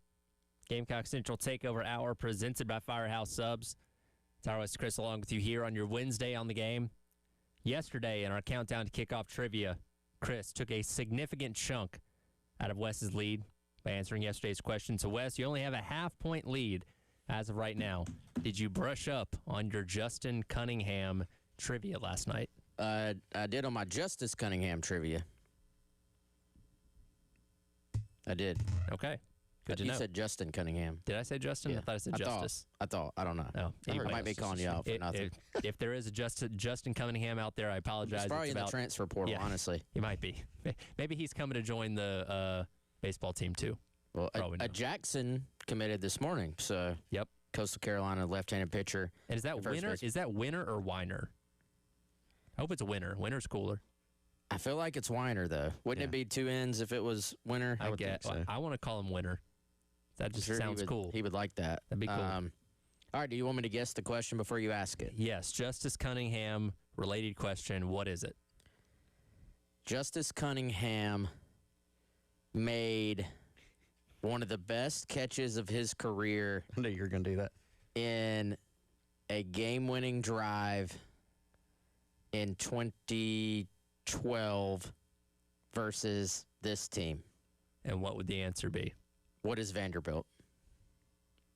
Gamecock Central Takeover Hour presented by Firehouse Subs. Tyler West Chris along with you here on your Wednesday on the game. Yesterday in our countdown to kickoff trivia, Chris took a significant chunk out of Wes's lead by answering yesterday's question. So, Wes, you only have a half-point lead as of right now. Did you brush up on your Justin Cunningham trivia last night? I did on my Justice Cunningham trivia. I did. Okay. Good to you know. said Justin Cunningham. Did I say Justin? Yeah. I thought I said Justice. I don't know. No, I anyway. might be calling you out for nothing. If there is a Justin Cunningham out there, I apologize. He's probably It's in the transfer portal, yeah, honestly. He might be. Maybe he's coming to join the baseball team, too. Well, a Jackson committed this morning, so yep. Coastal Carolina left-handed pitcher. And is that winner? Is that winner or Weiner? I hope it's a winner. Winner's cooler. I feel like it's Weiner, though. Wouldn't it be two ends if it was winner? I would think so. I want to call him winner. That just sounds cool. He would like that. That'd be cool. All right, do you want me to guess the question before you ask it? Yes, Justice Cunningham, related question. What is it? Justice Cunningham made one of the best catches of his career. I knew you were going to do that. In a game-winning drive in 2012 versus this team. And what would the answer be? What is Vanderbilt?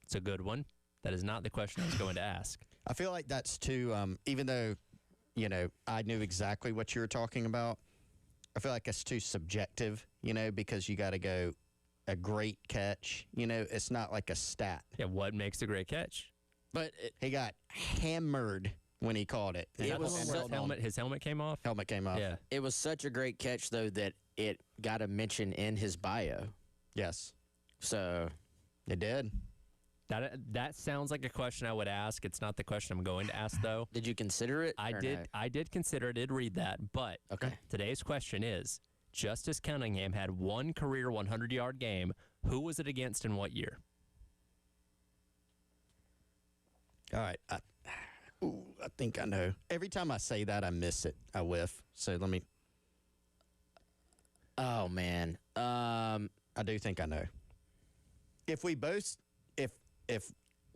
It's a good one. That is not the question I was going to ask. I feel like that's too, even though, I knew exactly what you were talking about, I feel like that's too subjective, because you got to go a great catch. It's not like a stat. Yeah, what makes a great catch? But he got hammered when he caught it. His helmet came off? Helmet came off. Yeah. It was such a great catch, though, that it got a mention in his bio. Yes. So it did. That sounds like a question I would ask. It's not the question I'm going to ask, though. Did you consider it? I did. No? I did consider it. Did read that. But okay. Today's question is: Justice Cunningham had one career 100-yard game. Who was it against and what year? All right. I think I know. Every time I say that, I miss it. I whiff. So let me. Oh man. I do think I know. If we both, if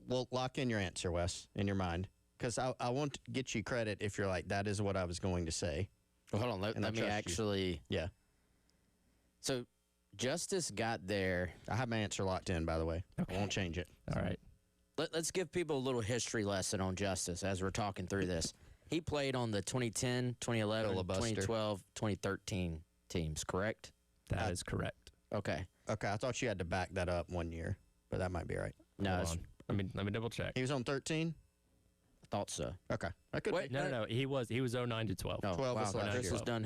we'll lock in your answer, Wes, in your mind, because I want to get you credit if you're like, that is what I was going to say. Well, hold on. Let me actually. You. Yeah. So Justice got there. I have my answer locked in, by the way. Okay. I won't change it. All right. Let's give people a little history lesson on Justice as we're talking through this. He played on the 2010, 2011, 2012, 2013 teams, correct? That is correct. Okay. Okay, I thought you had to back that up 1 year, but that might be right. No, let me double check. He was on 13? I thought so. Okay. I could Wait, no. He was 09 to 12. Oh, 12 wow. was last Chris year. has done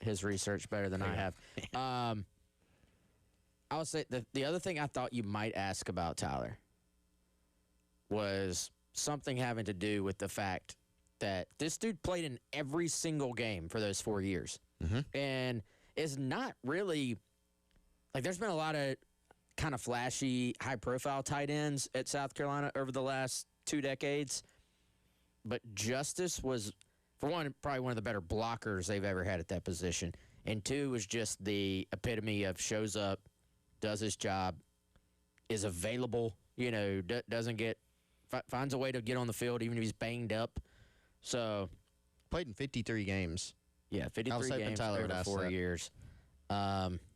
his research better than I have. I would say the other thing I thought you might ask about Tyler was something having to do with the fact that this dude played in every single game for those 4 years. Mm-hmm. And is not really, like, there's been a lot of kind of flashy, high-profile tight ends at South Carolina over the last 2 decades. But Justice was, for one, probably one of the better blockers they've ever had at that position. And two, was just the epitome of shows up, does his job, is available, doesn't get, finds a way to get on the field even if he's banged up. So played in 53 games. Yeah, 53 games Tyler over 4 years.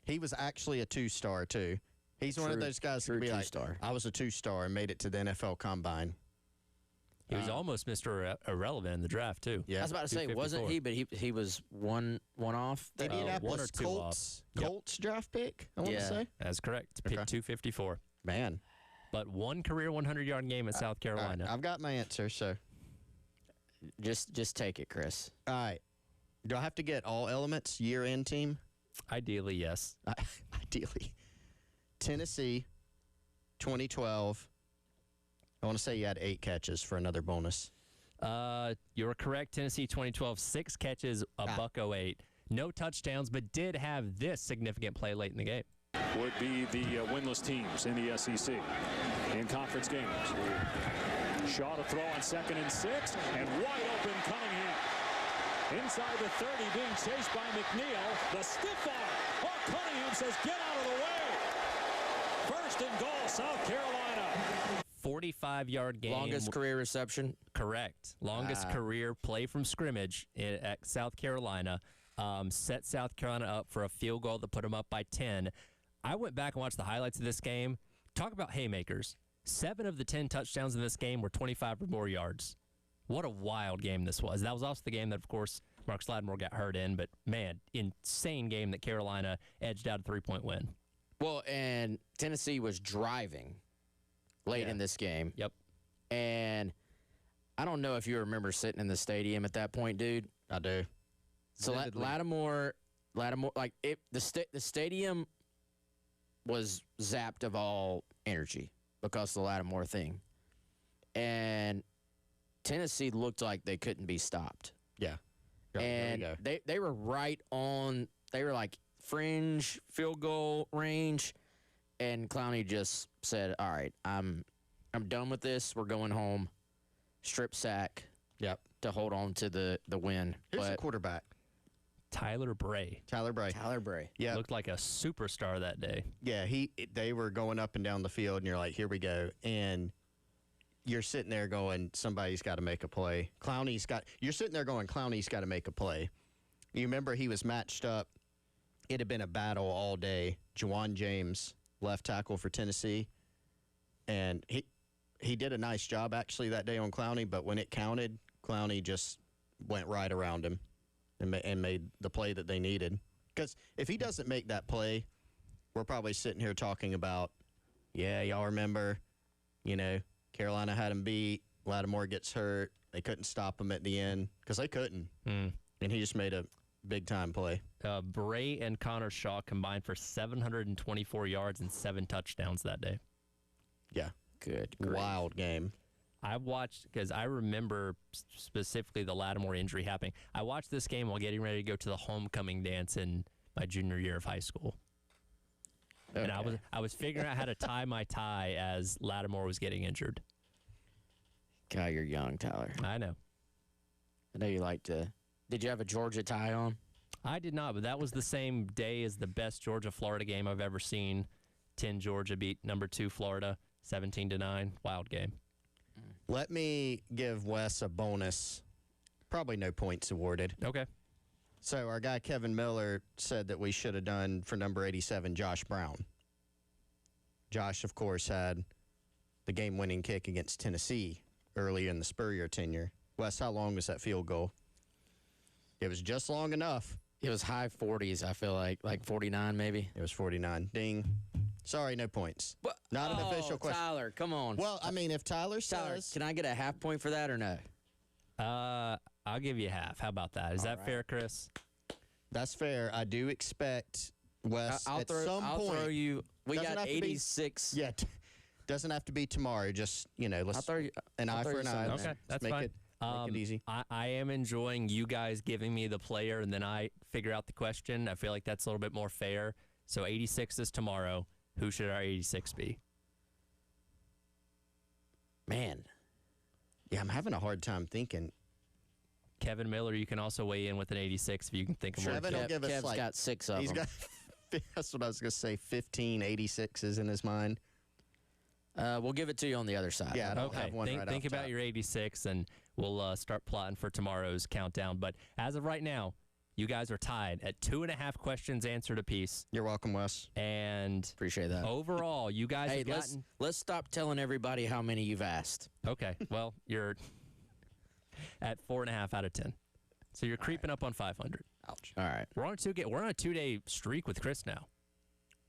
He was actually a 2-star, too. He's one of those guys who be like, I was a 2-star and made it to the NFL Combine. He was almost Mr. Irrelevant in the draft, too. Yeah. I was about to say, wasn't he? But he was one off. Indianapolis Colts draft pick, I want to say. That's correct. Pick 254. Man. But one career 100-yard game at South Carolina. I've got my answer, so. Just take it, Chris. All right. Do I have to get all elements, year and team? Ideally, yes. Ideally. Tennessee, 2012. I want to say you had 8 catches for another bonus. You're correct. Tennessee 2012, 6 catches, $108. No touchdowns, but did have this significant play late in the game. Would be the winless teams in the SEC in conference games. Shaw to throw on 2nd and 6, and wide open Cunningham. Inside the 30, being chased by McNeil. The stiff arm. Oh, Cunningham says, get out of the way. First and goal, South Carolina. 45-yard game. Longest career reception. Correct. Longest career play from scrimmage at South Carolina. Set South Carolina up for a field goal that put them up by 10. I went back and watched the highlights of this game. Talk about haymakers. 7 of the 10 touchdowns in this game were 25 or more yards. What a wild game this was. That was also the game that, of course, Marcus Lattimore got hurt in. But, man, insane game that Carolina edged out a 3-point win. Well, and Tennessee was driving late in this game. Yep. And I don't know if you remember sitting in the stadium at that point, dude. I do. So Lattimore, the stadium was zapped of all energy because of the Lattimore thing. And Tennessee looked like they couldn't be stopped. Yeah. And they were right on, they were like fringe field goal range, and Clowney just said, all right, I'm done with this. We're going home. Strip sack. Yep. To hold on to the win. Who's the quarterback? Tyler Bray. Tyler Bray. Yeah. Looked like a superstar that day. Yeah, they were going up and down the field, and you're like, here we go. And you're sitting there going, somebody's got to make a play. You're sitting there going, Clowney's got to make a play. You remember he was matched up. It had been a battle all day. Juwan James, left tackle for Tennessee. And he did a nice job, actually, that day on Clowney, but when it counted, Clowney just went right around him and made the play that they needed. Because if he doesn't make that play, we're probably sitting here talking about, y'all remember, Carolina had him beat. Lattimore gets hurt. They couldn't stop him at the end because they couldn't. And he just made a big-time play. Bray and Connor Shaw combined for 724 yards and 7 touchdowns that day. Yeah. Good. Wild game. I watched, because I remember specifically the Lattimore injury happening. I watched this game while getting ready to go to the homecoming dance in my junior year of high school. Okay. And I was figuring out how to tie my tie as Lattimore was getting injured. God, you're young, Tyler. I know. I know you like to. Did you have a Georgia tie on? I did not, but that was the same day as the best Georgia-Florida game I've ever seen. 10 Georgia beat number 2 Florida, 17-9. Wild game. Let me give Wes a bonus. Probably no points awarded. Okay. So our guy Kevin Miller said that we should have done for number 87, Josh Brown. Josh, of course, had the game-winning kick against Tennessee early in the Spurrier tenure. Wes, how long was that field goal? It was just long enough. It was high 40s, I feel like 49 maybe. It was 49. Ding. Sorry, no points. What? Not an official question. Tyler, come on. Well, I mean, if Tyler says... Can I get a half point for that or no? I'll give you half. How about that? Is that fair, Chris? That's fair. I do expect Wes I'll at some point... I'll throw you... We Doesn't got have to be- 86. Yeah, doesn't have to be tomorrow. Just, let's... I'll throw you, an eye for an eye. Okay, that's make fine. Make it easy. I am enjoying you guys giving me the player, and then I figure out the question. I feel like that's a little bit more fair. So 86 is tomorrow. Who should our 86 be? Man. Yeah, I'm having a hard time thinking. Kevin Miller, you can also weigh in with an 86 if you can think of more. Kevin will give us Kev's got 6 of them. That's what I was going to say, 15 86s in his mind. We'll give it to you on the other side. Yeah, I don't have one right Think off about top. your 86, and we'll start plotting for tomorrow's countdown. But as of right now, you guys are tied at 2.5 questions answered apiece. You're welcome, Wes. And appreciate that. Overall, you guys have gotten... let's stop telling everybody how many you've asked. Okay, well, you're at 4.5 out of 10. So you're creeping up on 500. Ouch. All right. We're on a 2-day streak with Chris now.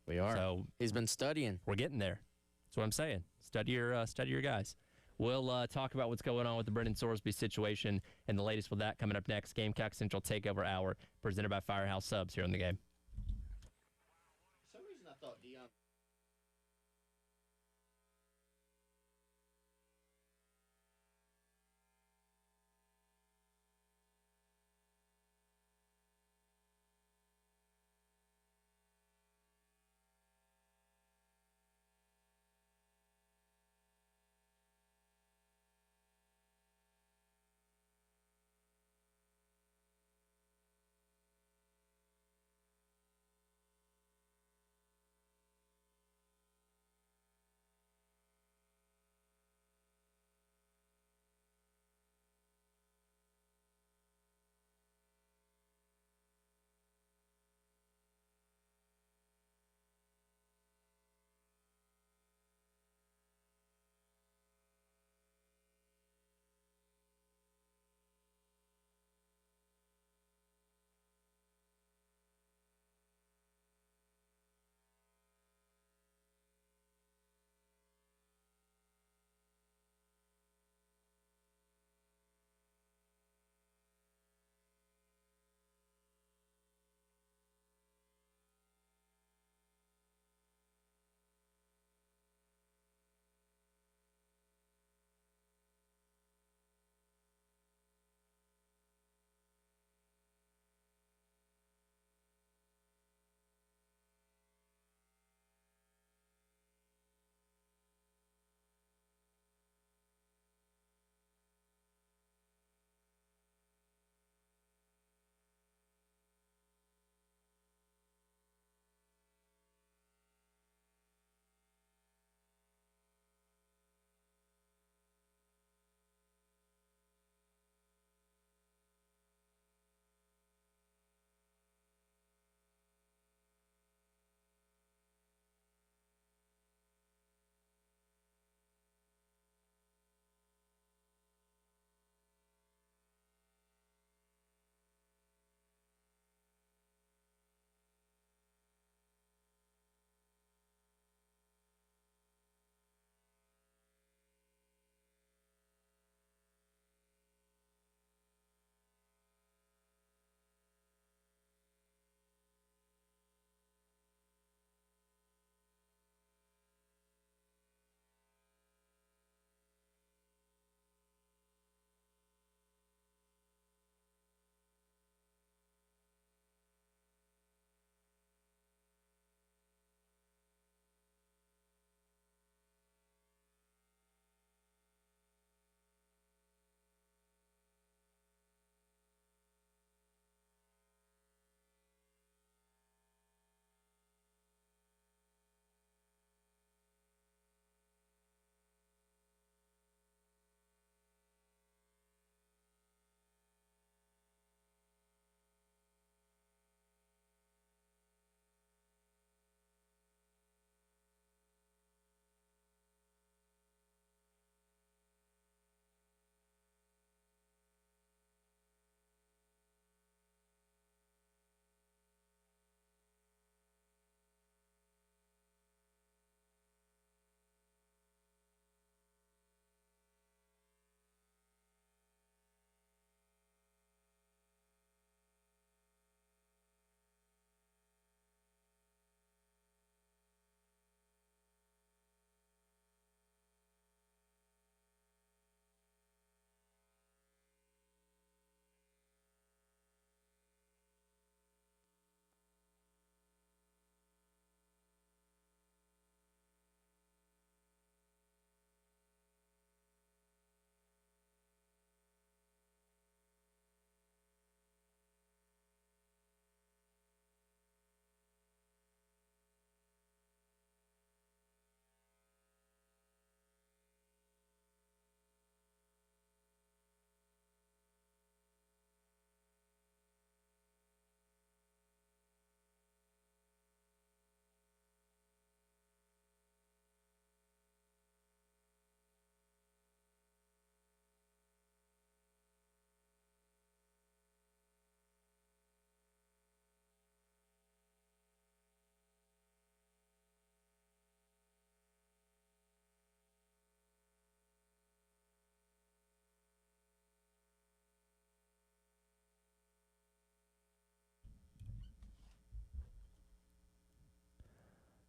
We are. So he's been studying. We're getting there. That's what I'm saying. Study your guys. We'll talk about what's going on with the Brendan Sorsby situation and the latest with that coming up next. Gamecock Central Takeover Hour presented by Firehouse Subs here on the game. For some reason, I thought Deion...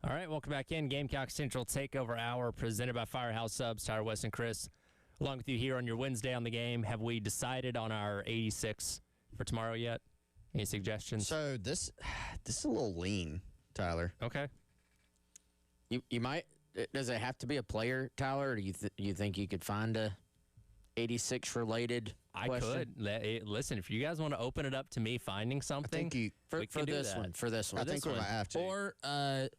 All right, welcome back in. Gamecock Central Takeover Hour presented by Firehouse Subs. Tyler, West, and Chris, along with you here on your Wednesday on the game. Have we decided on our 86 for tomorrow yet? Any suggestions? So this is a little lean, Tyler. Okay. You might. Does it have to be a player, Tyler, or do you think you could find a 86 related question? I could. Listen, if you guys want to open it up to me finding something, for this one. I think we might have to. Or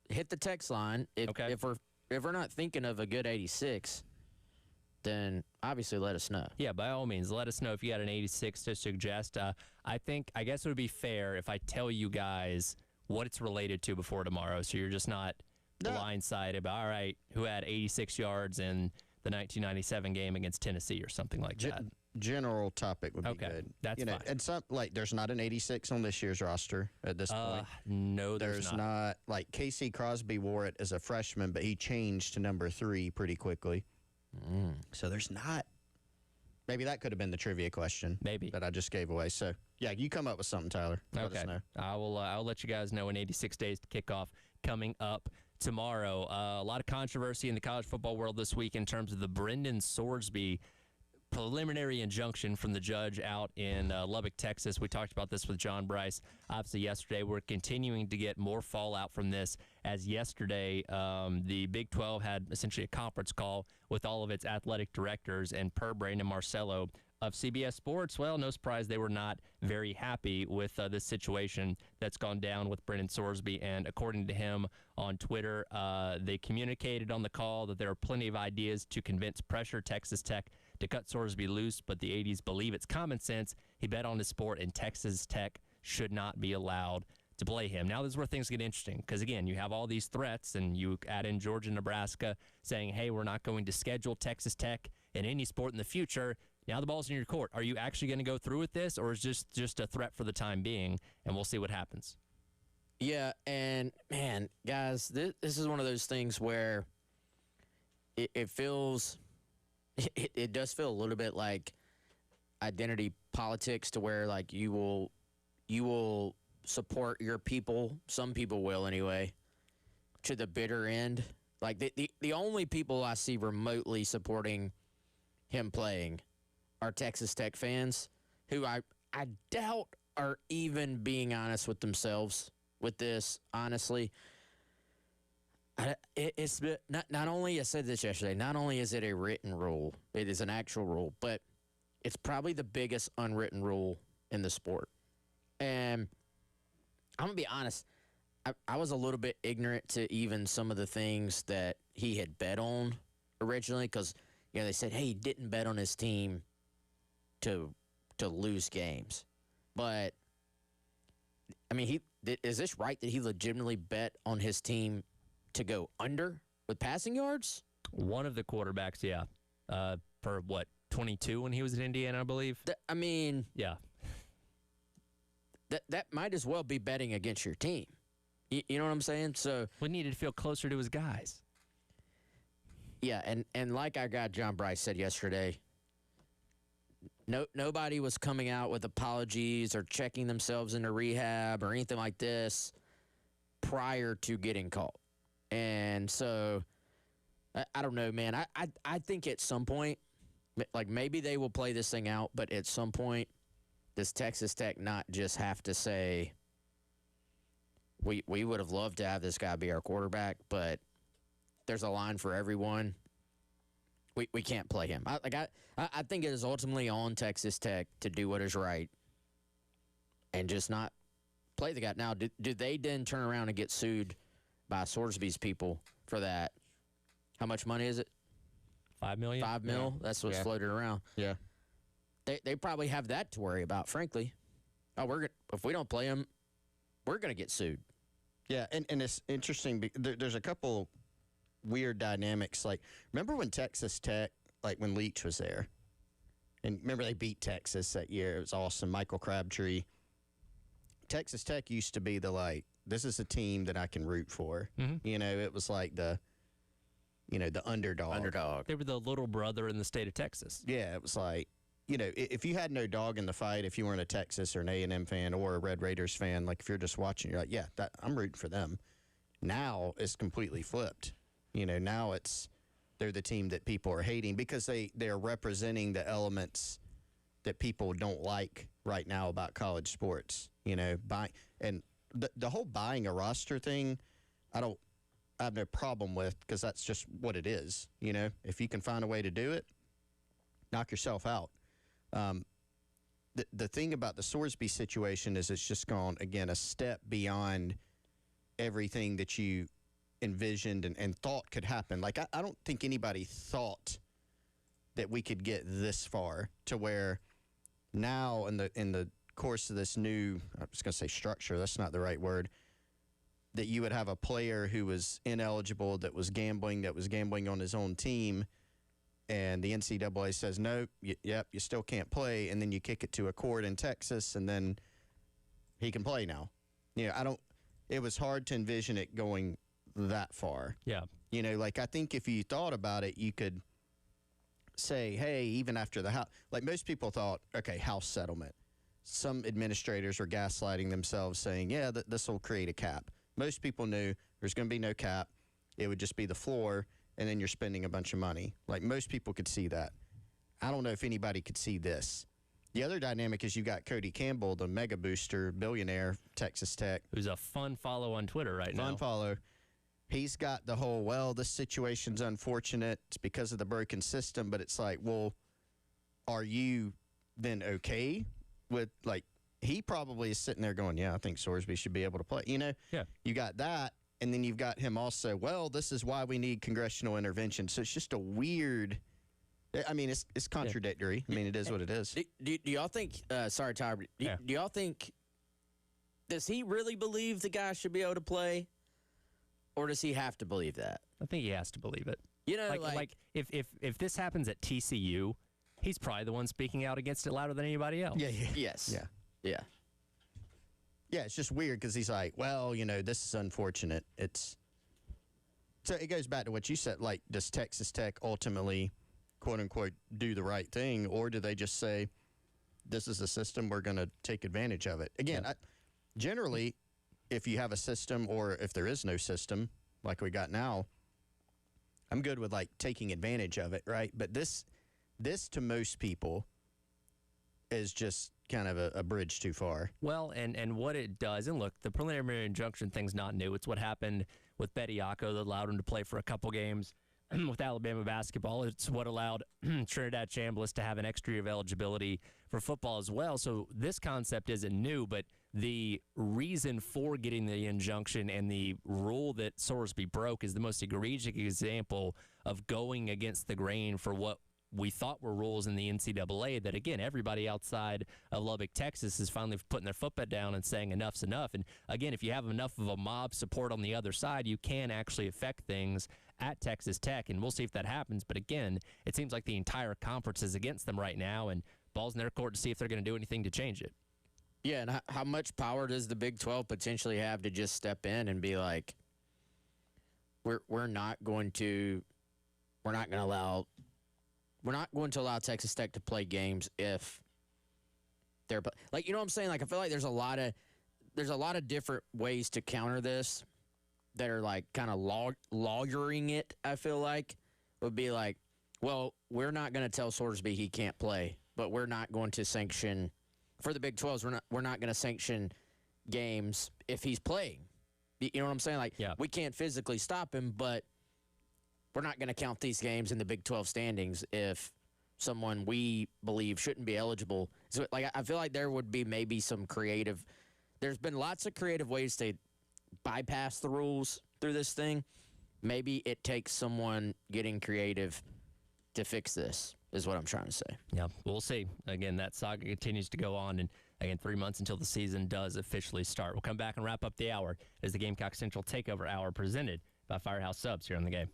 hit the text line if we're not thinking of a good 86. Then obviously let us know. Yeah, by all means, let us know if you got an 86 to suggest. I guess it would be fair if I tell you guys what it's related to before tomorrow, so you're just not blindsided by, all right, who had 86 yards in the 1997 game against Tennessee or something like that. General topic would be good. That's fine. And there's not an 86 on this year's roster at this point. No, there's not. Like, Casey Crosby wore it as a freshman, but he changed to number 3 pretty quickly. So there's not. Maybe that could have been the trivia question. Maybe. That I just gave away. So, yeah, you come up with something, Tyler. Let us know. I'll let you guys know in 86 days to kick off coming up tomorrow. A lot of controversy in the college football world this week in terms of the Brendan Sorsby preliminary injunction from the judge out in Lubbock, Texas. We talked about this with John Bryce, obviously, yesterday. We're continuing to get more fallout from this, as yesterday the Big 12 had essentially a conference call with all of its athletic directors, and per Brandon Marcello of CBS Sports, well, no surprise they were not very happy with this situation that's gone down with Brendan Sorsby. And according to him on Twitter, they communicated on the call that there are plenty of ideas to convince pressure Texas Tech to cut Sorsby loose, but the 80s believe it's common sense. He bet on his sport, and Texas Tech should not be allowed to play him. Now, this is where things get interesting, because, again, you have all these threats, and you add in Georgia, Nebraska, saying, hey, we're not going to schedule Texas Tech in any sport in the future. Now the ball's in your court. Are you actually going to go through with this, or is this just a threat for the time being, and we'll see what happens? Yeah, and, man, guys, this is one of those things where it feels... It does feel a little bit like identity politics, to where, like, you will support your people. Some people will, anyway, to the bitter end. Like, the only people I see remotely supporting him playing are Texas Tech fans, who I doubt are even being honest with themselves with this, honestly. It's not only, I said this yesterday, not only is it a written rule, it is an actual rule, but it's probably the biggest unwritten rule in the sport. And I'm going to be honest, I was a little bit ignorant to even some of the things that he had bet on originally, because, they said, hey, he didn't bet on his team to lose games. But, I mean, is this right that he legitimately bet on his team to go under with passing yards? One of the quarterbacks, yeah. For 22 when he was in Indiana, I believe? Yeah. That might as well be betting against your team. You know what I'm saying? So we needed to feel closer to his guys. Yeah, and like our guy John Bryce said yesterday, nobody was coming out with apologies or checking themselves into rehab or anything like this prior to getting caught. And so, I don't know, man. I think at some point, like, maybe they will play this thing out, but at some point, does Texas Tech not just have to say, we would have loved to have this guy be our quarterback, but there's a line for everyone. We can't play him. I think it is ultimately on Texas Tech to do what is right and just not play the guy. Now, do they then turn around and get sued by Sorsby's people for that? How much money is it? $5 million. $5 million. Yeah. That's what's floated around. Yeah. They probably have that to worry about, frankly. If we don't play him, we're gonna get sued. Yeah, and it's interesting. There's a couple weird dynamics. Like, remember when Texas Tech, like when Leach was there, and remember they beat Texas that year? It was awesome. Michael Crabtree. Texas Tech used to be this is a team that I can root for. Mm-hmm. It was like the underdog. They were the little brother in the state of Texas. Yeah, it was like, if you had no dog in the fight, if you weren't a Texas or an A&M fan or a Red Raiders fan, like if you're just watching, you're like, yeah, I'm rooting for them. Now it's completely flipped. Now they're the team that people are hating because they're representing the elements that people don't like right now about college sports. And the whole buying a roster thing, I have no problem with, because that's just what it is. If you can find a way to do it, knock yourself out. The thing about the Sorsby situation is it's just gone, again, a step beyond everything that you envisioned and thought could happen. Like, I don't think anybody thought that we could get this far to where now in the course of this new, I was going to say structure, that's not the right word, that you would have a player who was ineligible, that was gambling on his own team, and the NCAA says, no, you still can't play, and then you kick it to a court in Texas, and then he can play now. It was hard to envision it going that far. Yeah. I think if you thought about it, you could say, hey, even after the house, like most people thought, okay, house settlement. Some administrators were gaslighting themselves saying, yeah, this will create a cap. Most people knew there's going to be no cap. It would just be the floor, and then you're spending a bunch of money. Like, most people could see that. I don't know if anybody could see this. The other dynamic is you got Cody Campbell, the mega booster, billionaire, Texas Tech. Who's a fun follow on Twitter right now. Fun follow. He's got the whole, well, this situation's unfortunate. It's because of the broken system. But it's like, well, are you then okay with, like, he probably is sitting there going, yeah, I think Sorsby should be able to play. Yeah. You got that. And then you've got him also, well, this is why we need congressional intervention. So it's just a weird, I mean, it's contradictory. I mean, it is what it is. Do y'all think, sorry, Tyler, do y'all think, does he really believe the guy should be able to play? Or does he have to believe that? I think he has to believe it. Like if this happens at TCU, he's probably the one speaking out against it louder than anybody else. Yeah. Yes. Yeah. Yeah, it's just weird because he's like, well, this is unfortunate. So it goes back to what you said, like, does Texas Tech ultimately, quote unquote, do the right thing, or do they just say, this is a system, we're going to take advantage of it? Again, generally, if you have a system or if there is no system like we got now, I'm good with, like, taking advantage of it, right? But this to most people is just kind of a bridge too far. Well, and what it does, and look, the preliminary injunction thing's not new. It's what happened with Bediako that allowed him to play for a couple games with Alabama basketball. It's what allowed Trinidad Chambliss to have an extra year of eligibility for football as well. So this concept isn't new, but the reason for getting the injunction and the rule that Sorsby broke is the most egregious example of going against the grain for what we thought were rules in the NCAA that, again, everybody outside of Lubbock, Texas is finally putting their foot down and saying enough's enough. And, again, if you have enough of a mob support on the other side, you can actually affect things at Texas Tech, and we'll see if that happens. But, again, it seems like the entire conference is against them right now, and ball's in their court to see if they're going to do anything to change it. Yeah, and how much power does the Big 12 potentially have to just step in and be like, we're not going to allow Texas Tech to play games if they're like, you know what I'm saying? Like, I feel like there's a lot of different ways to counter this that are like kind of lawyering it. I feel like would be like, well, we're not going to tell Sorsby he can't play, but we're not going to sanction for the Big 12s. We're not going to sanction games if he's playing. You know what I'm saying? Like, we can't physically stop him, but we're not going to count these games in the Big 12 standings if someone we believe shouldn't be eligible. So, like, I feel like there would be maybe some creative. There's been lots of creative ways to bypass the rules through this thing. Maybe it takes someone getting creative to fix this, is what I'm trying to say. Yeah, we'll see. Again, that saga continues to go on, and again, 3 months until the season does officially start. We'll come back and wrap up the hour as the Gamecock Central Takeover Hour presented by Firehouse Subs here on the game.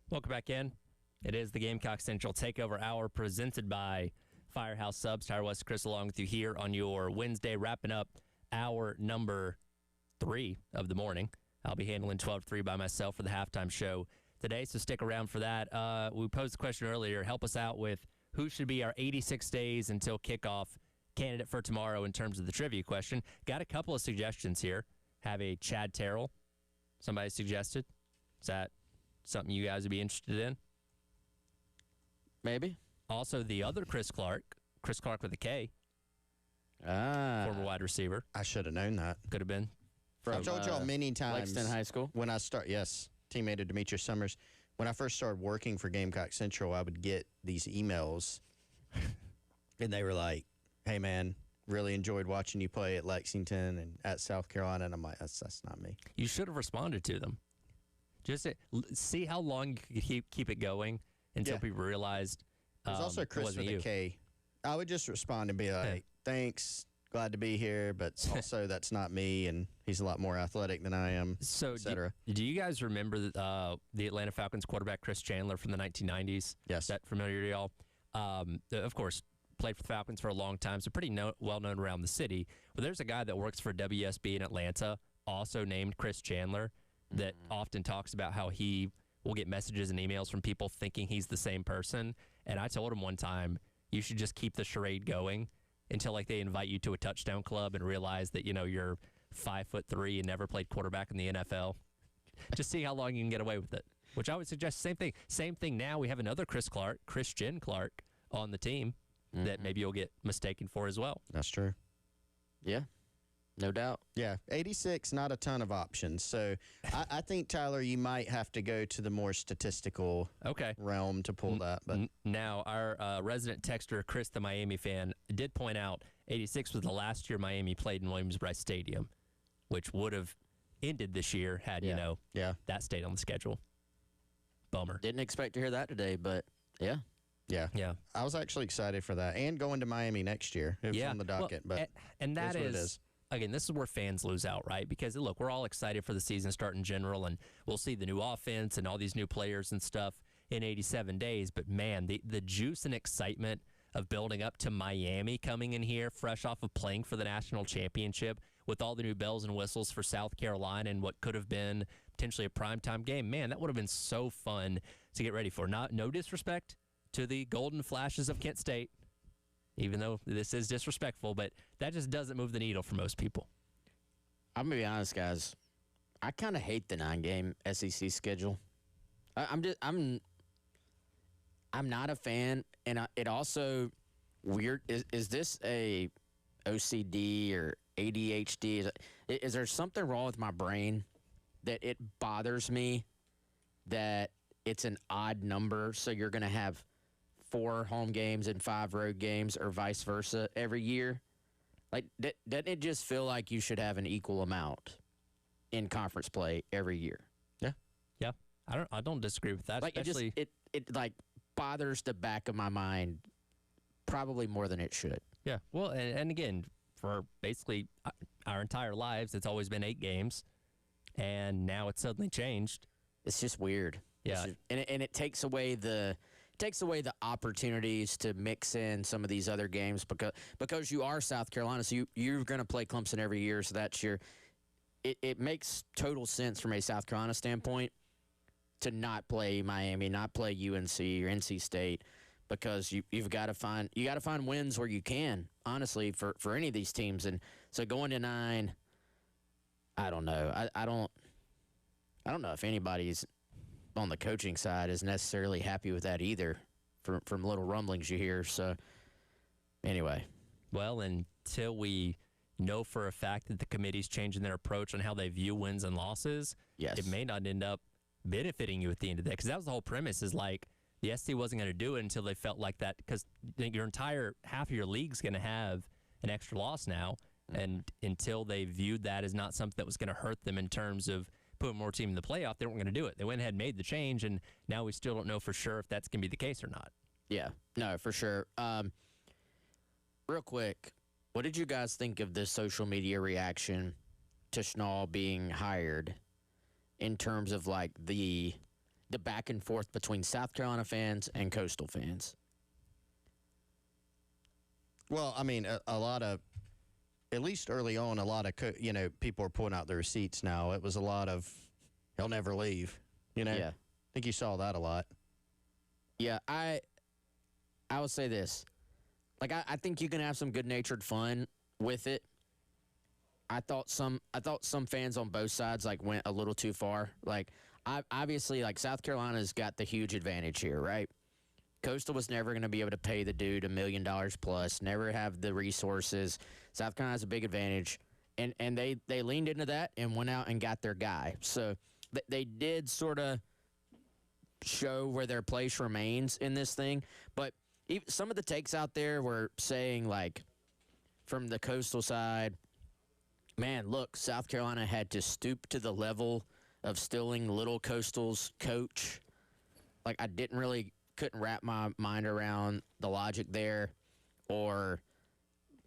Welcome back in. It is the Gamecock Central Takeover Hour presented by Firehouse Subs. Tyler West, Chris, along with you here on your Wednesday, wrapping up hour number 3 of the morning. I'll be handling 12-3 by myself for the halftime show today, so stick around for that. We posed the question earlier. Help us out with who should be our 86 days until kickoff candidate for tomorrow in terms of the trivia question. Got a couple of suggestions here. Have a Chad Terrell, somebody suggested. Is that something you guys would be interested in? Maybe. Also, the other Chris Clark with a K, former wide receiver. I should have known that. Could have been. I've told y'all many times. Lexington High School? When I teammate of Demetrius Summers. When I first started working for Gamecock Central, I would get these emails, and they were like, hey, man, really enjoyed watching you play at Lexington and at South Carolina. And I'm like, that's not me. You should have responded to them. Just see how long you could keep it going until people realized There's also Chris with a K. I would just respond and be like, thanks, glad to be here, but also that's not me, and he's a lot more athletic than I am, et cetera. Do you guys remember the Atlanta Falcons quarterback Chris Chandler from the 1990s? Yes. Is that familiar to y'all? Of course, played for the Falcons for a long time, so pretty well-known around the city. But there's a guy that works for WSB in Atlanta, also named Chris Chandler, that often talks about how he will get messages and emails from people thinking he's the same person. And I told him one time, you should just keep the charade going until like they invite you to a touchdown club and realize that, you're 5'3" and never played quarterback in the NFL. Just see how long you can get away with it, which I would suggest same thing now. We have another Christian Clark on the team that maybe you'll get mistaken for as well. That's true. Yeah. No doubt. Yeah, 86, not a ton of options. So I think, Tyler, you might have to go to the more statistical realm to pull that. But now, our resident texter, Chris, the Miami fan, did point out 86 was the last year Miami played in Williams-Brice Stadium, which would have ended this year had, that stayed on the schedule. Bummer. Didn't expect to hear that today, but yeah. Yeah. I was actually excited for that. And going to Miami next year. It was on the docket. But and that is what it is. Again, this is where fans lose out, right? Because, look, we're all excited for the season start in general, and we'll see the new offense and all these new players and stuff in 87 days. But, man, the juice and excitement of building up to Miami coming in here fresh off of playing for the national championship with all the new bells and whistles for South Carolina and what could have been potentially a primetime game, man, that would have been so fun to get ready for. No disrespect to the Golden Flashes of Kent State, even though this is disrespectful, but that just doesn't move the needle for most people. I'm going to be honest, guys. I kind of hate the 9-game SEC schedule. I'm not a fan, and it also weird. Is this a OCD or ADHD? Is there something wrong with my brain that it bothers me that it's an odd number, so you're going to have 4 home games and 5 road games or vice versa every year? Like, doesn't it just feel like you should have an equal amount in conference play every year? Yeah. I don't disagree with that. Like, especially it like bothers the back of my mind probably more than it should. Yeah. Well, and again, for basically our entire lives, it's always been 8 games, and now it's suddenly changed. It's just weird. Yeah. And it takes away the opportunities to mix in some of these other games because you are South Carolina, so you're going to play Clemson every year, so that's it makes total sense from a South Carolina standpoint to not play Miami, not play UNC or NC State, because you've got to find wins where you can, honestly, for any of these teams. And so going to 9, I don't know. I don't know if anybody's on the coaching side is necessarily happy with that either, from little rumblings you hear. So anyway. Well, until we know for a fact that the committee's changing their approach on how they view wins and losses, it may not end up benefiting you at the end of the day. Because that was the whole premise, is like the SC wasn't going to do it until they felt like that, because your entire half of your league's going to have an extra loss now. And until they viewed that as not something that was going to hurt them in terms of putting more team in the playoff, they weren't going to do it. They went ahead and made the change, and now we still don't know for sure if that's going to be the case or not. Yeah, no, for sure. Real quick, what did you guys think of this social media reaction to Schnall being hired in terms of like the the back and forth between South Carolina fans and Coastal fans. Well, I mean, a lot of, at least early on, a lot of, people are pulling out their receipts now. It was a lot of, he'll never leave, Yeah. I think you saw that a lot. Yeah, I will say this. Like, I think you can have some good-natured fun with it. I thought some fans on both sides, like, went a little too far. Like, obviously, like, South Carolina's got the huge advantage here, right? Coastal was never going to be able to pay the dude $1 million plus, never have the resources. South Carolina has a big advantage, and they leaned into that and went out and got their guy. So they did sort of show where their place remains in this thing. But some of the takes out there were saying, like, from the Coastal side, man, look, South Carolina had to stoop to the level of stealing Little Coastal's coach. Like, I couldn't wrap my mind around the logic there. Or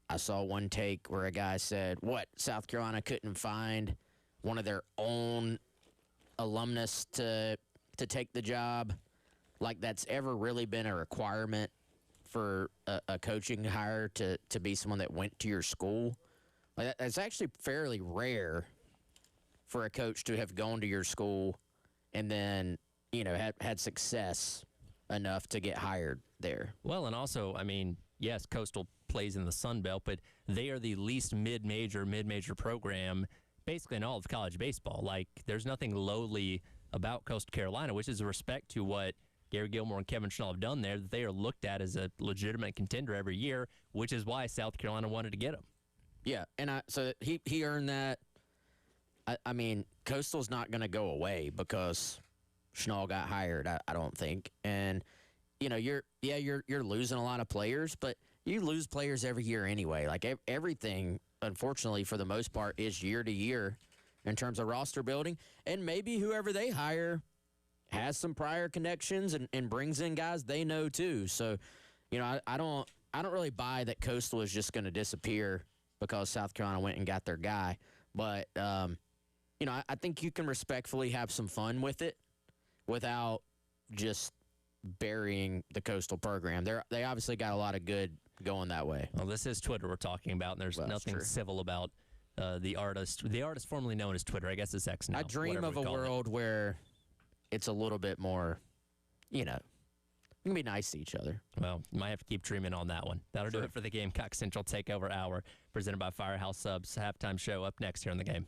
I saw one take where a guy said, what, South Carolina couldn't find one of their own alumnus to take the job? Like, that's ever really been a requirement for a coaching hire to be someone that went to your school? Like, that's actually fairly rare for a coach to have gone to your school and then, had success enough to get hired there. Well, and also, I mean, yes, Coastal plays in the Sun Belt, but they are the least mid-major program basically in all of college baseball. Like, there's nothing lowly about Coastal Carolina, which is a respect to what Gary Gilmore and Kevin Schnall have done there, that they are looked at as a legitimate contender every year, which is why South Carolina wanted to get him. Yeah, and so he earned that. I mean, Coastal's not going to go away because Schnall got hired, I don't think. And, you're losing a lot of players, but you lose players every year anyway. Like, everything, unfortunately, for the most part, is year to year in terms of roster building. And maybe whoever they hire has some prior connections and brings in guys they know too. So, I don't really buy that Coastal is just going to disappear because South Carolina went and got their guy. But, I think you can respectfully have some fun with it without just burying the Coastal program. They obviously got a lot of good going that way. Well, this is Twitter we're talking about, and there's nothing civil about the artist formerly known as Twitter. I guess it's X now. I dream of a world where it's a little bit more, we can be nice to each other. Well, you might have to keep dreaming on that one. That'll do it for the Gamecock Central Takeover Hour, presented by Firehouse Subs. Halftime show up next here on the game.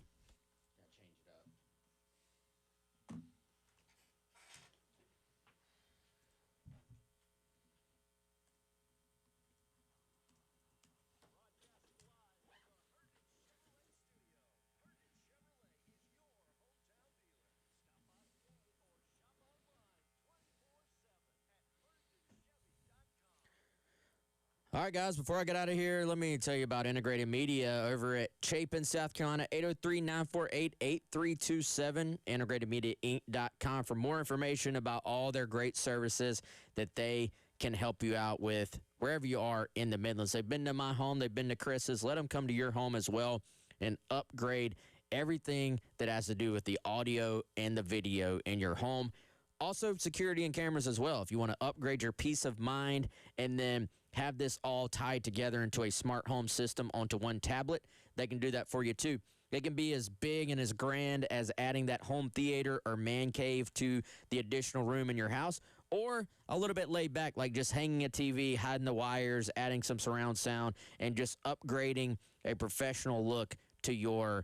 All right, guys, before I get out of here, let me tell you about Integrated Media over at Chapin, South Carolina, 803-948-8327, integratedmediainc.com for more information about all their great services that they can help you out with wherever you are in the Midlands. They've been to my home. They've been to Chris's. Let them come to your home as well and upgrade everything that has to do with the audio and the video in your home. Also, security and cameras as well. If you want to upgrade your peace of mind and then have this all tied together into a smart home system onto one tablet, they can do that for you too. It can be as big and as grand as adding that home theater or man cave to the additional room in your house, or a little bit laid back, like just hanging a TV, hiding the wires, adding some surround sound, and just upgrading a professional look to your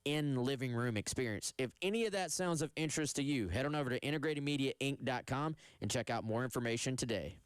in-living room experience. If any of that sounds of interest to you, head on over to integratedmediainc.com and check out more information today.